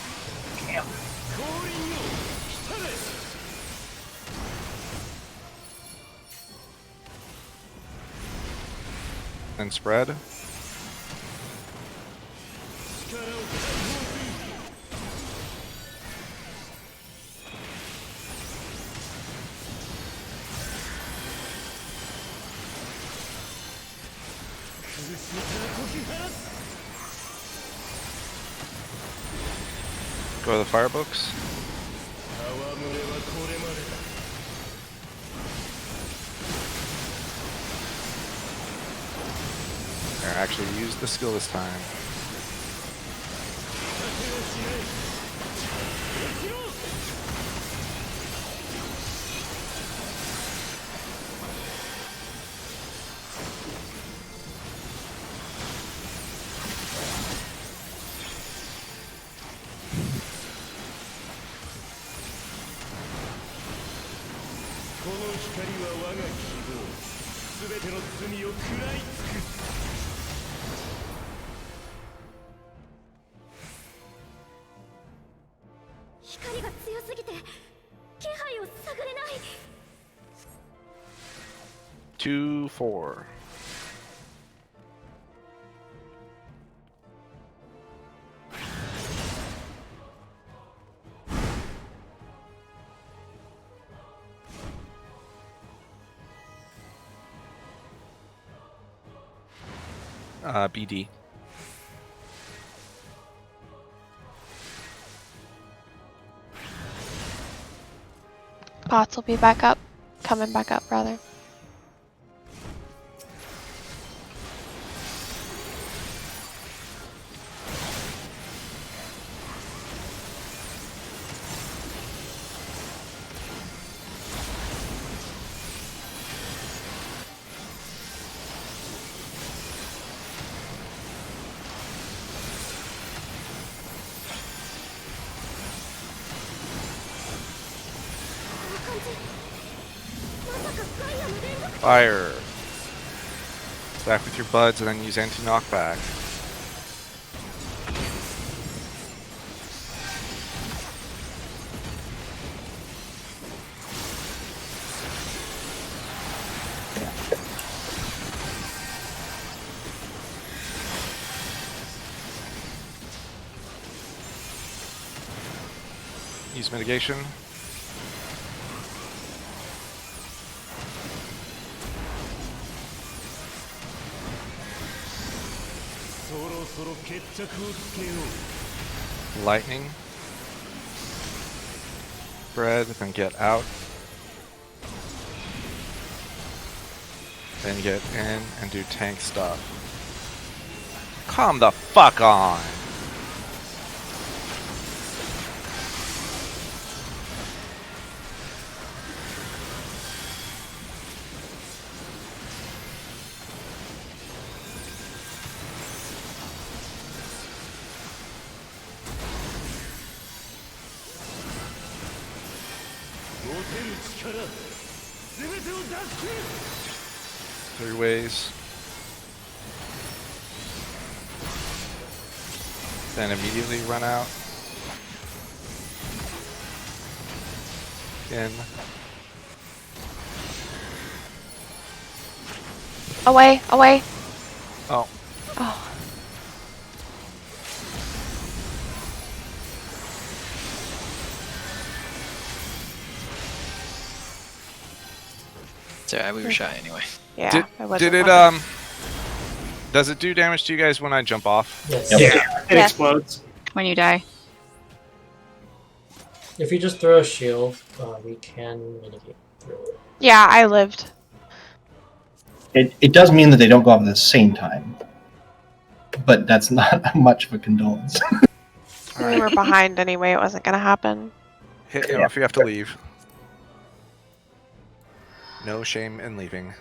And spread. Go to the fire books. There, actually use the skill this time. Two, 4. BD.
Pots will be back up. Coming back up, rather.
Fire. Stack with your buds and then use anti-knockback. Use mitigation. Lightning. Spread, then get out. Then get in and do tank stuff. Calm the fuck on! Three ways. Then immediately run out. In.
Away, away.
Oh.
Oh.
So we were shy anyway.
Yeah.
Did it does it do damage to you guys when I jump off?
Yes.
Yep.
Yeah, it
Yes.
explodes.
When you die.
If you just throw a shield, we can mitigate through it.
Yeah, I lived.
It does mean that they don't go off at the same time, but that's not much of a condolence.
We were behind anyway. It wasn't gonna happen.
Hit no if you have to leave. No shame in leaving.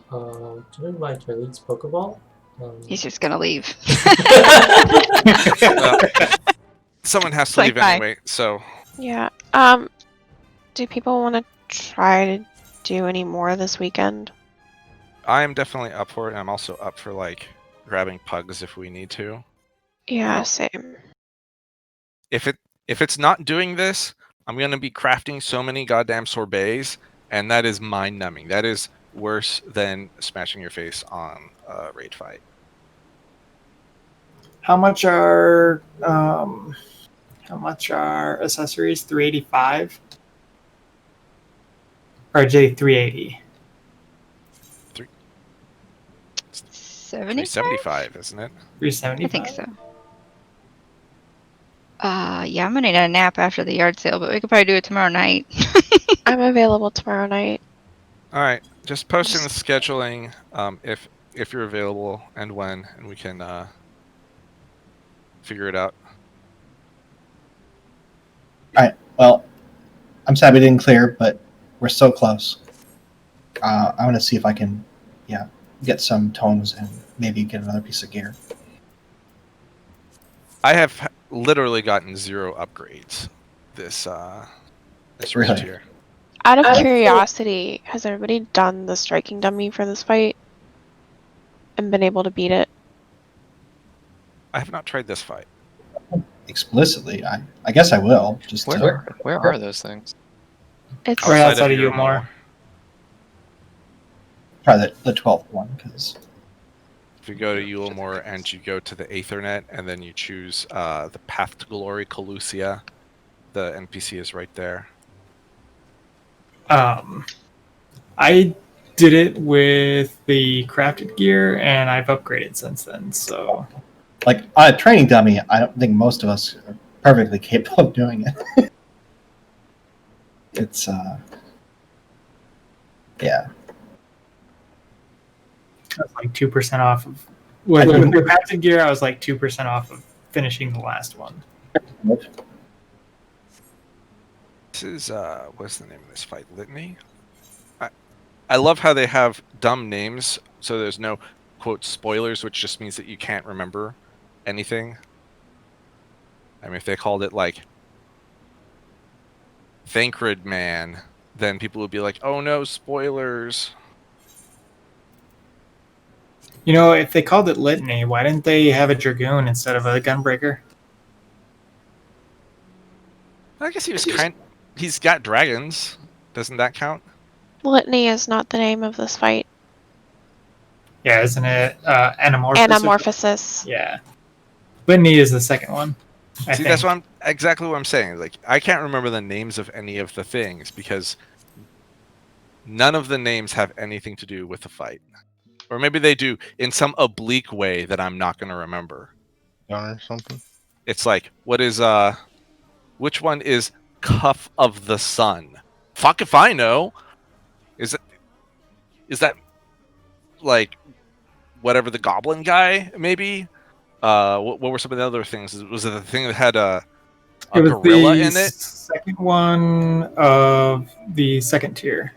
Do you invite your leads Pokeball?
He's just gonna leave.
Someone has to
Like,
leave
bye.
anyway, so
Yeah. Do people want to try to do any more this weekend?
I'm definitely up for it. And I'm also up for like grabbing pugs if we need to.
Yeah, same.
If it's not doing this, I'm gonna be crafting so many goddamn sorbets, and that is mind numbing. That is worse than smashing your face on a raid fight.
How much are accessories? 385 or J 380?
75?
375, isn't it?
375.
I think so. Yeah, I'm gonna need a nap after the yard sale, but we could probably do it tomorrow night.
I'm available tomorrow night.
All right, just posting the scheduling if you're available and when, and we can figure it out.
All right. Well, I'm sad we didn't clear, but we're so close. I want to see if I can, get some tones and maybe get another piece of gear.
I have literally gotten 0 upgrades this
Really?
year.
Out of curiosity, has everybody done the striking dummy for this fight and been able to beat it?
I have not tried this fight.
Explicitly, I guess I will. Just
Where are those things?
It's
Right outside of
Uamore.
probably the 12th one because
If you go to Uamore and you go to the Aethernet and then you choose the Path to Glory Colusia, the NPC is right there.
I did it with the crafted gear, and I've upgraded since then. So,
like on a training dummy, I don't think most of us are perfectly capable of doing it. It's yeah.
I was like 2% off of with the crafted gear. I was like 2% off of finishing the last one.
This is what's the name of this fight? Litany? I love how they have dumb names, so there's no quote spoilers, which just means that you can't remember anything. I mean, if they called it like Thancred Man, then people would be like, "Oh no, spoilers!"
You know, if they called it Litany, why didn't they have a Dragoon instead of a Gunbreaker?
I guess he's got dragons. Doesn't that count?
Litany is not the name of this fight.
Yeah, isn't it Anamorphosis?
Anamorphosis.
Yeah. Litany is the second one. I
See,
think.
that's exactly what I'm saying. Like, I can't remember the names of any of the things because none of the names have anything to do with the fight. Or maybe they do in some oblique way that I'm not going to remember.
Or something.
It's like, which one is Cuff of the Sun? Fuck if I know. Is that like whatever the goblin guy maybe? What were some of the other things? Was it the thing that had a gorilla in it?
Second one of the second tier.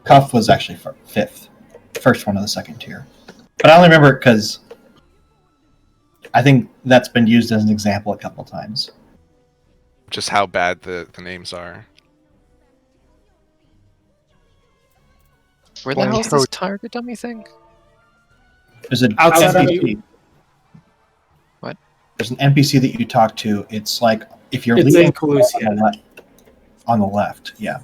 Cuff was actually fifth, first one of the second tier. But I only remember it because I think that's been used as an example a couple times.
Just how bad the names are.
Where the hell is this target dummy thing?
There's an
Outside of
NPC.
What?
There's an NPC that you talk to. It's like if you're
It's
leaving
in Colusia.
on the left, yeah.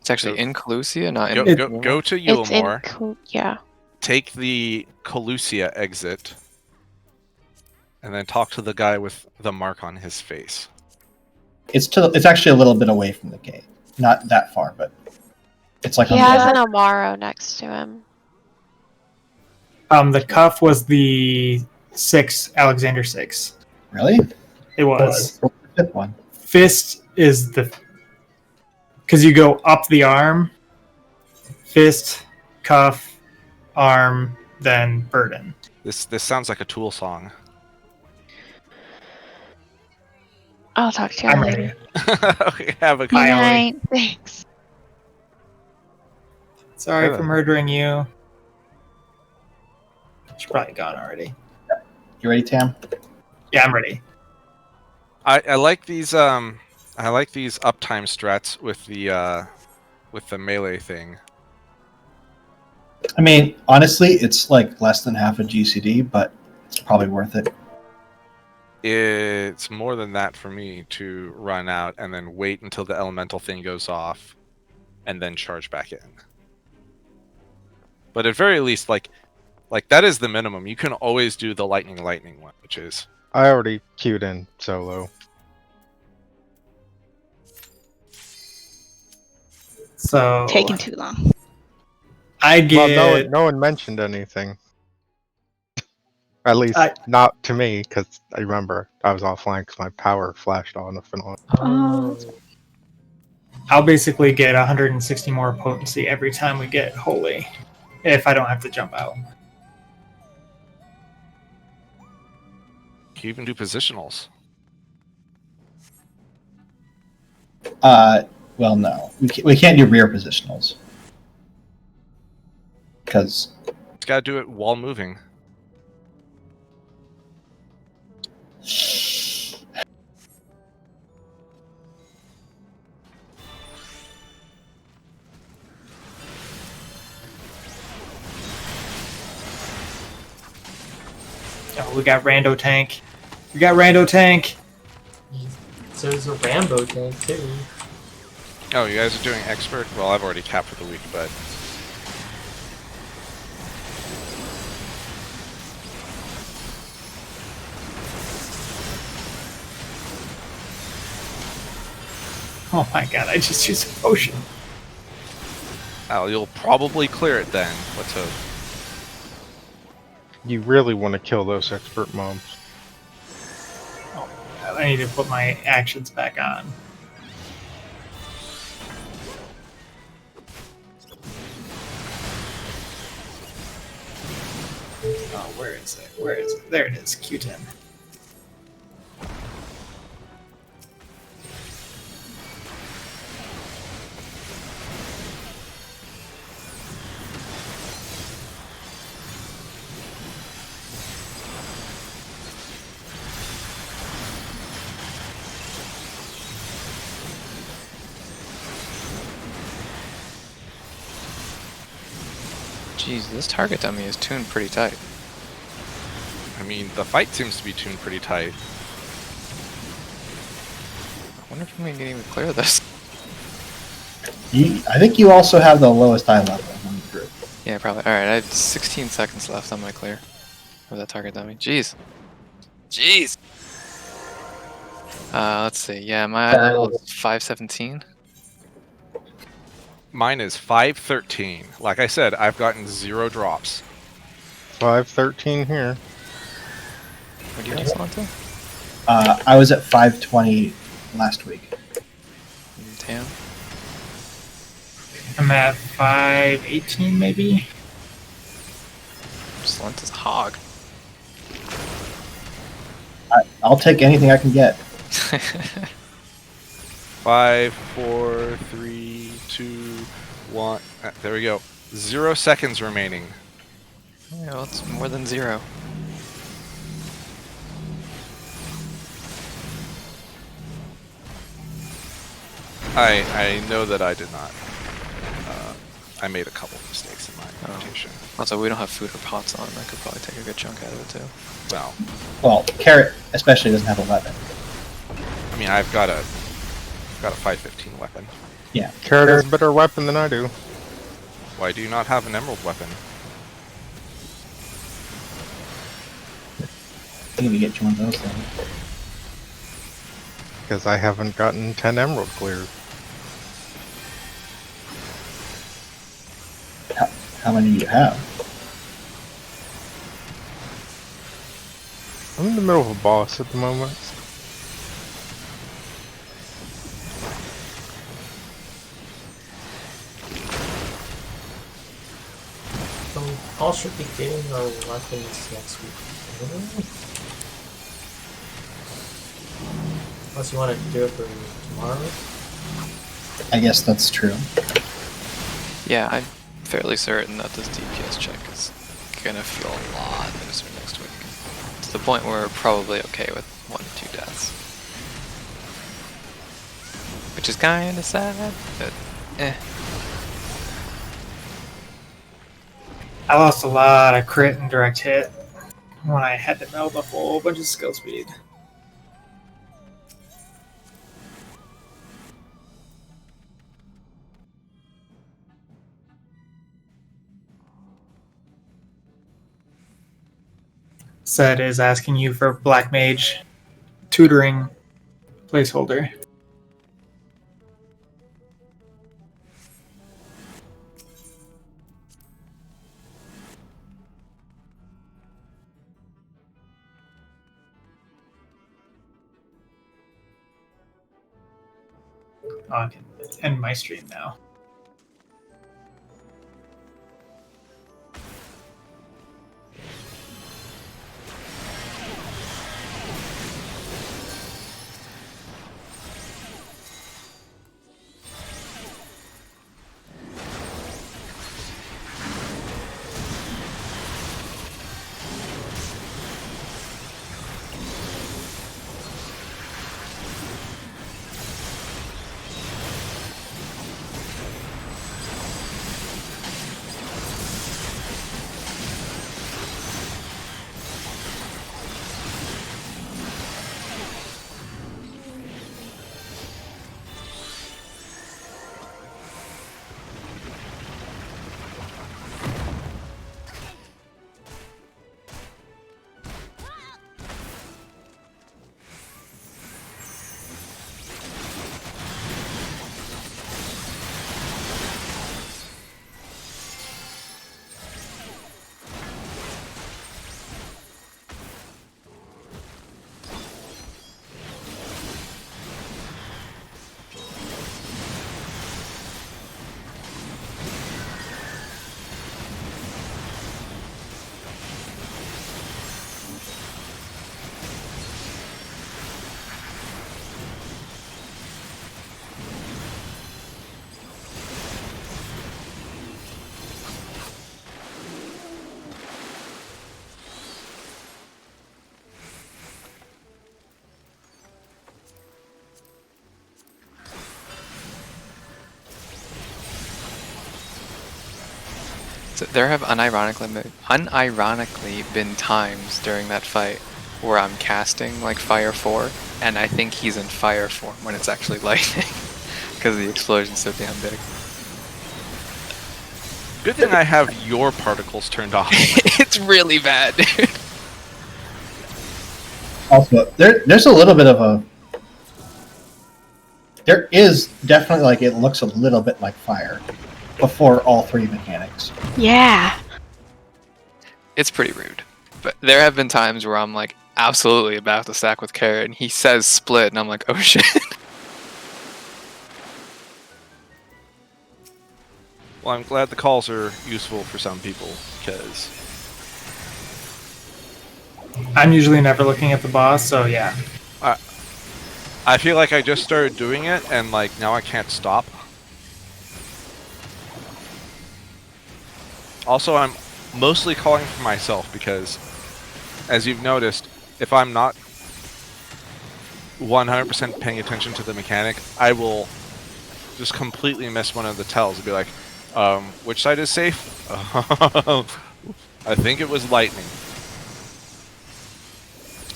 It's actually in Colusia, not in.
Go to
It's in
Uamore.
yeah.
Take the Colusia exit, and then talk to the guy with the mark on his face.
It's actually a little bit away from the gate. Not that far, but it's like
He
on
has
the
an
edge.
Amaro next to him.
The cuff was the 6, Alexander 6.
Really?
It was.
What's the fifth one?
Fist is the... Because you go up the arm, fist, cuff, arm, then burden.
This sounds like a Tool song.
I'll talk to you
I'm
later.
ready.
Okay, have a
Bye,
Good
Ollie.
night.
Thanks.
Sorry
Yeah.
for murdering you. She's probably gone already.
You ready, Tam?
Yeah, I'm ready.
I like these uptime strats with the melee thing.
I mean, honestly, it's like less than half a GCD, but it's probably worth it.
It's more than that for me to run out and then wait until the elemental thing goes off and then charge back in. But at very least, like that is the minimum. You can always do the lightning one, which is
I already queued in solo.
So
Taking too long.
I get...
Well, no one mentioned anything. At least not to me, because I remember I was offline because my power flashed on and on.
Oh.
I'll basically get 160 more potency every time we get holy, if I don't have to jump out.
you can even do positionals.
Well, no. We can't do rear positionals. Because...
It's got to do it while moving.
Oh, we got Rando Tank. We got Rando Tank.
So there's a Rambo tank too.
Oh, you guys are doing expert? Well, I've already capped for the week, but
Oh my god, I just used a potion.
you'll probably clear it then. Let's hope.
You really want to kill those expert mobs.
Oh my god, I need to put my actions back on. Oh, where is it? Where is it? There it is, Q10.
Jeez, this target dummy is tuned pretty tight.
I mean, the fight seems to be tuned pretty tight.
I wonder if we can even clear this.
I think you also have the lowest eye level on the group.
Yeah, probably. Alright, I have 16 seconds left on my clear of that target dummy. Jeez. Jeez! Let's see. Yeah, my eye level is 517.
Mine is 513. Like I said, I've gotten 0 drops.
513 here.
What do you guys want to?
I was at 520 last week.
Tam?
I'm at 518 maybe?
Slint is a hog.
I'll take anything I can get.
5, 4, 3, 2, 1. There we go. 0 seconds remaining.
Yeah, well, it's more than 0.
I know that I did not. I made a couple of mistakes in my notation.
Also, we don't have food or pots on. I could probably take a good chunk out of it too.
Well,
Carrot especially doesn't have a weapon.
I mean, I've got a 515 weapon.
Yeah.
Carrot has a better weapon than I do.
Why do you not have an emerald weapon?
I think we get you one of those then.
Because I haven't gotten 10 emerald cleared.
How many do you have?
I'm in the middle of a boss at the moment.
So all should be getting our weapons next week. Unless you want to do it for tomorrow.
I guess that's true.
Yeah, I'm fairly certain that this DPS check is gonna feel a lot looser next week. To the point where we're probably okay with 1 or 2 deaths. Which is kinda sad, but eh.
I lost a lot of crit and direct hit when I had to meld a whole bunch of skill speed. Set is asking you for Black Mage tutoring placeholder. Oh, I can end my stream now.
So there have unironically been times during that fight where I'm casting like Fire 4, and I think he's in Fire form when it's actually lightning, because the explosion's so damn big.
Good thing I have your particles turned off.
It's really bad, dude.
Also, there's a little bit of a. There is definitely like it looks a little bit like fire before all 3 mechanics.
Yeah.
It's pretty rude. But there have been times where I'm like absolutely about to stack with Carrot, and he says split, and I'm like, oh shit.
Well, I'm glad the calls are useful for some people, because
I'm usually never looking at the boss, so yeah.
I feel like I just started doing it, and like now I can't stop. Also, I'm mostly calling for myself because, as you've noticed, if I'm not 100% paying attention to the mechanic, I will just completely miss one of the tells and be like, which side is safe? I think it was lightning.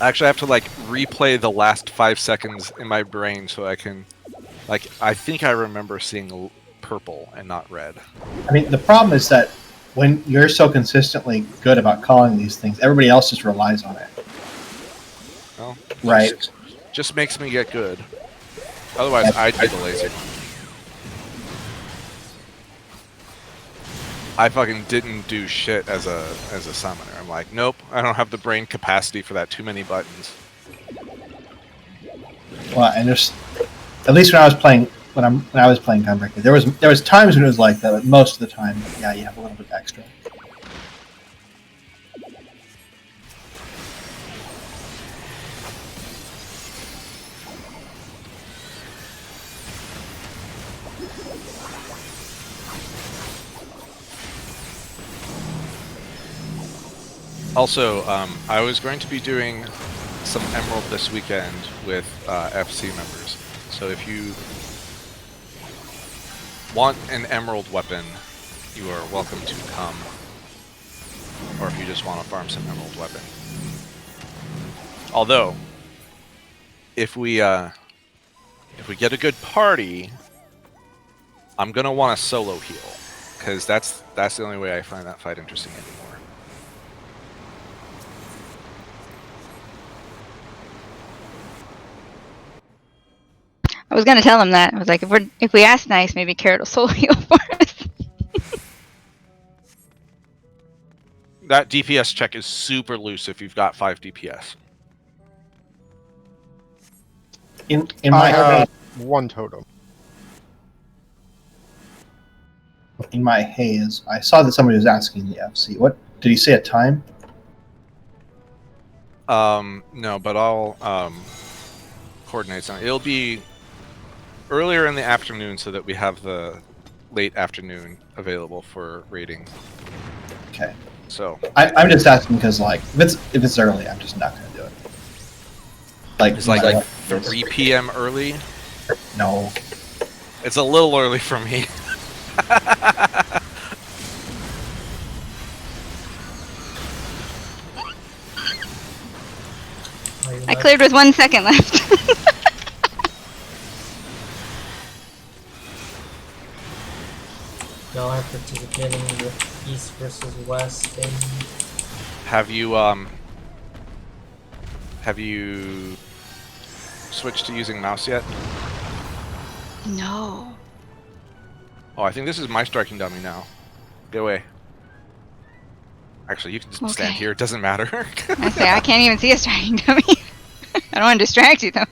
I actually have to like replay the last 5 seconds in my brain so I can, like, I think I remember seeing purple and not red.
I mean, the problem is that when you're so consistently good about calling these things, everybody else just relies on it.
Well,
Right.
Just makes me get good. Otherwise, I'd be the lazy one. I fucking didn't do shit as a summoner. I'm like, nope, I don't have the brain capacity for that. Too many buttons.
Well, and there's at least when I was playing when I was playing Gunbreaker, there was times when it was like that, but most of the time, yeah, you have a little bit extra.
Also, I was going to be doing some Emerald this weekend with FC members. So if you want an Emerald weapon, you are welcome to come. Or if you just want to farm some Emerald weapon. Although, if we get a good party, I'm gonna want to solo heal, because that's the only way I find that fight interesting anymore.
I was gonna tell him that. I was like, if we ask nice, maybe Carrot will solo heal for us.
That DPS check is super loose if you've got 5 DPS.
In
I
my
have 1 totem.
in my haze, I saw that somebody was asking the FC. What did he say a time?
No, but I'll coordinate something. It'll be earlier in the afternoon so that we have the late afternoon available for raiding.
Okay.
So
I'm just asking because, like, if it's early, I'm just not gonna do it. Like,
it's like
no
3 p.m. early.
No.
It's a little early for me.
I cleared with 1 second left.
Y'all are participating in the East versus West thing.
Have you switched to using mouse yet?
No.
Oh, I think this is my striking dummy now. Get away. Actually, you can just stand
Okay.
here. It doesn't matter.
I say I can't even see a striking dummy. I don't want to distract you though.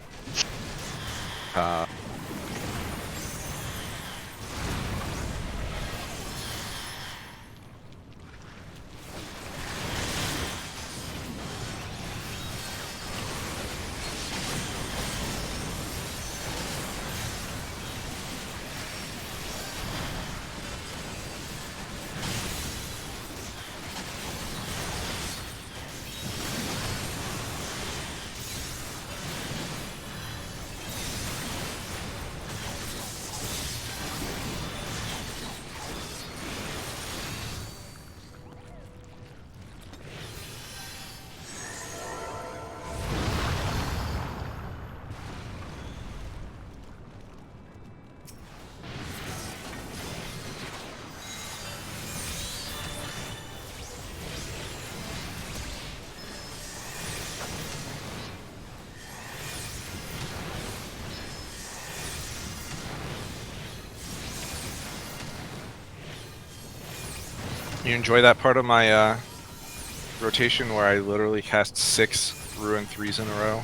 You enjoy that part of my rotation where I literally cast 6 Ruin 3s in a row?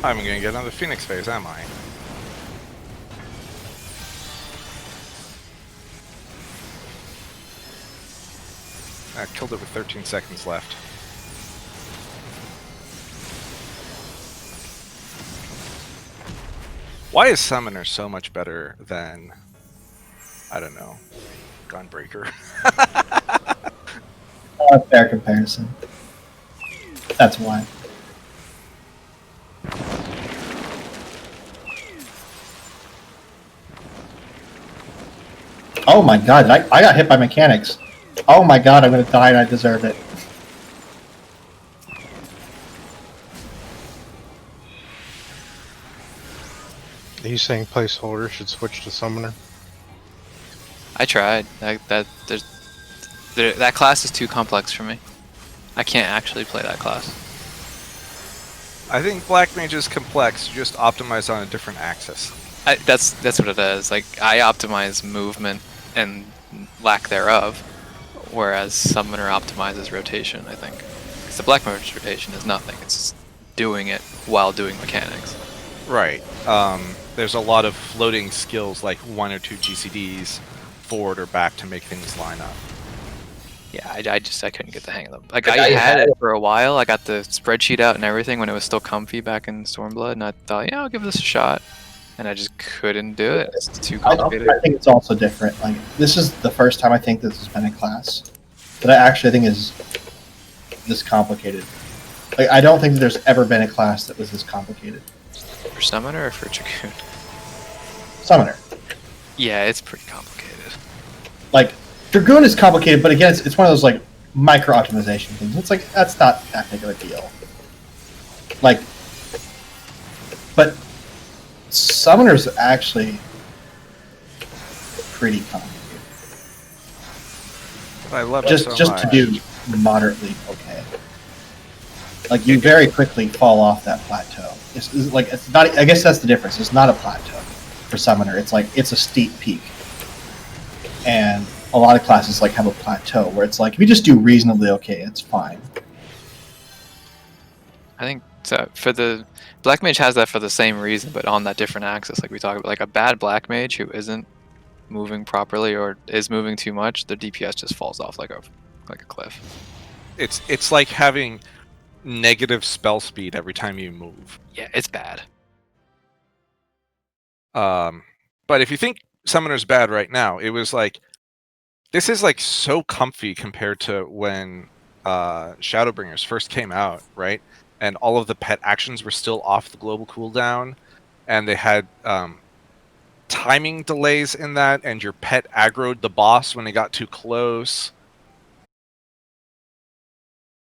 I'm gonna get another Phoenix phase, am I? I killed it with 13 seconds left. Why is Summoner so much better than, I don't know, Gunbreaker?
Fair comparison. That's why. Oh my god, I got hit by mechanics. Oh my god, I'm gonna die and I deserve it.
Are you saying placeholder should switch to summoner?
I tried. That class is too complex for me. I can't actually play that class.
I think Black Mage is complex, just optimized on a different axis.
That's what it is. Like, I optimize movement and lack thereof, whereas Summoner optimizes rotation, I think. Because the Black Mage rotation is nothing. It's just doing it while doing mechanics.
Right. There's a lot of floating skills, like 1 or 2 GCDs, forward or back, to make things line up.
Yeah, I couldn't get the hang of them. Like, I had it for a while. I got the spreadsheet out and everything when it was still comfy back in Stormblood, and I thought, yeah, I'll give this a shot. And I just couldn't do it. It's too complicated.
I think it's also different. Like, this is the first time I think this has been a class that I actually think is this complicated. Like, I don't think that there's ever been a class that was this complicated.
For Summoner or for Dragoon?
Summoner.
Yeah, it's pretty complicated.
Like, Dragoon is complicated, but again, it's one of those, like, micro-optimization things. It's like, that's not that big of a deal. Like, but Summoner's actually pretty complicated.
I love it
Just
so
to
much.
do moderately okay. Like, you very quickly fall off that plateau. It's like, it's not. I guess that's the difference. It's not a plateau for Summoner. It's like, it's a steep peak. And a lot of classes like have a plateau where it's like, if you just do reasonably okay, it's fine.
I think so. For the Black Mage has that for the same reason, but on that different axis, like we talked about. Like, a bad Black Mage who isn't moving properly or is moving too much, their DPS just falls off like a cliff.
It's like having negative spell speed every time you move.
Yeah, it's bad.
But if you think Summoner's bad right now, it was like, this is like so comfy compared to when Shadowbringers first came out, right? And all of the pet actions were still off the global cooldown, and they had timing delays in that, and your pet aggroed the boss when it got too close.